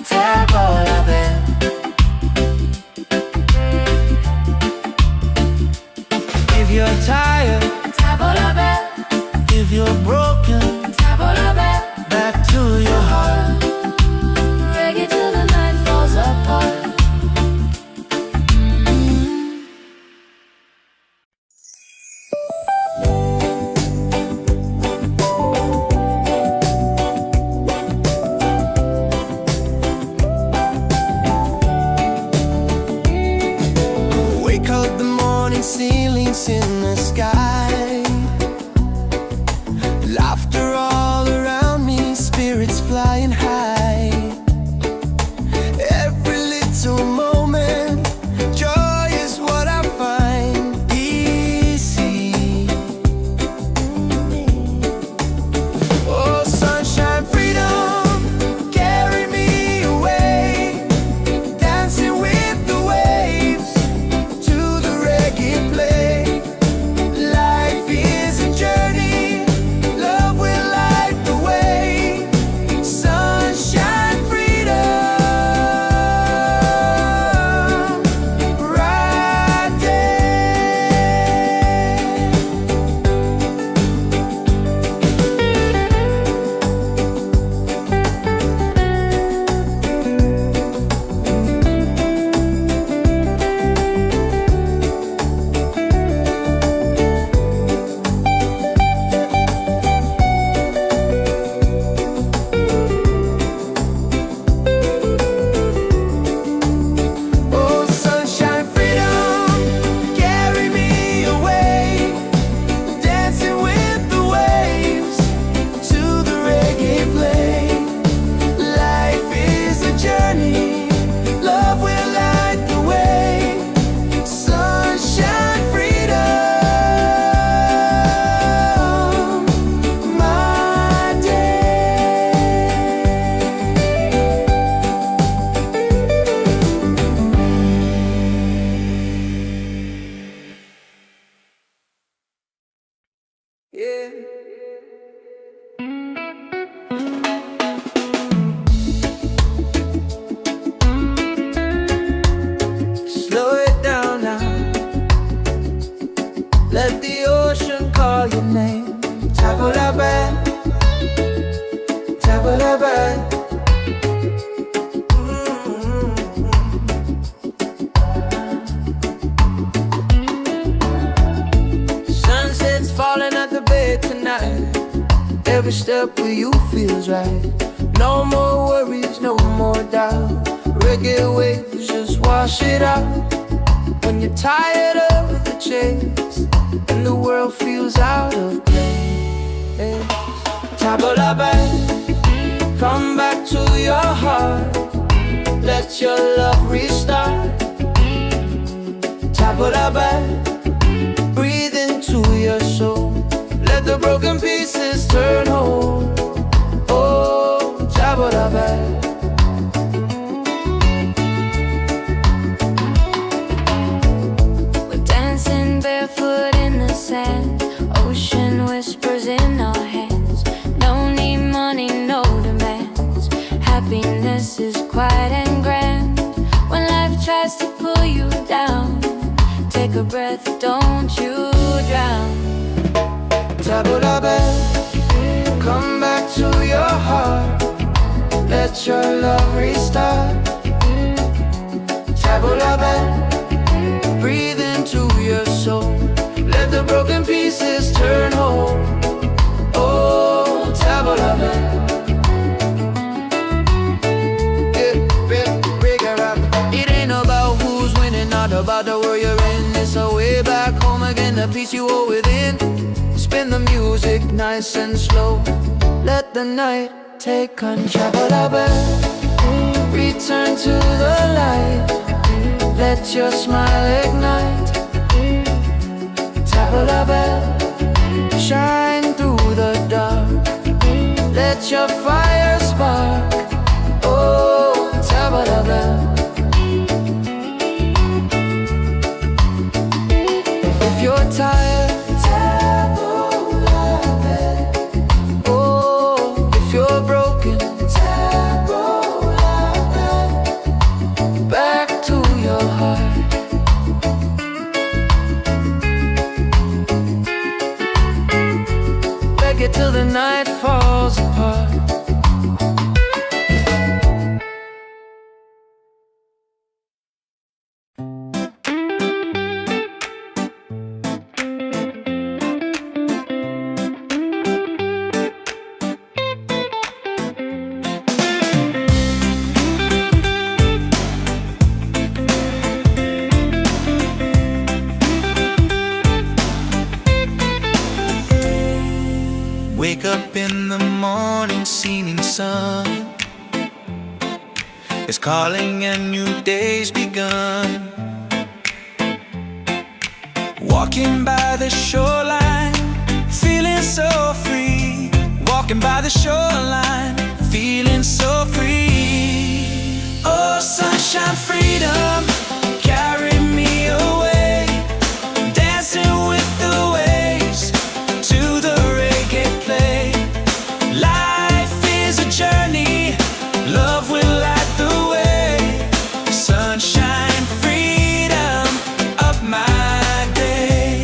Tabola bell. If you're tired, Tabola bell, if you're broken, tabola bell, back to your heart. reggae till the night falls apart. Wake up the morning, ceilings in the sky. Laughter all around me, spirits flying high. Every little moment, joy is what I find. Easy. Oh, sunshine, freedom, carry me away. Dancing with the waves to the reggae play. Life is a journey, love will light the way. Sunshine, freedom, right Oh, sunshine, freedom, carry me away. Dancing with the waves to the reggae play. Life is a journey, love will light the way. Sunshine, freedom, my day. Yeah. Slow it down now. Let the ocean call your name. Tabola bell, tabola bell. Sunset's falling at the bay tonight. Every step with you feels right. No more worries, no more doubt. Reggae waves just wash it out when you're tired of the chase and the world feels out of place. Tabula back, come back to your heart. Let your love restart. Tabula back, breathe into your soul. Let the broken pieces turn whole. Oh, tabula back. Barefoot in the sand, ocean whispers in our hands. No need money, no demands. Happiness is quiet and grand. When life tries to pull you down, take a breath, don't you drown. Tabula back, come back to your heart. Let your love restart. Tabula back, breathe into your soul. Let the broken pieces turn whole. Oh, tabula back. It ain't about who's winning, not about the world you're in. It's a way back home again, the peace you hold within. Spin the music nice and slow. Let the night take control. Tabula back, return to the light. Let your smile ignite. Tabula back, shine through the dark. Let your fire spark. Oh, tabula back. If you're tired, tabula back. Oh, if you're broken, tabula back. Back to your heart. Reggae till the night falls apart. Wake up in the morning, seeing sun is calling and new day's begun. Walking by the shoreline, feeling so free. Walking by the shoreline, feeling so free. Oh, sunshine, freedom, carry me away. Dancing with the waves to the reggae play. Life is a journey, love will light the way. Sunshine, freedom, up my day.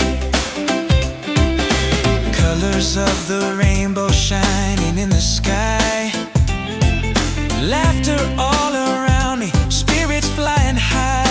Colors of the rainbow shining in the sky. Laughter all around me, spirits flying high.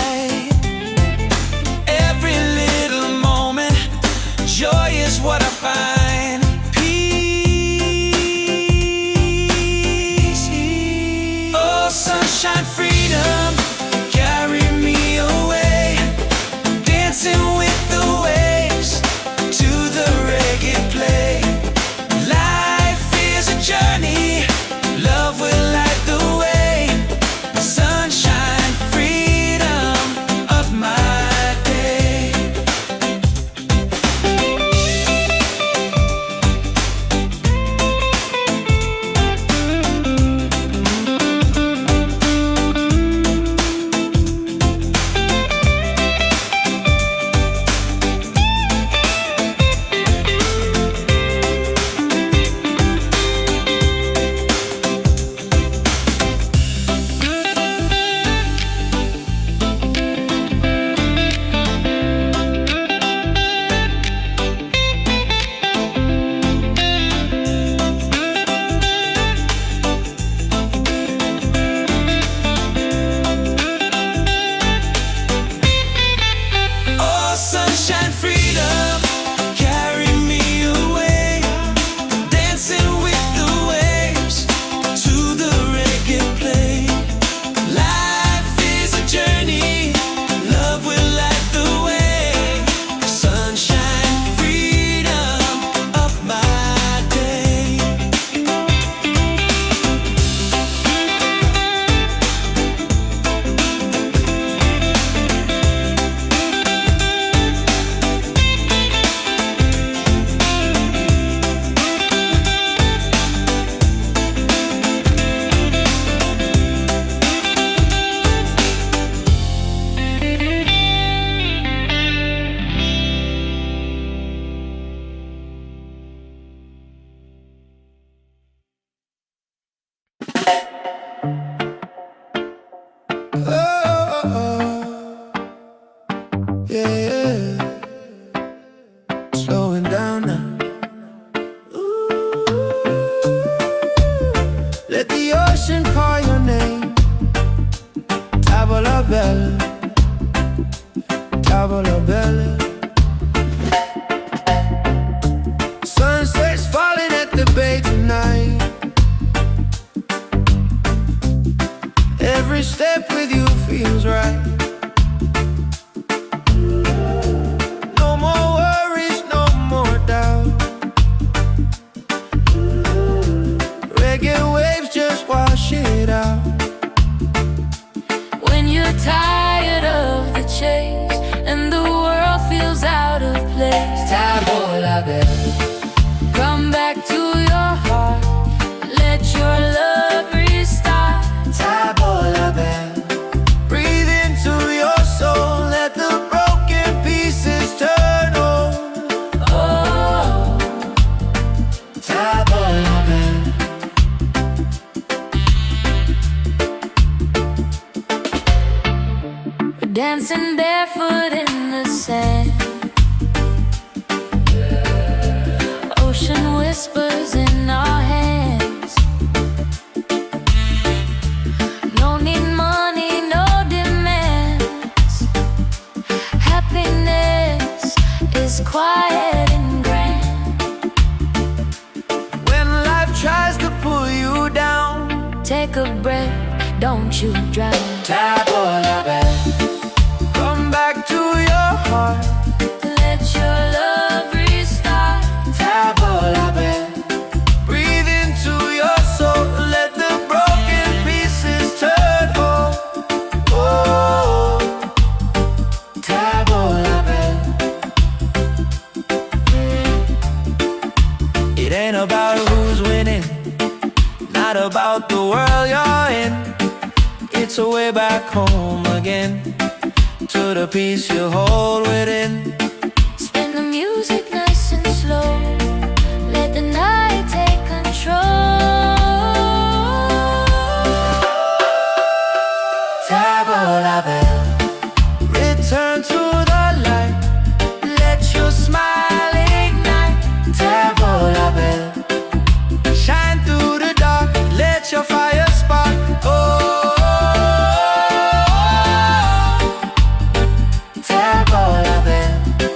table la belle. Sunset's falling at the bay tonight. Every step with you feels right. No more worries, no more doubt. Reggae waves just wash it out. When you're tired of the chase and the world feels out of place, Table la belle. come back to your heart. Let your love restart. Table la belle. Breathe into your soul. Let the broken pieces turn over. Oh, Table la belle. we're dancing barefoot in the sand. Ocean whispers in our hands. No need money, no demands. Happiness is quiet and grand. When life tries to pull you down, Take a breath, don't you drown. table la belle. Come back to your heart. Let your love restart. Table la belle. Breathe into your soul. Let the broken pieces turn whole. Oh, table la belle. It ain't about who's winning, not about the world you're in. It's a way back home again, to the peace you hold within. Spin the music nice and slow. Let the night take control. Table la belle. Return to the light. Let your smile ignite. Table la belle. Shine through the dark. Let your fire spark. Oh, table la belle.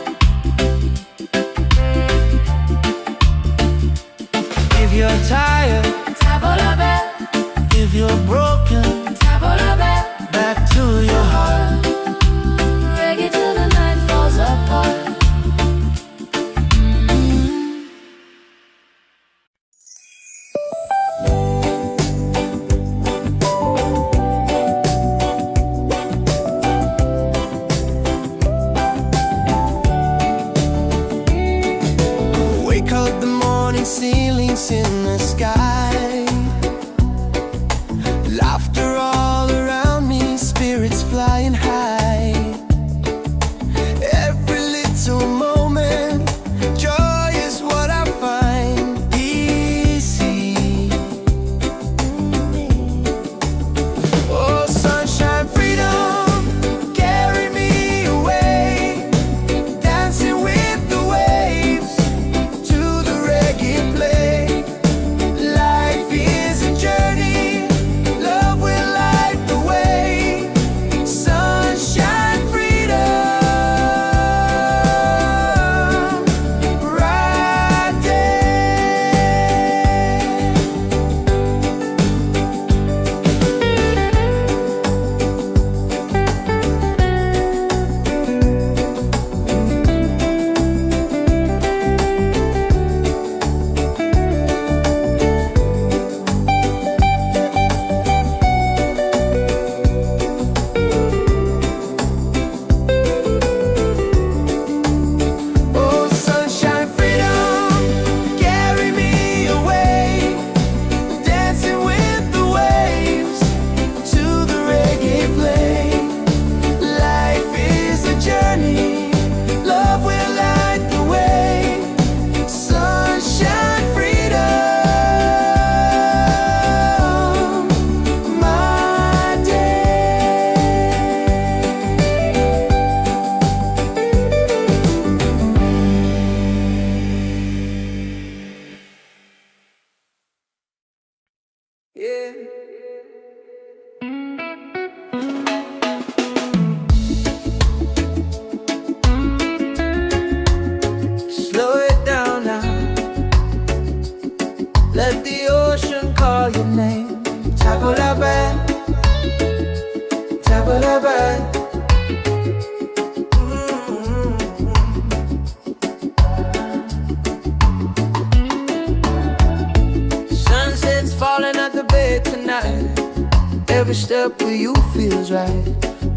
Every step with you feels right.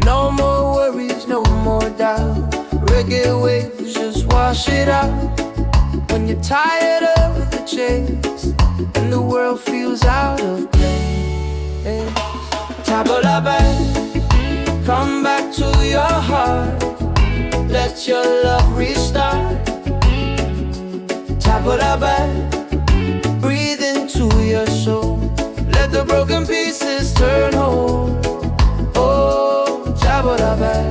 No more worries, no more doubt. Reggae waves just wash it out. When you're tired of the chase and the world feels out of place, tabla back, come back to your heart. Let your love restart. Tabla back, breathe into your soul. Let the broken pieces turn whole. Oh, tabla back.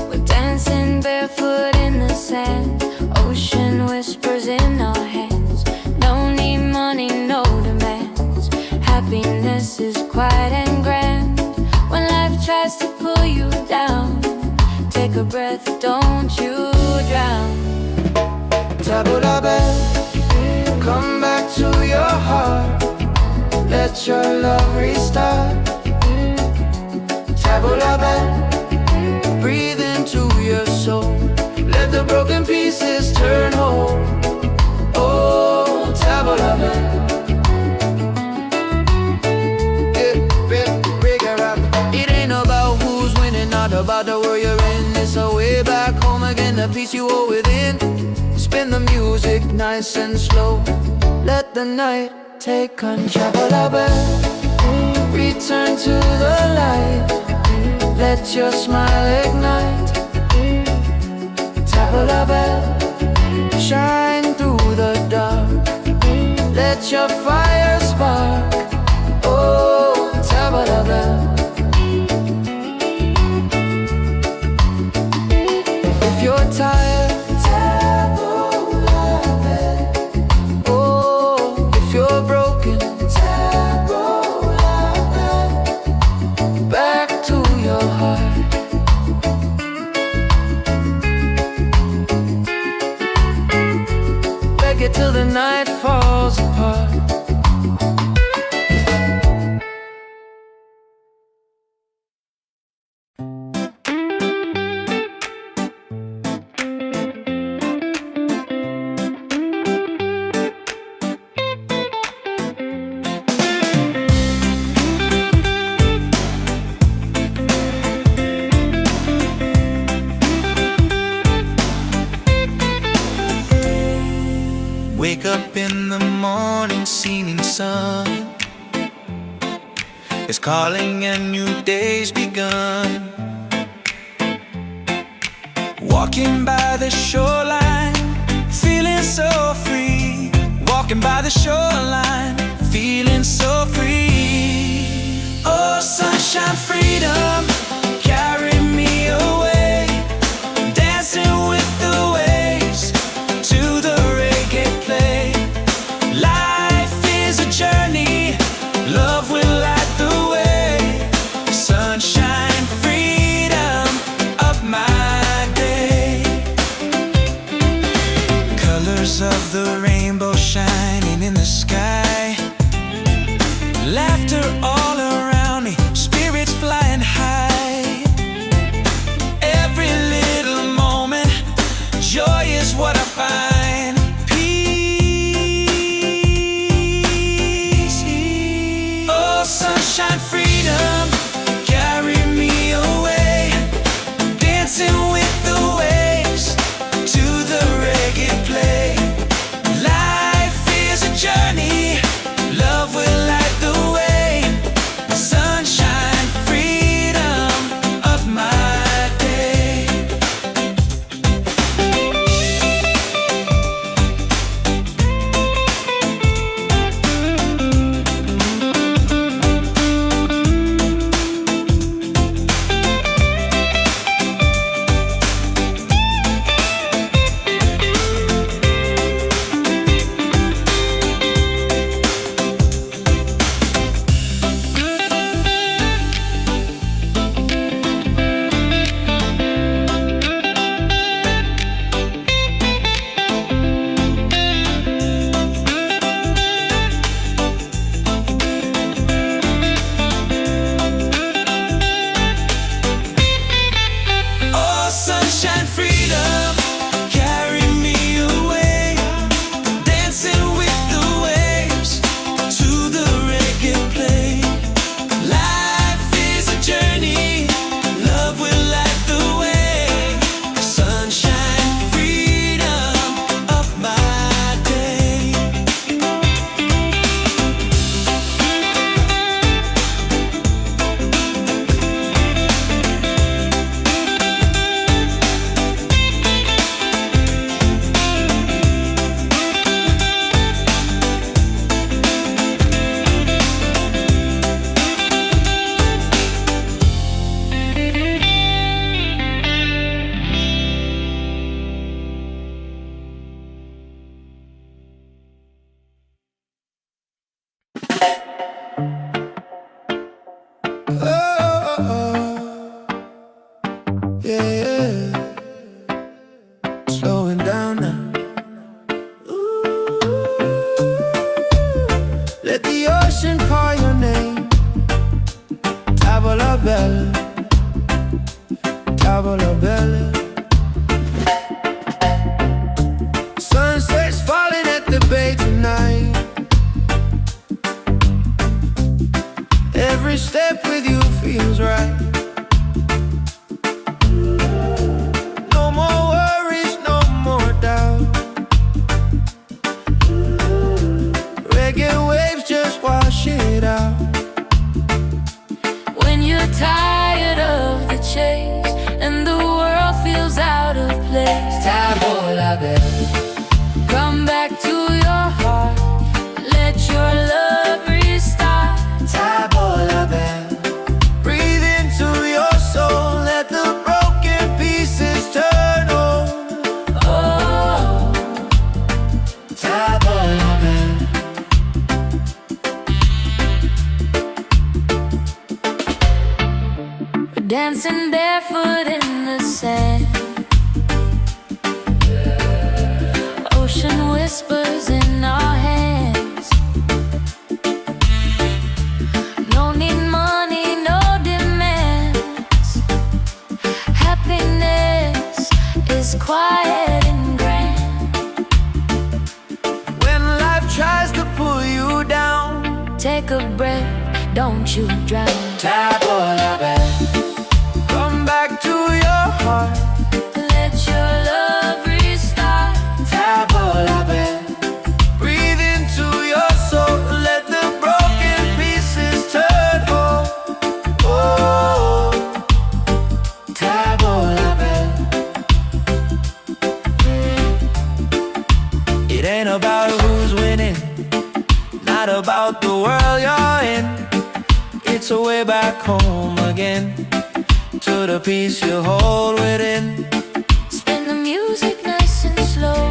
We're dancing barefoot in the sand. Ocean whispers in our hands. No need money, no demands. Happiness is quiet and grand. When life tries to pull you down, take a breath, don't you drown. Tabla back, come back to your heart. Let your love restart. Tabla back, breathe into your soul. Let the broken pieces turn whole. Oh, tabla back. It ain't about who's winning, not about the world you're in. It's a way back home again, the peace you hold within. Spin the music nice and slow. Let the night take control. Return to the light. Let your smile ignite. Tabla back, shine through the dark. Let your fire spark. Oh, tabla back. If you're tired, till the night falls apart. Wake up in the morning, seeing sun is calling and new day's begun. Walking by the shoreline, feeling so free. Walking by the shoreline, feeling so free. Oh, sunshine, freedom, carry me away. Dancing with the waves to the reggae play. Life is a journey, love will light the way. Sunshine, freedom of my day. Colors of the rainbow shining in the sky. Laughter all around me, spirits flying high. Every little moment, joy is what I find. Sunshine, freedom, carry me away. Dancing with the waves to the reggae play. Life is a journey, love will light the way. Every step with you feels right. No more worries, no more doubt. Reggae waves just wash it out. When you're tired of the chase and the world feels out of place, come back to your heart, let your love restart. Breathe into your soul, let the broken pieces turn over. Oh, we're dancing barefoot in the sand. Ocean whispers in our hands. No need money, no demands. Happiness is quiet and grand. When life tries to pull you down, Take a breath, don't you drown. come back to your heart. Let your love restart. Breathe into your soul, let the broken pieces turn whole. Oh, it ain't about who's winning, not about the world you're in. It's a way back home again, to the peace you hold within. Spin the music nice and slow.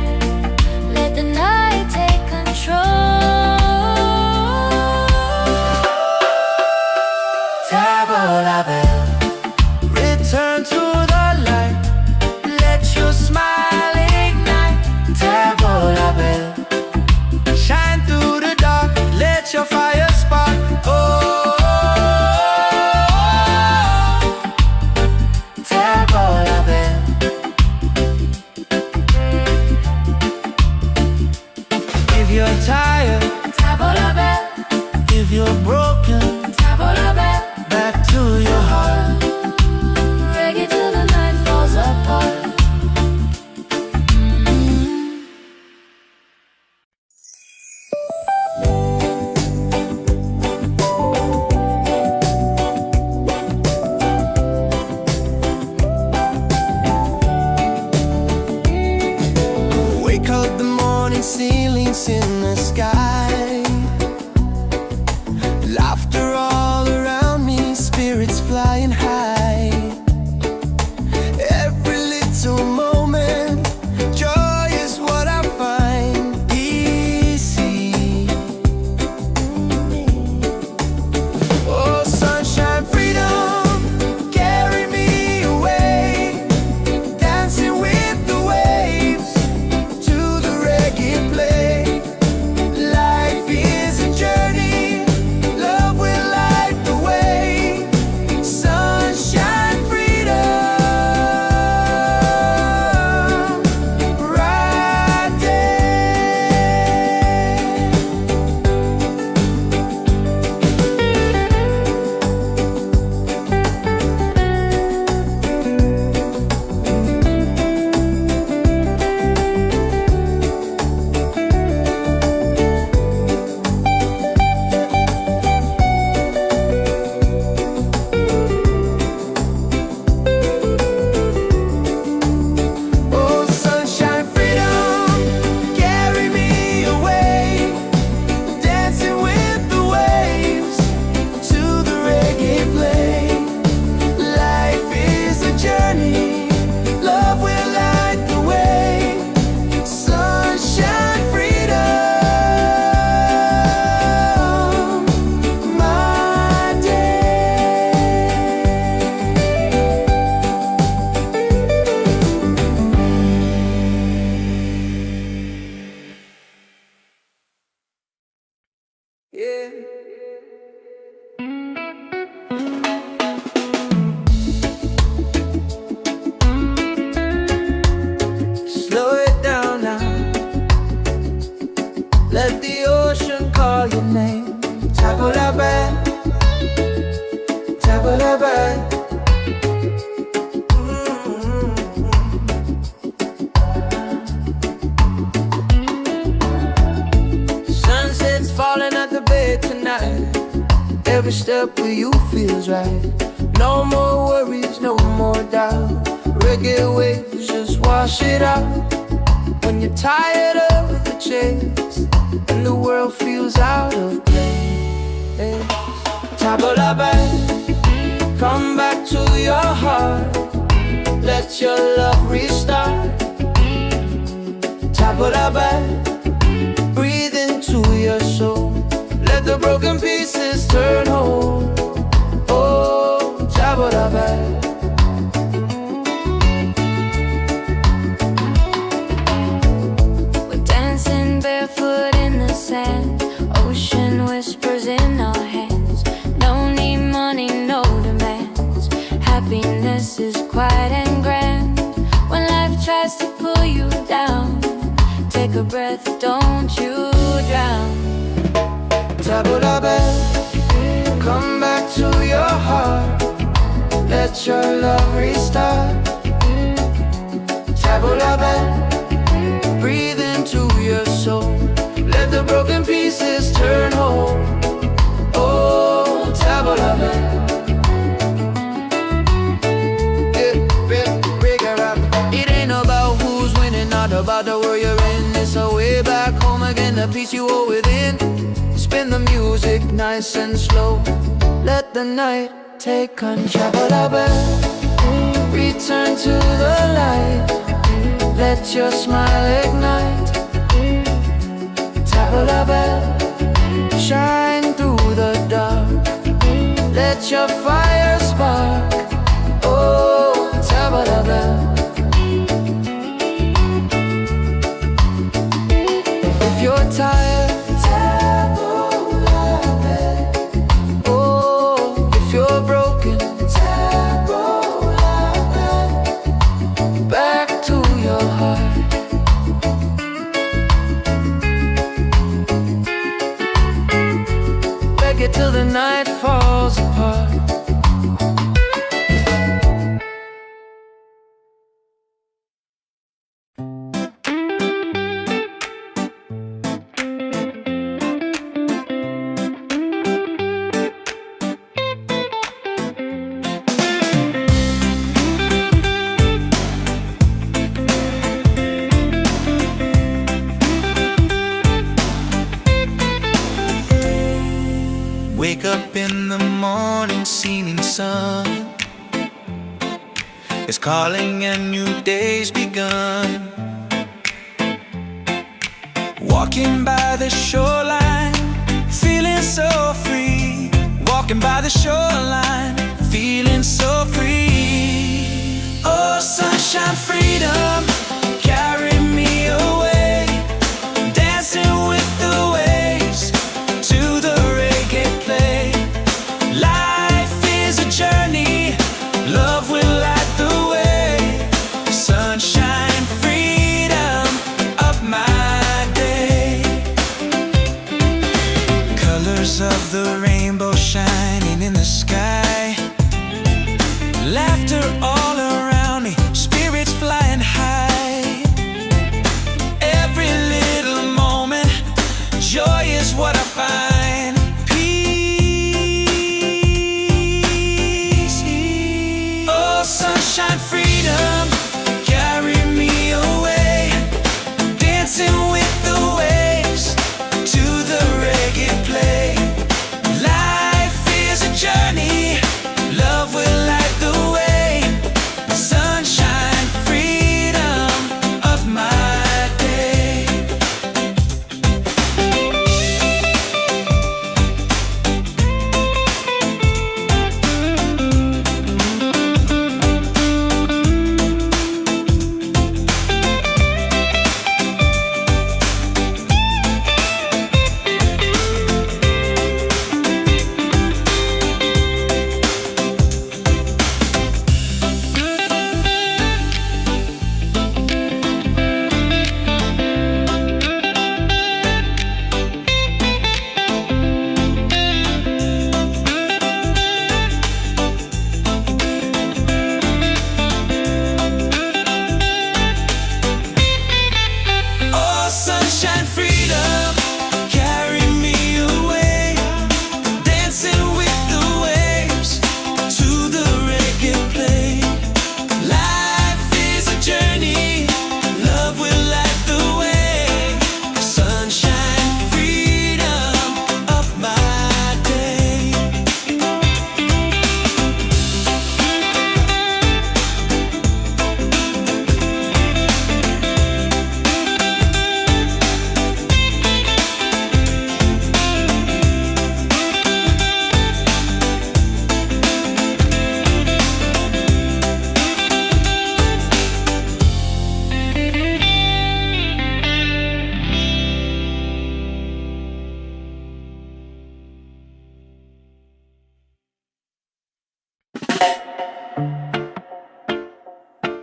Let the night take control. Return to the light, let your smile ignite. Shine through the dark, let your fire spark. Oh, bad. Sunset's falling at the bed tonight. Every step with you feels right. No more worries, no more doubt. Reggae waves just wash it out. When you're tired of the chase and the world feels out of place, table la bed, come back to your heart. Let your love restart. Table la bed, breathe into your soul. Let the broken pieces turn whole. Oh, table la bed. Barefoot in the sand, ocean whispers in our hands. No need money, no demands. Happiness is quiet and grand. When life tries to pull you down, take a breath, don't you drown. Table la bed, come back to your heart. Let your love restart. Table la bed, breathe into your soul. Let the broken pieces turn whole. Oh, table la bed. It ain't about who's winning, not about the world you're in. It's a way back home again, the peace you hold within. Spin the music nice and slow. Let the night take control. Table la bed, return to the light. Let your smile ignite. Table la bed, shine through the dark. Let your fire spark. Oh, table la bed. If you're tired, table la bed. Oh, if you're broken, table la bed. Back to your heart. Reggae till the night falls apart. Wake up in the morning, seeing sun is calling and new day's begun. Walking by the shoreline, feeling so free. Walking by the shoreline, feeling so free. Oh, sunshine, freedom, carry me away. Dancing with the waves to the reggae play. Life is a journey, love will light the way. Sunshine, freedom of my day. Colors of the rainbow shining in the sky. Laughter all around me, spirits flying high. Every little moment, joy is what I find. Sunshine, freedom, carry me away. Dancing with the waves to the reggae play. Life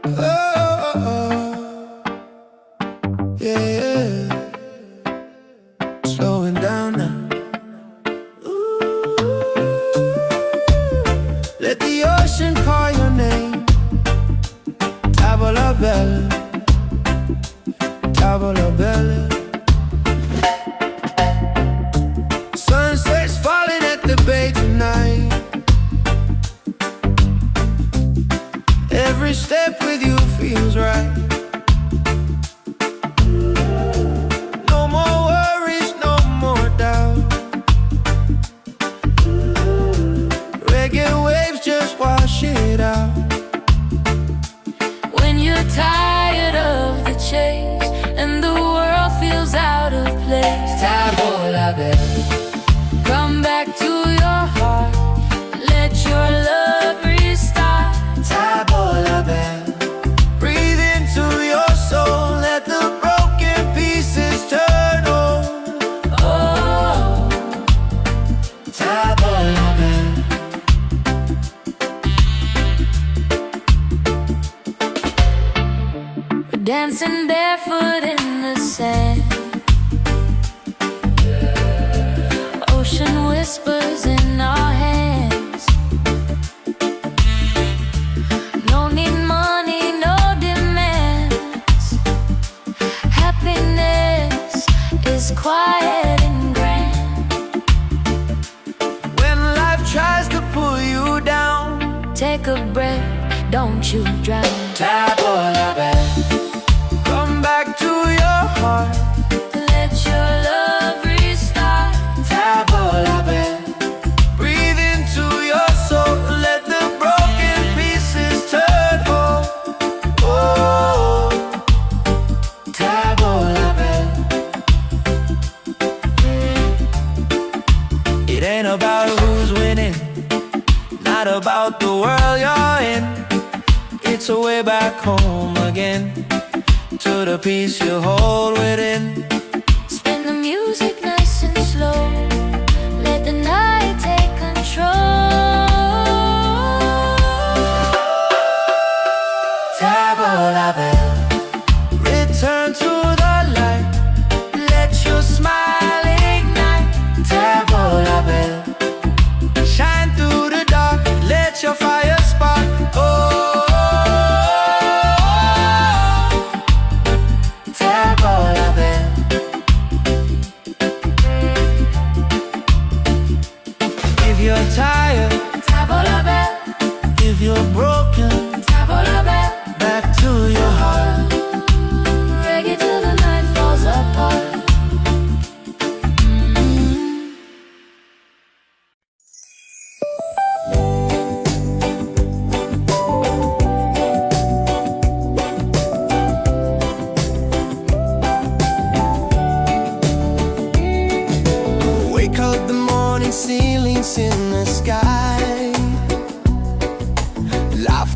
Oh, oh, oh. Yeah, yeah. Slowing down now. Ooh. Let the ocean call your name. Tavola bella, tavola bella. Sunset's falling at the bay tonight. Every step with you feels right. No more worries, no more doubt. Reggae waves just wash it out. When you're tired of the chase and the world feels out of place, Tavola bella, come back to your heart. Let your love restart. tavola bella. Breathe into your soul, let the broken pieces turn whole. Oh, Tavola bella. we're dancing barefoot in the sand. Ocean whispers in our hands. No need money, no demands. Happiness is quiet and grand. When life tries to pull you down, Take a breath, don't you drown. tavola bella. Come back to your heart, Let your love restart. tavola bella. Breathe into your soul, let the broken pieces turn whole. Oh, tavola bella. It ain't about who's winning, not about the world you're in. It's a way back home again, to the peace you hold within. Spin the music nice and slow. Let the night take control. Tavola bella. Return to the light, let your smile ignite. Tavola bella. Shine through the dark, let your fire spark. Oh, tavola bella. If you're tired, Tavola bell, if you're broken, tavola bell. back to your heart. Reggae till the night falls apart. Wake up the morning ceilings in the sky. Life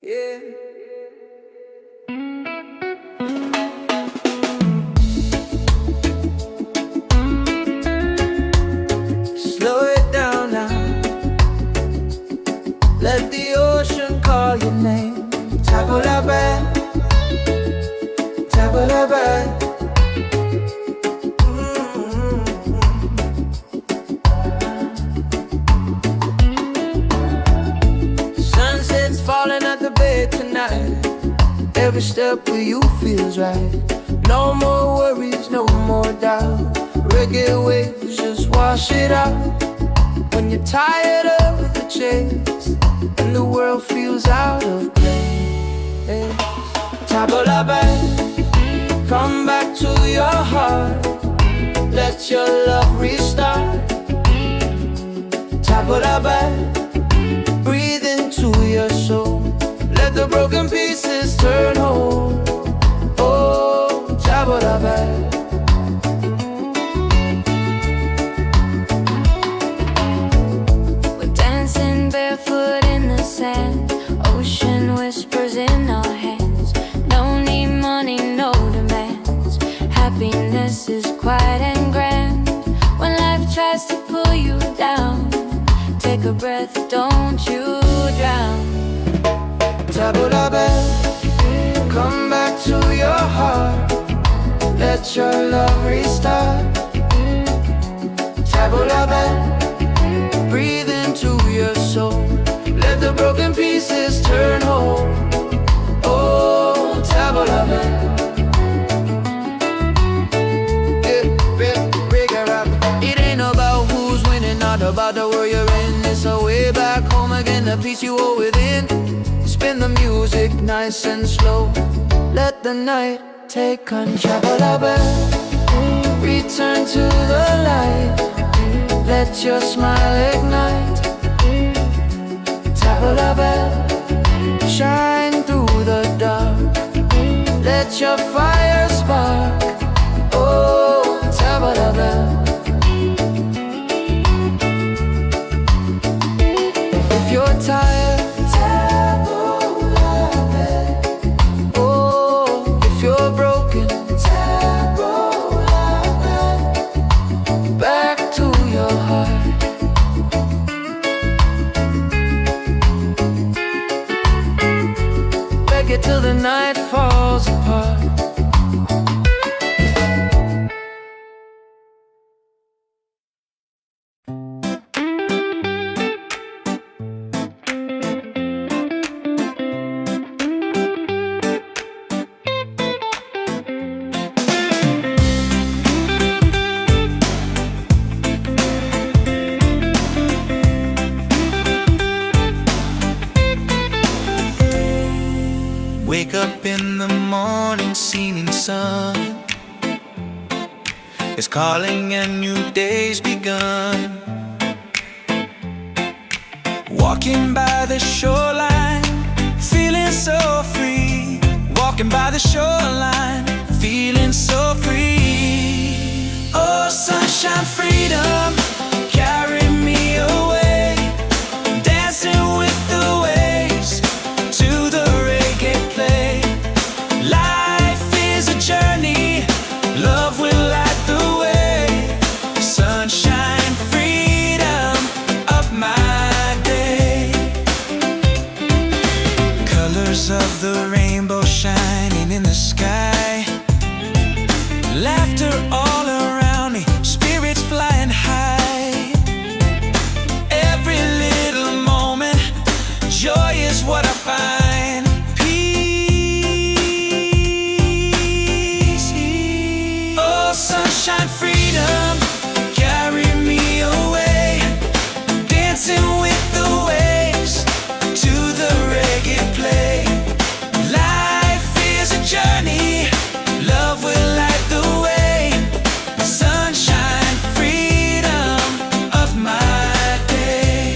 Yeah. Slow it down now. Let the ocean call your name. Tabula bad, tabula bad. Sunset's falling at the bay tonight. Every step with you feels right. No more worries, no more doubt. Reggae waves just wash it out. When you're tired of the chase and the world feels out of place, tabula back, come back to your heart. Let your love restart. Tabula back, breathe into your soul. Let the broken pieces turn whole. Oh, tabula back. We're dancing barefoot in the sand. Ocean whispers in our hands. No need money, no demands. Happiness is quiet and grand. When life tries to pull you down, take a breath, don't you drown. Tabula back, come back to your heart. Let your love restart. Tabula back, breathe into your soul. Let the broken pieces turn whole. Oh, tabula back. It ain't about who's winning, not about the world you're in. It's a way back home again, the peace you hold within. Spin the music nice and slow. Let the night take control. Return to the light. Let your smile ignite. Tabula bell, shine through the dark. Let your fire spark. Oh, tabula bell. If you're tired, you're broken, back to your heart. Beg it till the night falls apart. Wake up in the morning, seeing sun is calling and new day's begun. Walking by the shoreline, feeling so free. Walking by the shoreline, feeling so free. Oh, sunshine, freedom, carry me away. Dancing with the waves to the reggae play. Life is a journey, love will light the way. Sunshine, freedom of my day. Colors of the rainbow shining in the sky. Laughter all around me, spirits flying high. Every little moment, joy is what I find. Peace. Oh, sunshine, freedom, carry me away. Dancing with the waves to the reggae play. Life is a journey, love will light the way. Sunshine, freedom of my day.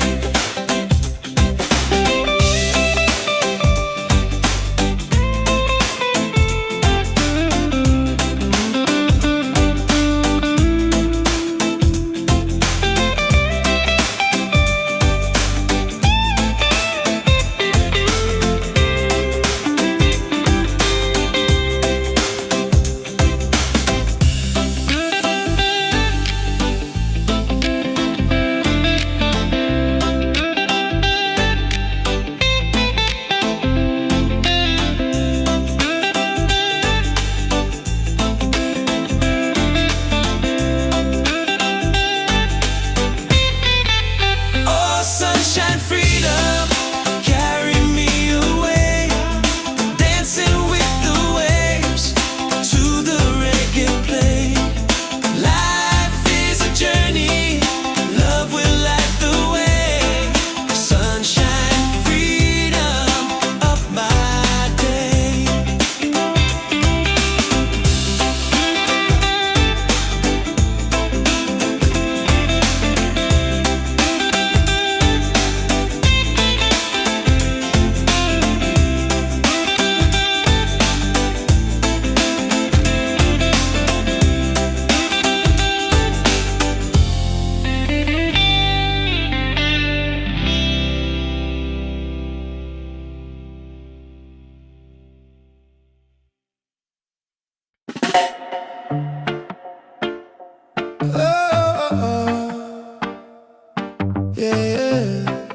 Yeah, yeah.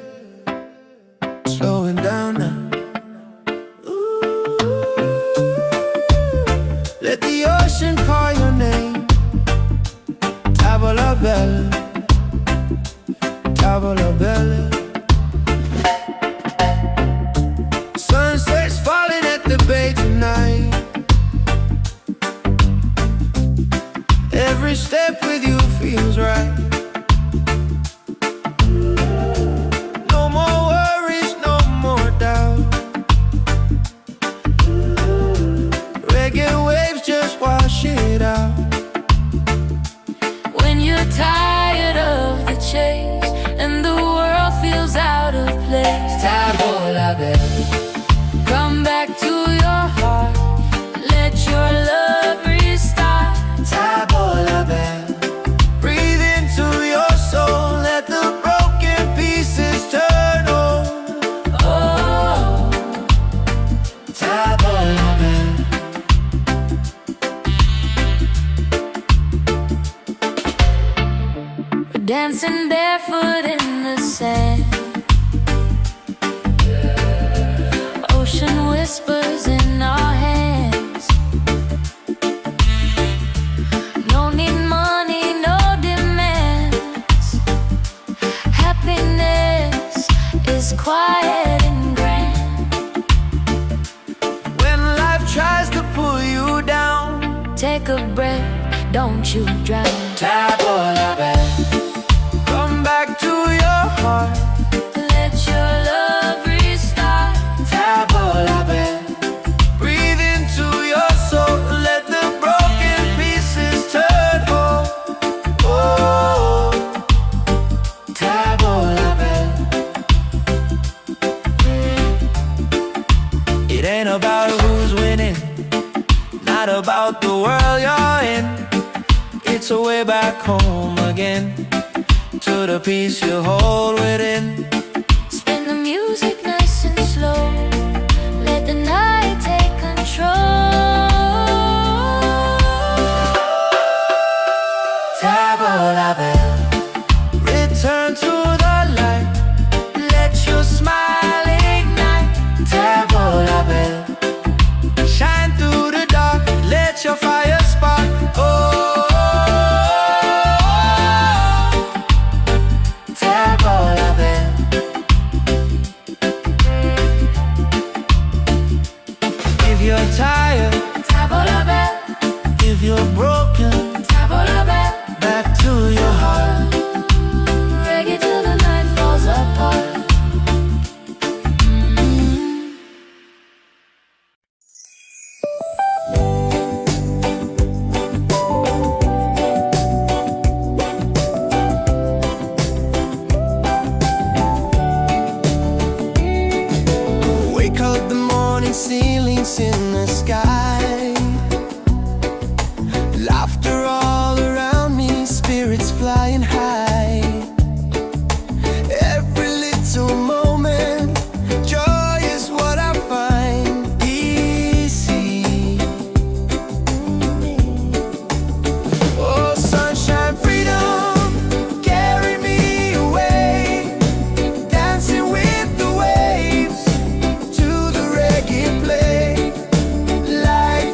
Slowing down now. Ooh. Let the ocean call your name. Tavola bella, tavola bella. Sunset's falling at the bay tonight. Every step with you feels right. No more worries, no more doubt. Reggae waves just wash it out. When you're tired of the chase and the world feels out of place, Tavola bella, come back to your heart. Let your love restart. tavola bella. Breathe into your soul, let the broken pieces turn whole. Oh, Tavola bella. we're dancing barefoot in the sand. Ocean whispers in our hands. No need money, no demands. Happiness is quiet and grand. When life tries to pull you down, Take a breath, don't you drown. tavola bella. Come back to your heart, Let your love restart. tavola bella. Breathe into your soul, let the broken pieces turn whole. Oh, tavola bella. It ain't about who's winning, not about the world you're in. It's a way back home again, to the peace you hold within. Spin the music nice and slow. Let the night take control. Tavola bella. Return to the light, let your smile ignite. Tavola bella. Shine through the dark, let your fire spark. Oh, tavola bella. If you're tired, Tavola bell, if you're broken, tavola bell. back to your heart. Reggae till the night falls apart. Wake up the morning, ceilings in the sky. Laughter all around me, spirits flying high. Every little moment, joy is what I find easy. Oh, sunshine, freedom, carry me away. Dancing with the waves to the reggae play. Like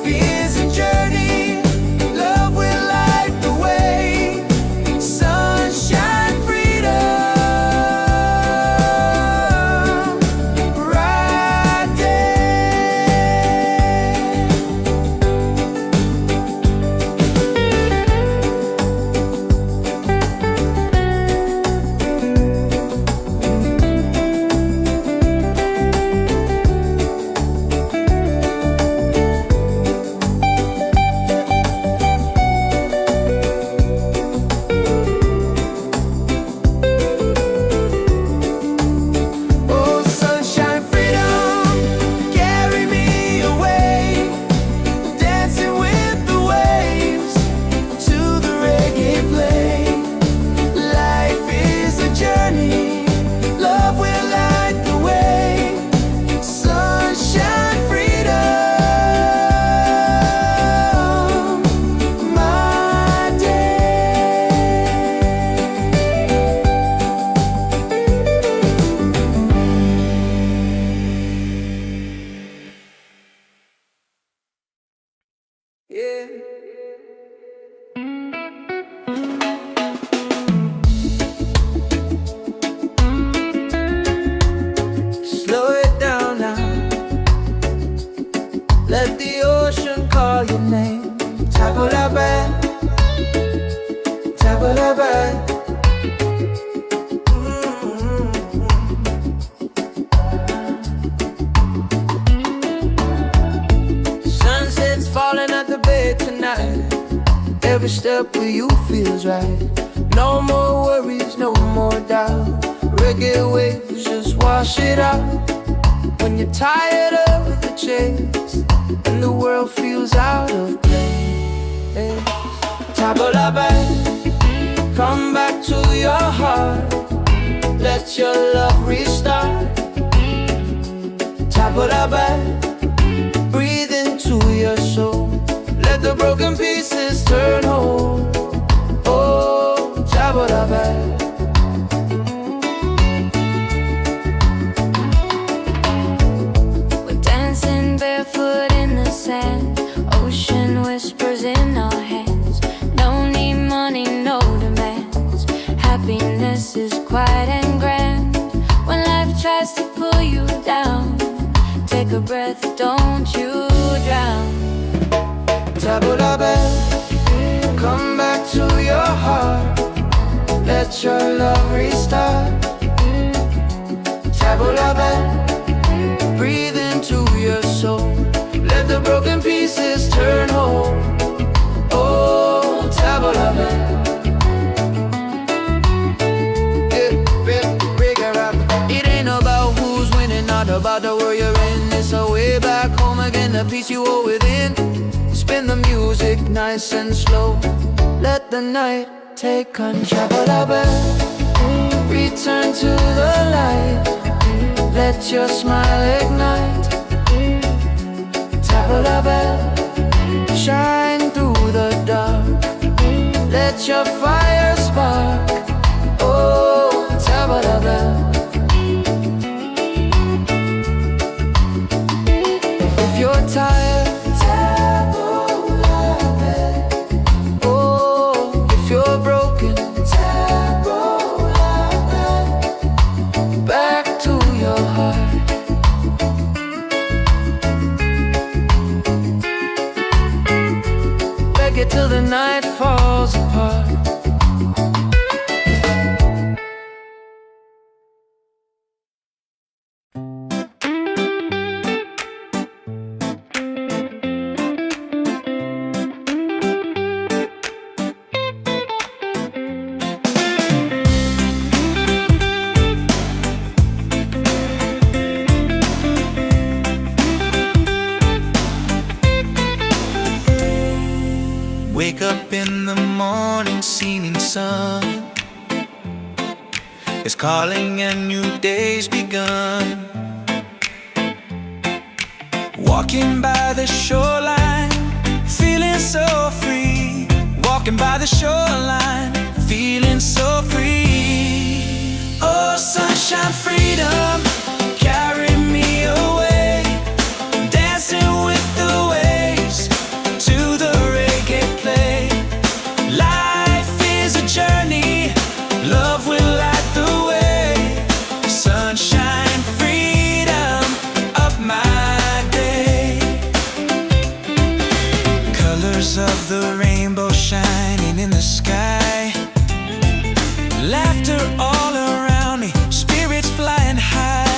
Every step with you feels right. No more worries, no more doubt. Reggae waves just wash it out. When you're tired of the chase and the world feels out of place, tabla back, come back to your heart. Let your love restart. Tabla back, breathe into your soul. Let the broken pieces turn whole. Oh, tabla back. We're dancing barefoot in the sand. Ocean whispers in our hands. Don't need money, no demands. Happiness is quiet and grand. When life tries to pull you down, take a breath, don't you drown. Tabla back, come back to your heart. Let your love restart. Tabla back, breathe into your soul. Let the broken pieces turn whole. Oh, tabla back. It ain't about who's winning, not about the world you're in. It's a way back home again, the peace you hold within. Spin the music nice and slow. Let the night take control. Return to the light. Let your smile ignite. Tabla bell, shine through the dark. Let your fire spark. Oh, tabla bell. If you're tired, till the night falls apart. Wake up in the morning, seeing sun is calling and new day's begun. Walking by the shoreline, feeling so free. Walking by the shoreline, feeling so free. Oh, sunshine, freedom, carry me away. Dancing with the waves to the reggae play. Life is a journey, love will light the way. Sunshine, freedom of my day. Colors of the rainbow shining in the sky. Laughter all around me, spirits flying high.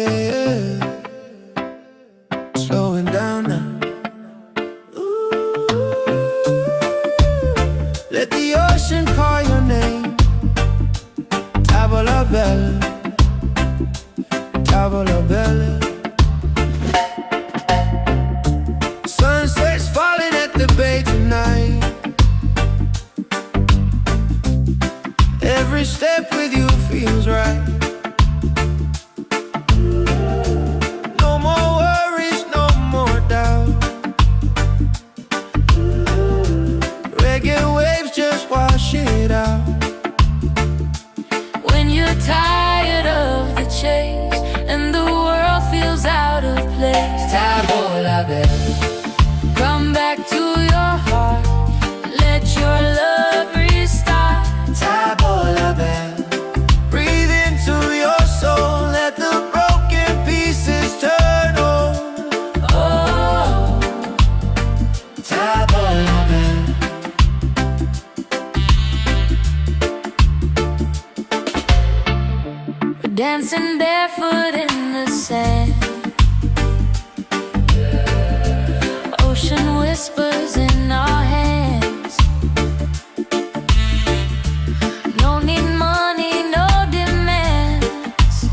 yeah. Slowing down now. Let the ocean call your name. Tavola bella, tavola bella. Sunset's falling at the bay tonight. Every step with you feels right. No more worries, no more doubt. Reggae waves just wash it out. When you're tired of the chase and the world feels out of place, Tavola bella, come back to your heart. Let your love restart. tavola bella. Breathe into your soul. Let the broken pieces turn on. Oh, Tavola bella. we're dancing barefoot in the sand. Ocean whispers in our hands. No need money, no demands.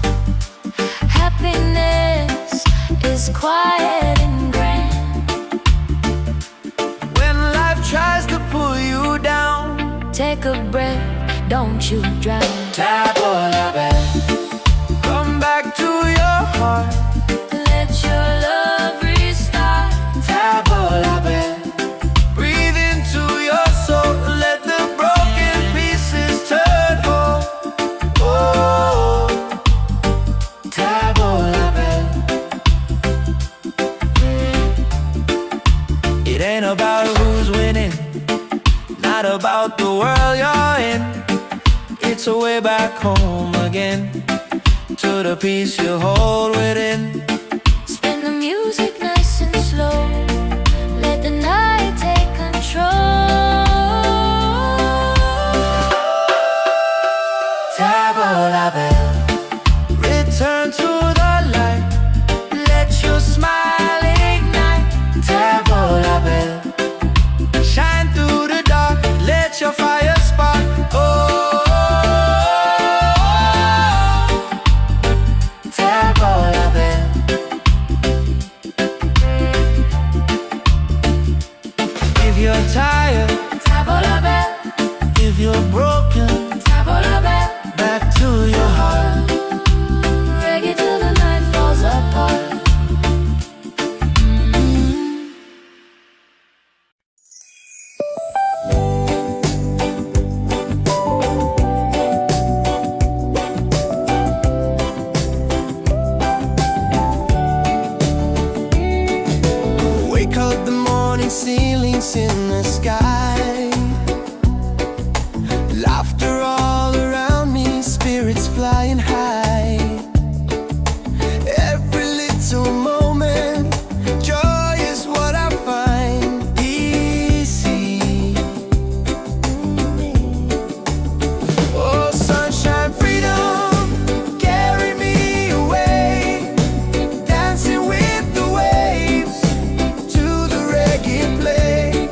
Happiness is quiet and grand. When life tries to pull you down, Take a breath, don't you drown. Tavola bella. Come back to your heart. Let your love restart. Tavola bella. Breathe into your soul. Let the broken pieces turn whole. Oh, Tavola bella. It ain't about who's winning, not about the world you're in. It's a way back home again, to the peace you hold within. Spin the music nice and slow. Let the night take control. Tavola bella. Return to the light. Let your smile ignite. Tavola bella. Shine through the dark. Let your fire spark. Oh, Tavola bella. If you're tired, Tavola bella, if you're broken, tavola bella. back to your heart. Reggae till the night falls apart. Wake up the morning, ceilings in the sky. Laughter all around me, spirits flying high. Every little moment, joy is what I find. Easy. Oh, sunshine, freedom, carry me away. Dancing with the waves to the reggae play.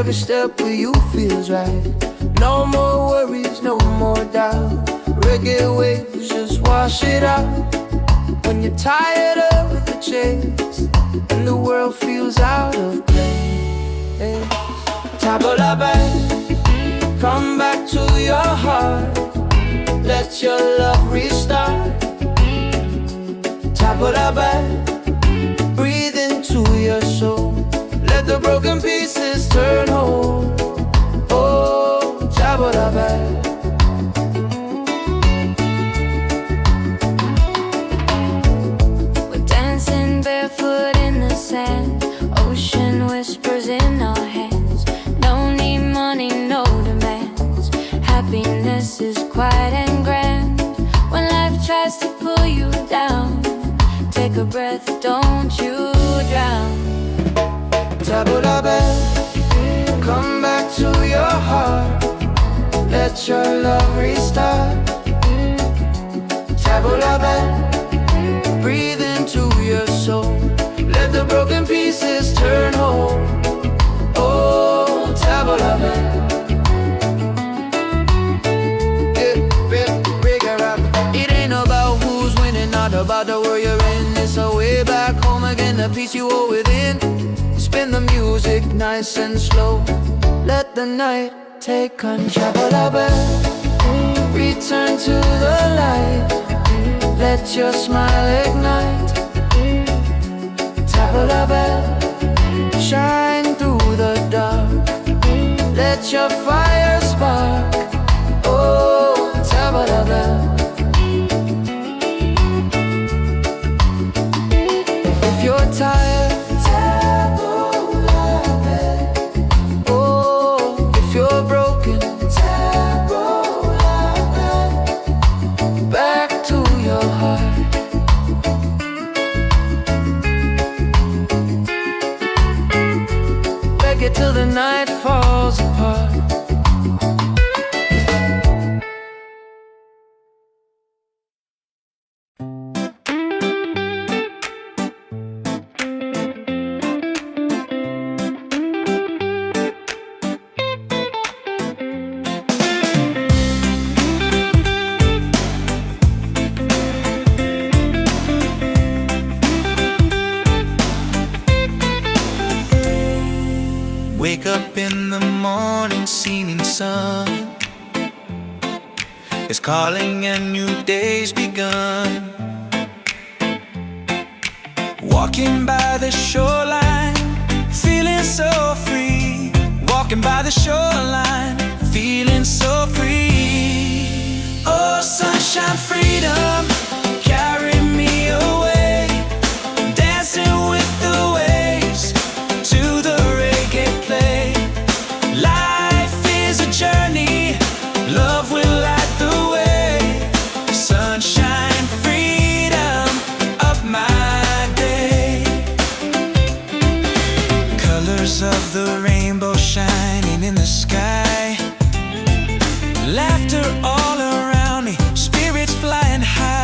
every step with you feels right. No more worries, no more doubt. Reggae waves just wash it out. When you're tired of the chase and the world feels out of place, tabla back, come back to your heart. Let your love restart. Tabla back, breathe into your soul. Let the broken pieces turn whole. Oh, tabla back. Barefoot in the sand, ocean whispers in our hands. No need money, no demands. Happiness is quiet and grand. When life tries to pull you down, take a breath, don't you drown. Tabla back, come back to your heart. Let your love restart. Tabla back, breathe into your soul. Let the broken pieces turn whole. Oh, tabla back. It ain't about who's winning, not about the world you're in. It's a way back home again, the peace you hold within. Spin the music nice and slow. Let the night take control. Tabla back, return to the light. Let your smile ignite. Tabla back, shine through the dark. Let your fire spark. Oh, tabla back. If you're tired, tabla back. Oh, if you're broken, tabla back. Back to your heart. Reggae till the night falls apart. Wake up in the morning, seeing sun is calling and new day's begun. Walking by the shoreline, feeling so free. Walking by the shoreline, feeling so free. Oh, sunshine, freedom, carry me away. Dancing with the waves to the reggae play. Life is a journey, love will light the way. Sunshine, freedom of my day. Colors of the rainbow shining in the sky. Laughter all around me, spirits flying high.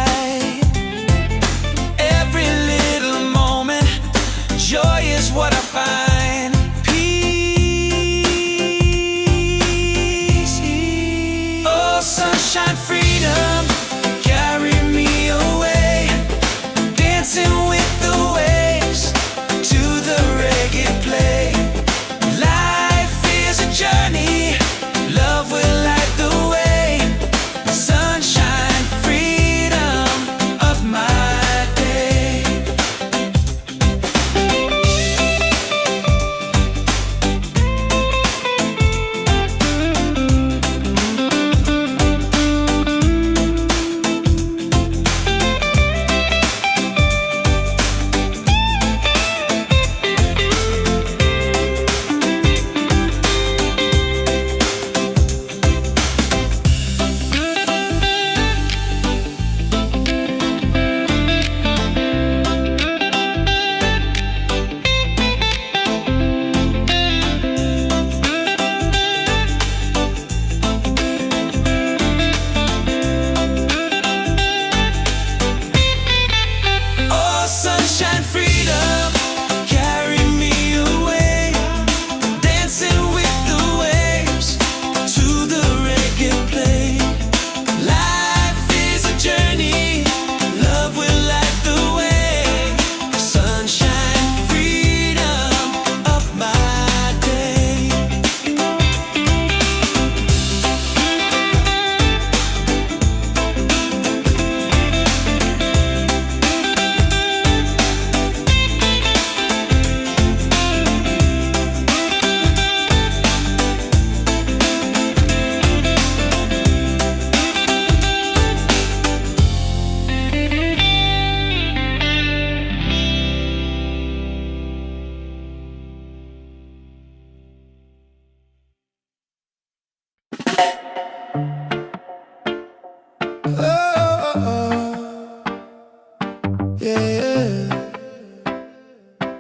Yeah, yeah.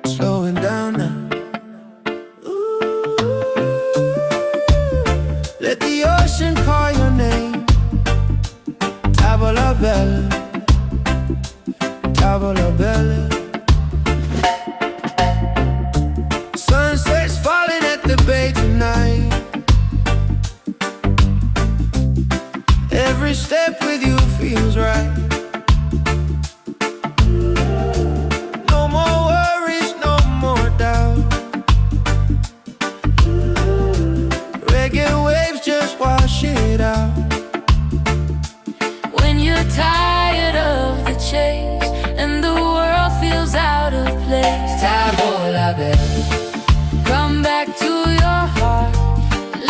Slowing down now. Let the ocean call your name. Tavola bella, tavola bella. Sunset's falling at the bay tonight. Every step with you feels right. No more worries, no more doubt. Reggae waves just wash it out. When you're tired of the chase and the world feels out of place, Tavola bella, come back to your heart.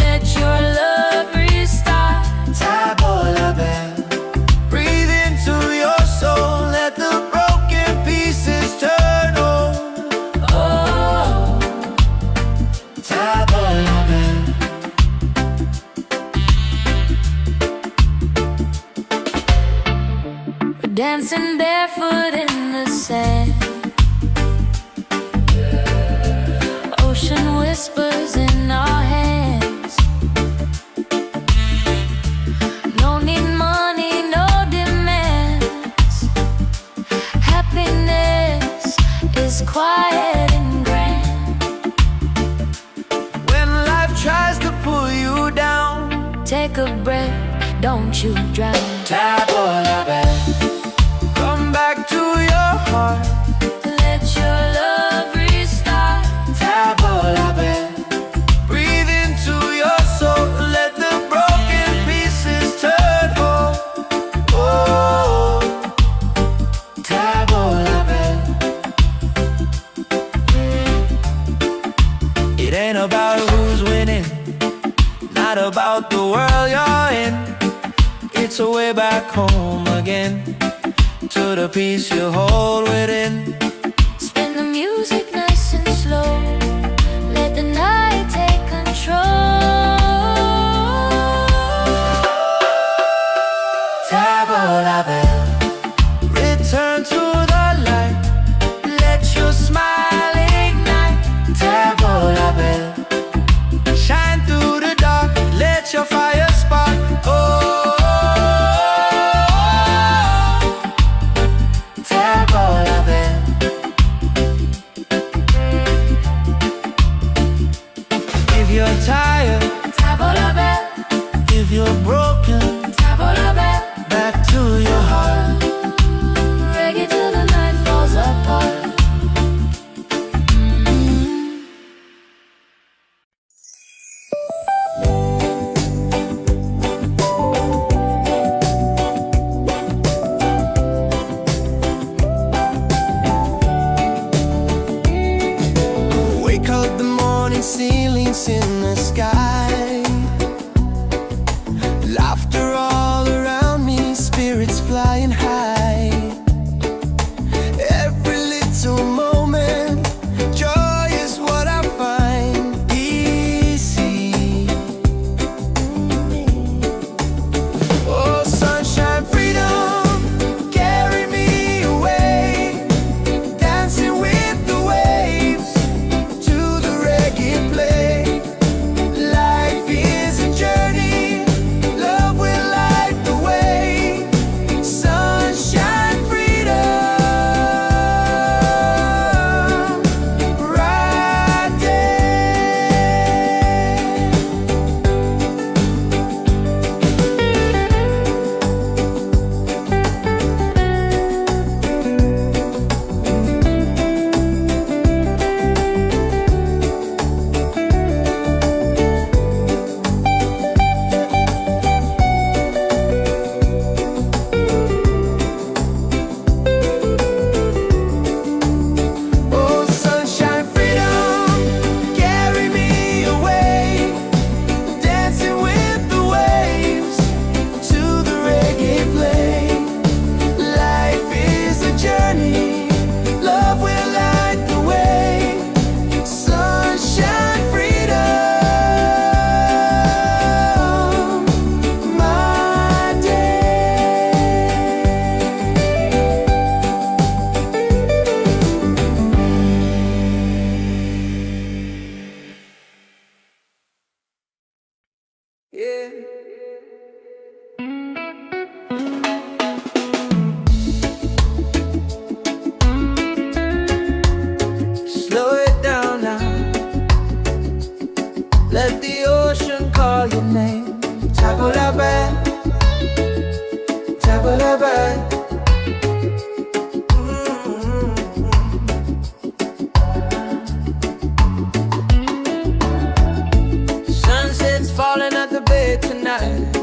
Let your love restart. tavola bella. Breathe into your soul, let the broken pieces turn on. Oh, Tavola bella. we're dancing barefoot in the sand. Ocean whispers in our hands. No need money, no demands. Happiness is quiet and grand. When life tries to pull you down, Take a breath, don't you drown. tavola bella. Come back to your heart. Let your love restart. Tavola bella. Breathe into your soul, let the broken pieces turn whole. Oh, tavola bella. It ain't about who's winning, not about the world you're in. It's a way back home again, to the peace you hold within. Spin the music nice and slow. Let the night take control. Tavola bella. Return to the light, let your smile ignite. Tavola bella. Shine through the dark, let your fire spark. Oh, tavola bella. If you're tired, Tavola bella, if you're broken, tavola bella. back to your heart. Tabalabai. Sunset's falling at the bay tonight.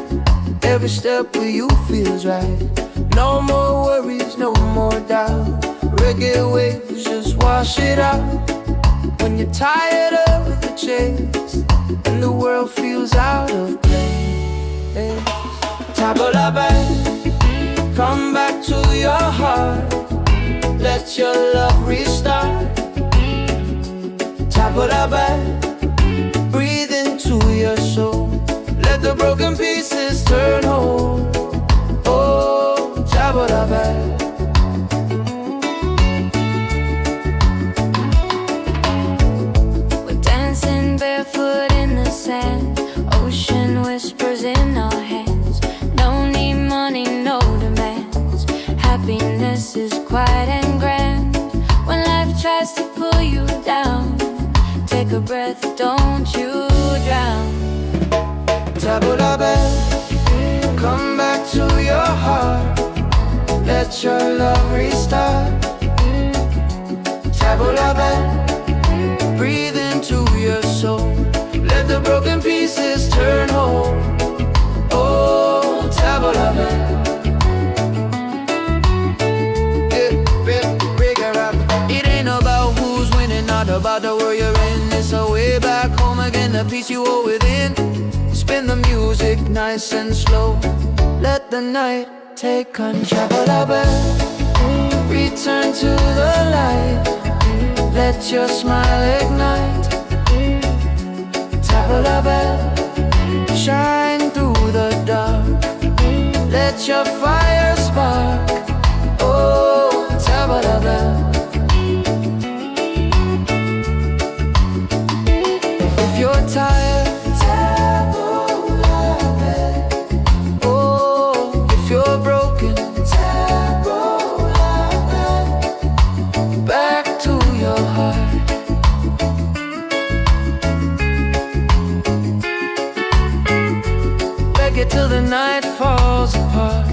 Every step with you feels right. No more worries, no more doubt. Reggae waves just wash it out. When you're tired of the chase and the world feels out of place, Tabalabai, come back to your heart. Let your love restart. Tabalabai, breathe into your soul. Let the broken pieces turn whole. Oh, Tabalabai. Barefoot in the sand, ocean whispers in our hands. No need money, no demands. Happiness is quiet and grand. When life tries to pull you down, take a breath, don't you drown. Tabalabai, come back to your heart. Let your love restart. Tabalabai, breathe into your soul. Let the broken pieces turn whole. Oh, Tabalabai. It ain't about who's winning, not about the world you're in. It's a way back home again, the peace you hold within. Spin the music nice and slow. Let the night take control. Tabalabai, return to the light. Let your smile ignite. Tabalabai, shine through the dark. Let your fire spark. Oh, Tabalabai. If you're tired, Tabalabai. Oh, if you're broken, Tabalabai. Back to your heart. Reggae till the night falls apart.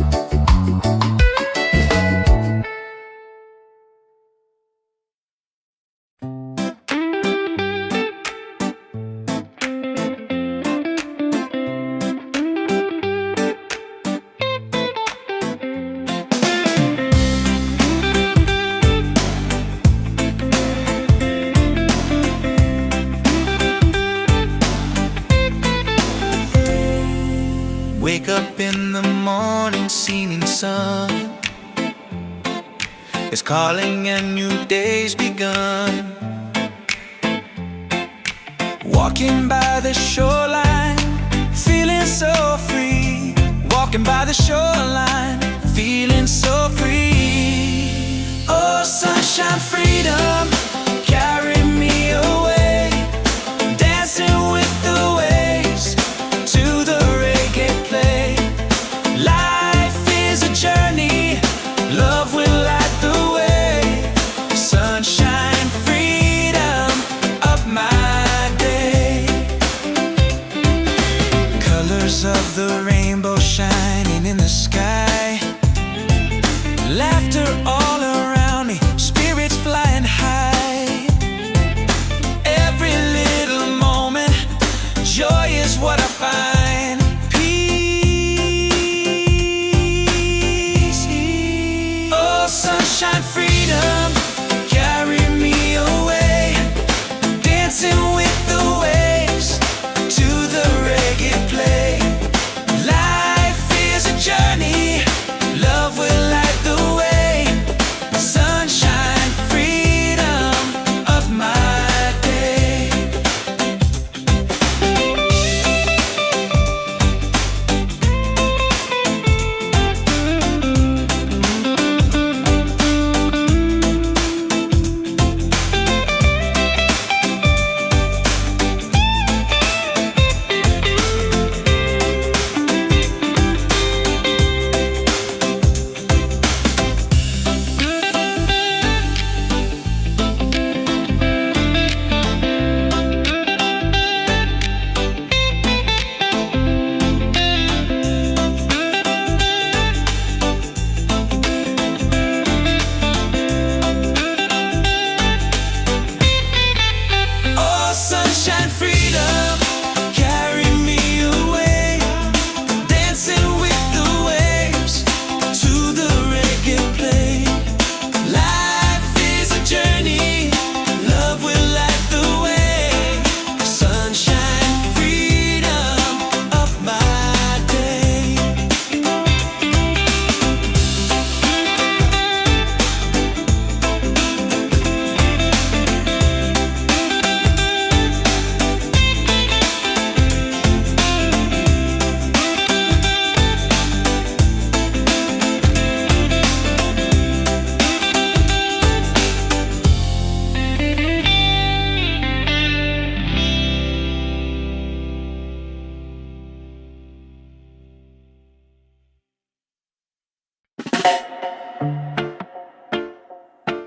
Wake up in the morning, seeing sun is calling and new day's begun. Walking by the shoreline, feeling so free. Walking by the shoreline, feeling so free. Oh, sunshine, freedom, carry me away. Dancing with the waves to the reggae play. Life is a journey, love will light the way. Sunshine, freedom, up my day. Colors of the rainbow shining in the sky. Laughter all around me, spirits flying high. Every little moment, joy is what I find. Peace. Oh, sunshine, freedom, carry me away. Dancing with the waves to the reggae play. Life is a journey, love will light the way. Sunshine, freedom, of my day.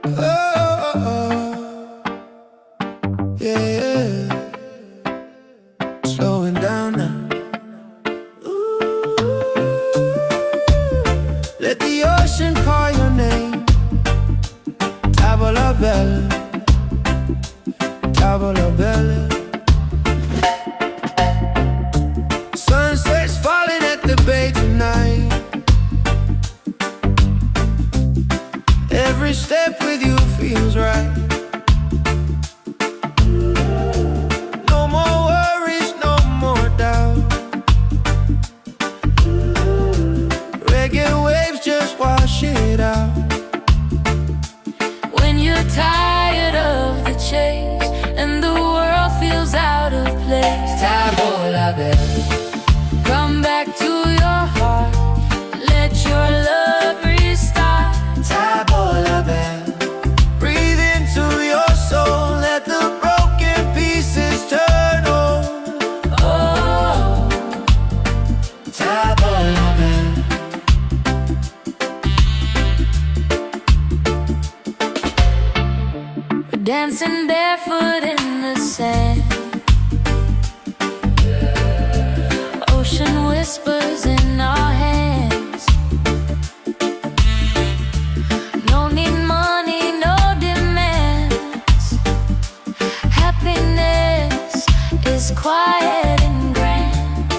Oh, oh, oh. Yeah, yeah. Slowing down now. Ooh. Let the ocean call your name. Tavola bella, tavola bella. Sunset's falling at the bay tonight. Every step with you feels right. No more worries, no more doubt. Reggae waves just wash it out. When you're tired of the chase and the world feels out of place, Tavola bella, come back to your heart. Let your love restart. tavola bella. Breathe into your soul, let the broken pieces turn over. Oh, Tavola bella. we're dancing barefoot in the sand. Ocean whispers in our hands. No need money, no demands. Happiness is quiet and grand.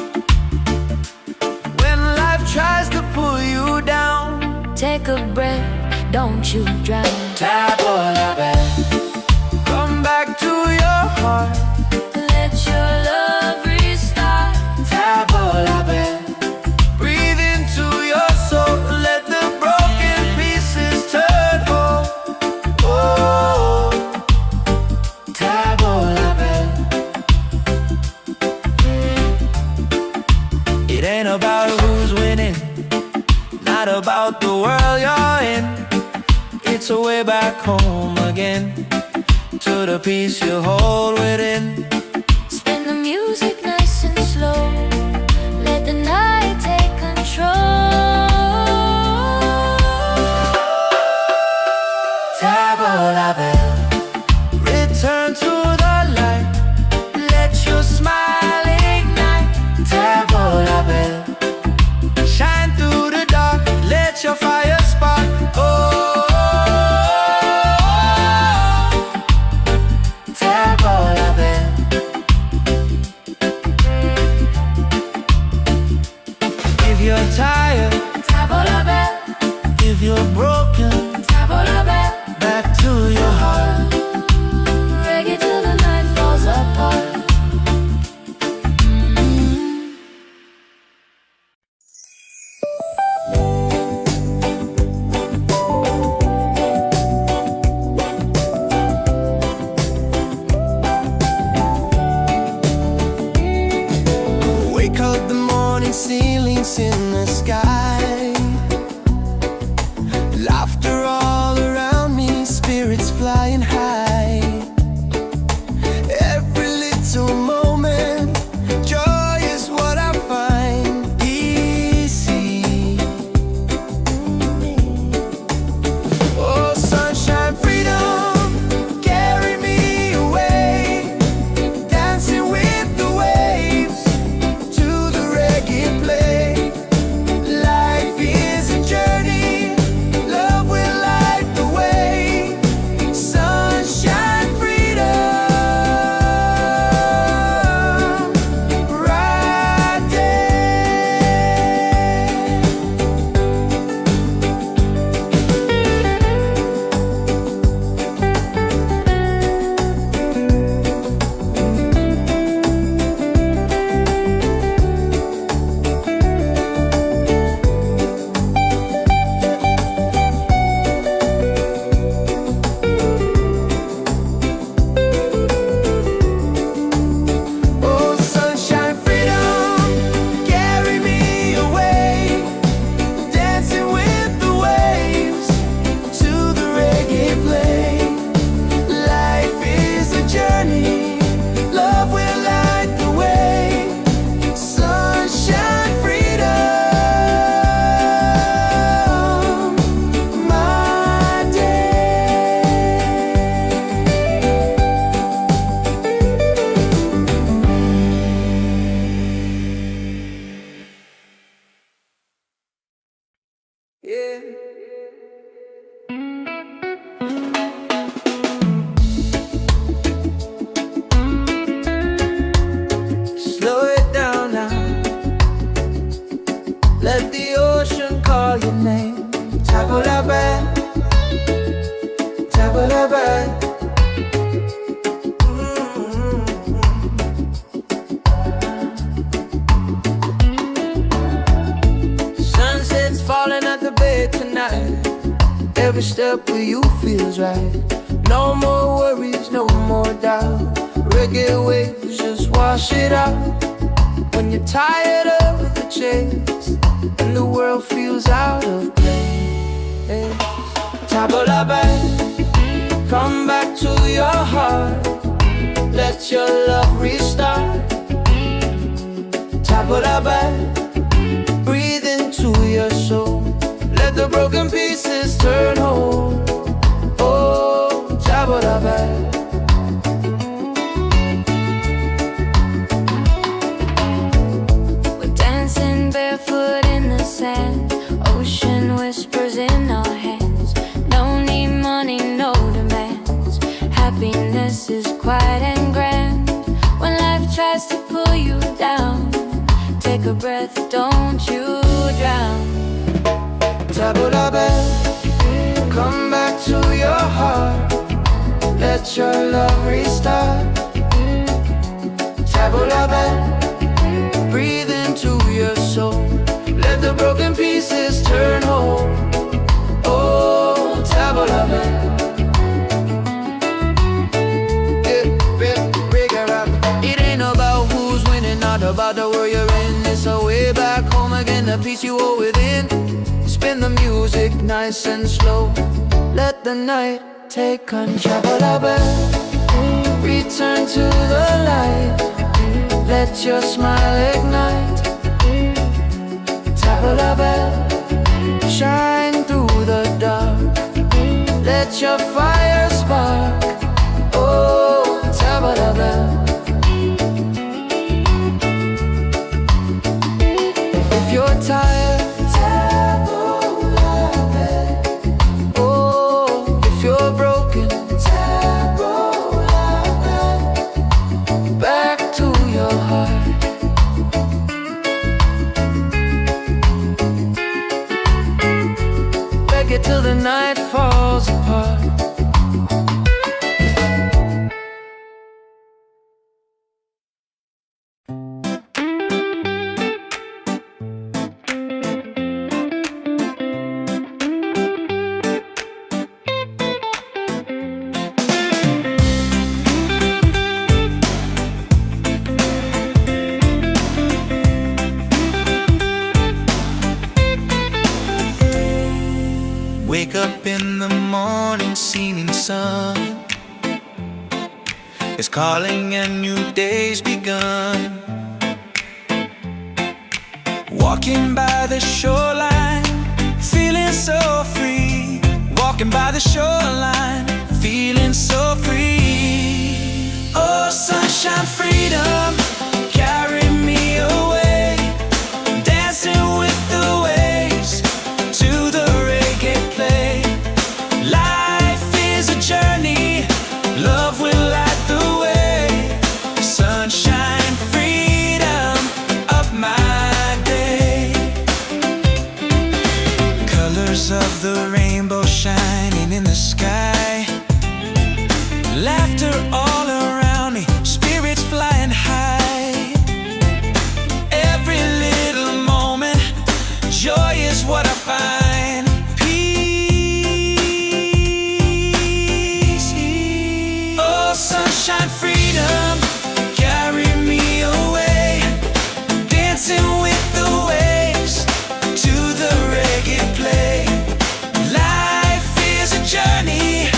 When life tries to pull you down, Take a breath, don't you drown. tavola bella. Come back to your heart, Let your love restart. tavola bella. Breathe into your soul, let the broken pieces turn whole. Oh, tavola bella. It ain't about who's winning, not about the world you're in. It's a way back home again, to the peace you hold within. Spin the music nice and slow. Let the night take control. Tavola bella. Return to the light, let your smile ignite. Tavola bella. Shine through the dark, let your fire spark. Oh, tavola bella. Tabalabai. Sunset's falling at the bed tonight. Every step with you feels right. No more worries, no more doubt. Reggae waves just wash it out. When you're tired of the chase and the world feels out of place, Tabalabai, come back to your heart. Let your love restart. Tabalabai, breathe into your soul. Let the broken pieces turn whole. Oh, Tabalabai. We're dancing barefoot in the sand. Ocean whispers in our hands. No need money, no demands. Happiness is quiet and grand. When life tries to pull you down, take a breath, don't you drown. Tabalabai, come back to your heart. Let your love restart. Tabalabai, breathe into your soul. Let the broken pieces turn whole. Oh, Tabalabai. It ain't about who's winning, not about the world you're in. It's a way back home again, the peace you hold within. Spin the music nice and slow. Let the night take control. Return to the light. Let your smile ignite. Tabalabai, shine through the dark. Let your fire spark. Oh, Tabalabai. If you're tired, till the night falls apart. Wake up in the morning, seeing sun is calling and new day's begun. Walking by the shoreline, feeling so free. Walking by the shoreline, feeling so free. Oh, sunshine, freedom, carry me away. Dancing with the waves to the reggae play. Life is a journey, love will light the way. Sunshine, freedom of my day. Colors of the rainbow shining in the sky. Laughter all around me, spirits flying high. Every little moment, joy is what I find. Peace. Oh, sunshine, freedom, carry me away. Dancing with the waves to the reggae play. Life is a journey,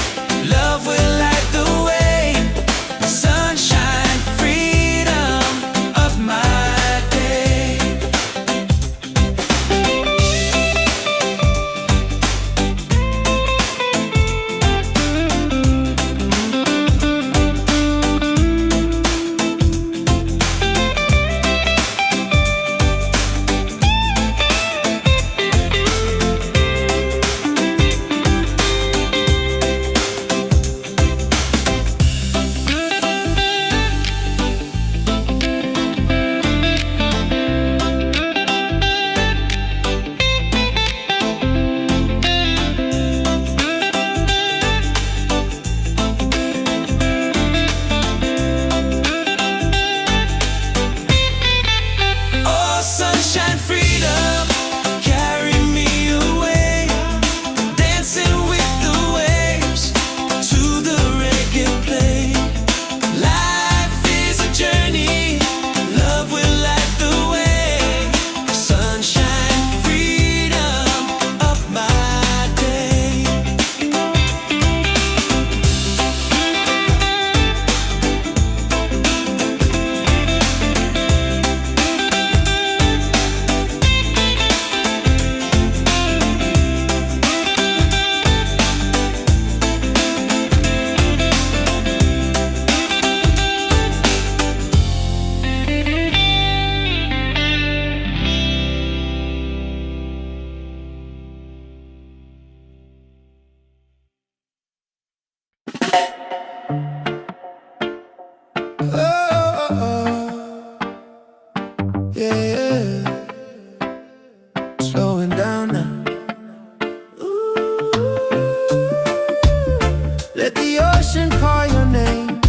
Let the ocean call your name.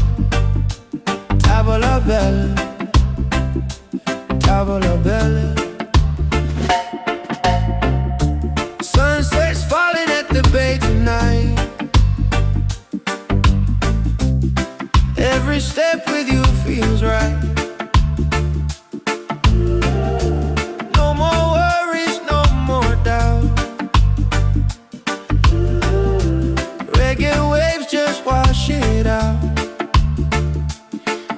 Tavola bella, tavola bella. Sunset's falling at the bay tonight. Every step with you feels right. No more worries, no more doubt. Reggae waves just wash it out.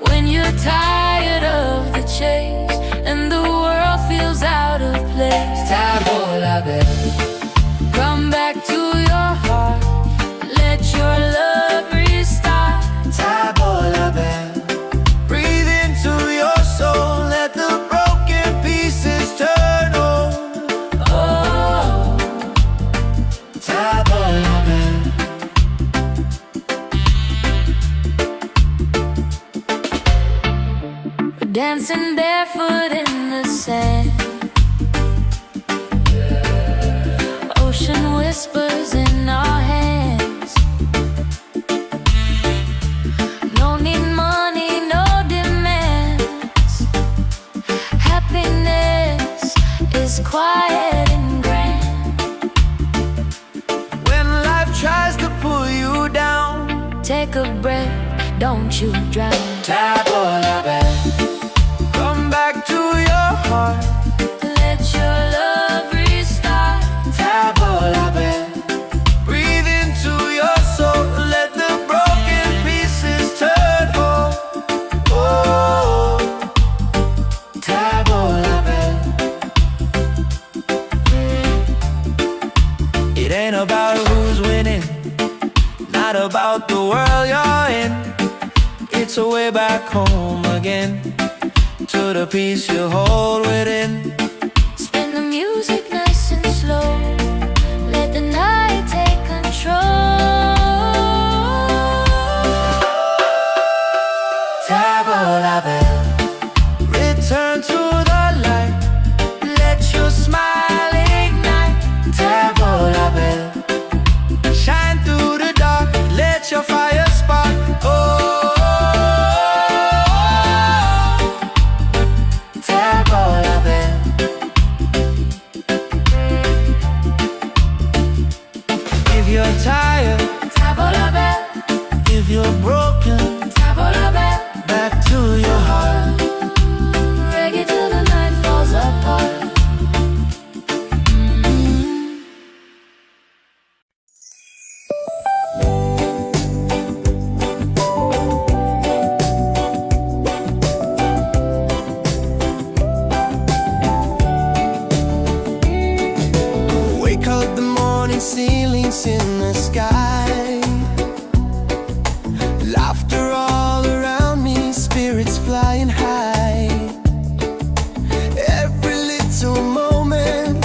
When you're tired of the chase and the world feels out of place, Tavola bella, come back to your heart. Let your love restart. tavola bella. Breathe into your soul. Let the broken pieces turn whole. Oh, Tavola bella. we're dancing barefoot in the sand. Ocean whispers in our hands. No need money, no demands. Happiness is quiet and grand. When life tries to pull you down, Take a breath, don't you drown. tavola bella. Come back to your heart. Let your love restart. Tavola bella. Breathe into your soul. Let the broken pieces turn whole. Oh, tavola bella. It ain't about who's winning, not about the world you're in. It's a way back home again, to the peace you hold within. Spin the music nice and slow. Let the night take control. Tavola bella. Return to the light. Let your smile ignite. Tavola bella. Shine through the dark. Let your fire spark. Oh, tavola bella. If you're tired, Tavola bell, if you're broken, tavola bell. back to your heart. Reggae till the night falls apart. Wake up the morning, ceilings in the sky. Laughter all around me, spirits flying high. Every little moment,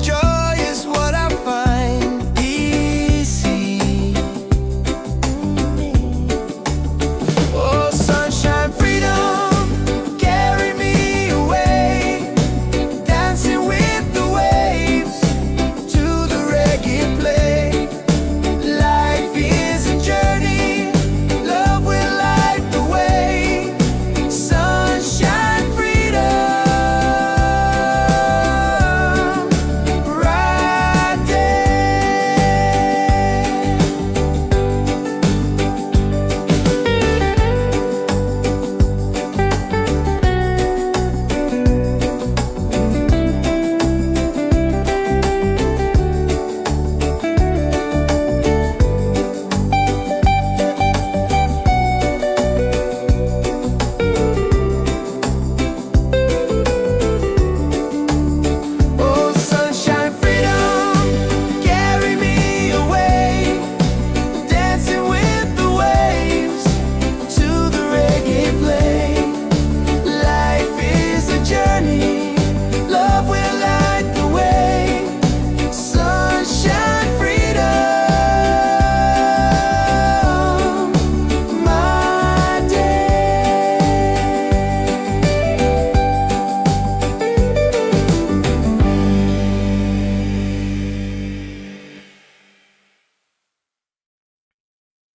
joy is what I find easy. Oh, sunshine, freedom, carry me away. Dancing with the waves to the reggae play. Life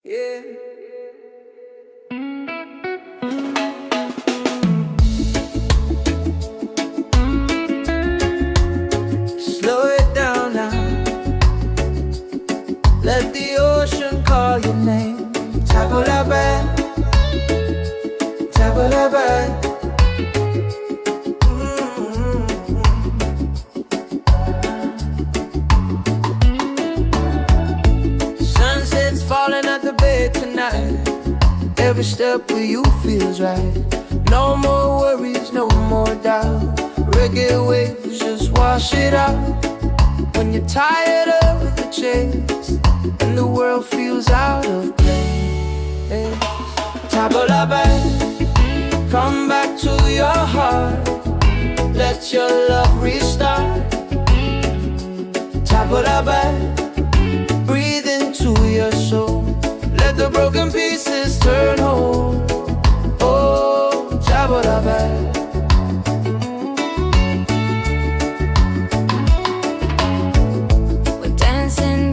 Yeah. Slow it down now. Let the ocean call your name. Table la bed, table la bed. Sunset's falling at the bay tonight. Every step with you feels right. No more worries, no more doubt. Reggae waves just wash it out. When you're tired of the chase and the world feels out of place, table la bed, come back to your heart. Let your love restart. Table la bed, breathe into your soul. Let the broken pieces turn whole. Oh, table la bed.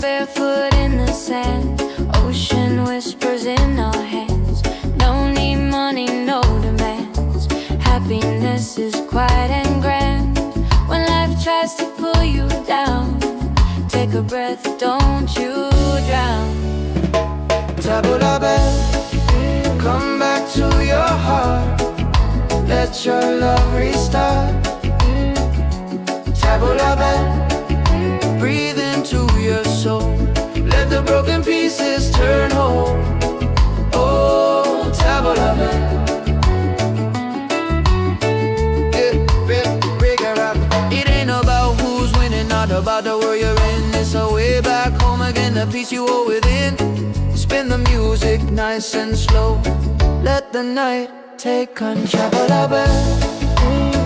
Barefoot in the sand, ocean whispers in our hands. Don't need money, no demands. Happiness is quiet and grand. When life tries to pull you down, take a breath, don't you drown. Table la bed, come back to your heart. Let your love restart. Table la bed, breathe into your soul. Let the broken pieces turn whole. Oh, table la bed. It ain't about who's winning, not about the world you're in. It's a way back home again, the peace you hold within. Spin the music nice and slow. Let the night take control. Table la bed,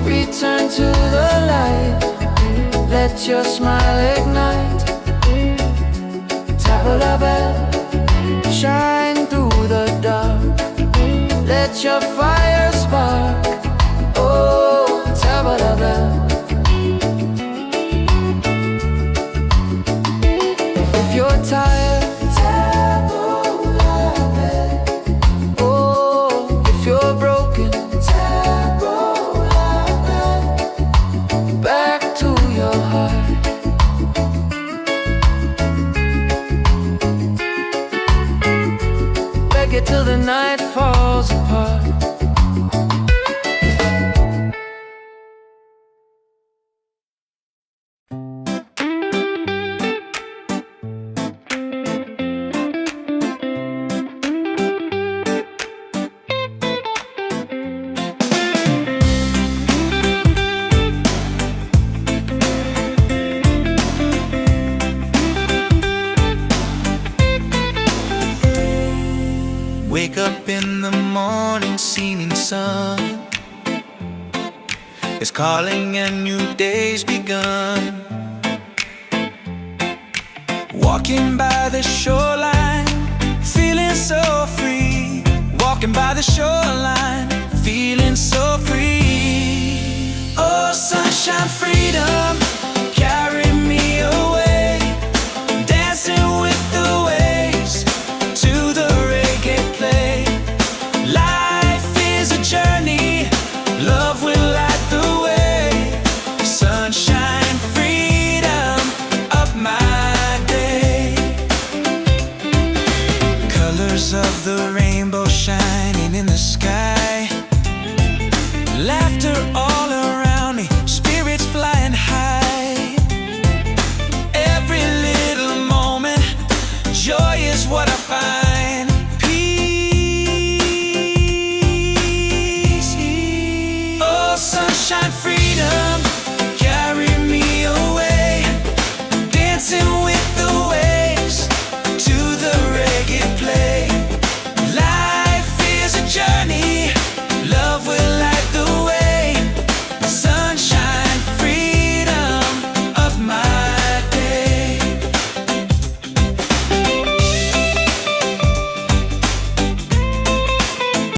return to the light. Let your smile ignite. Table la bed, shine through the dark. Let your fire spark. Oh, table la bed. If you're tired, table la bed. Oh, if you're broken, table la bed. Back to your heart. Reggae till the night falls apart. Wake up in the morning, seeing sun is calling and new day's begun. Walking by the shoreline, feeling so free. Walking by the shoreline, feeling so free. Oh, sunshine, freedom.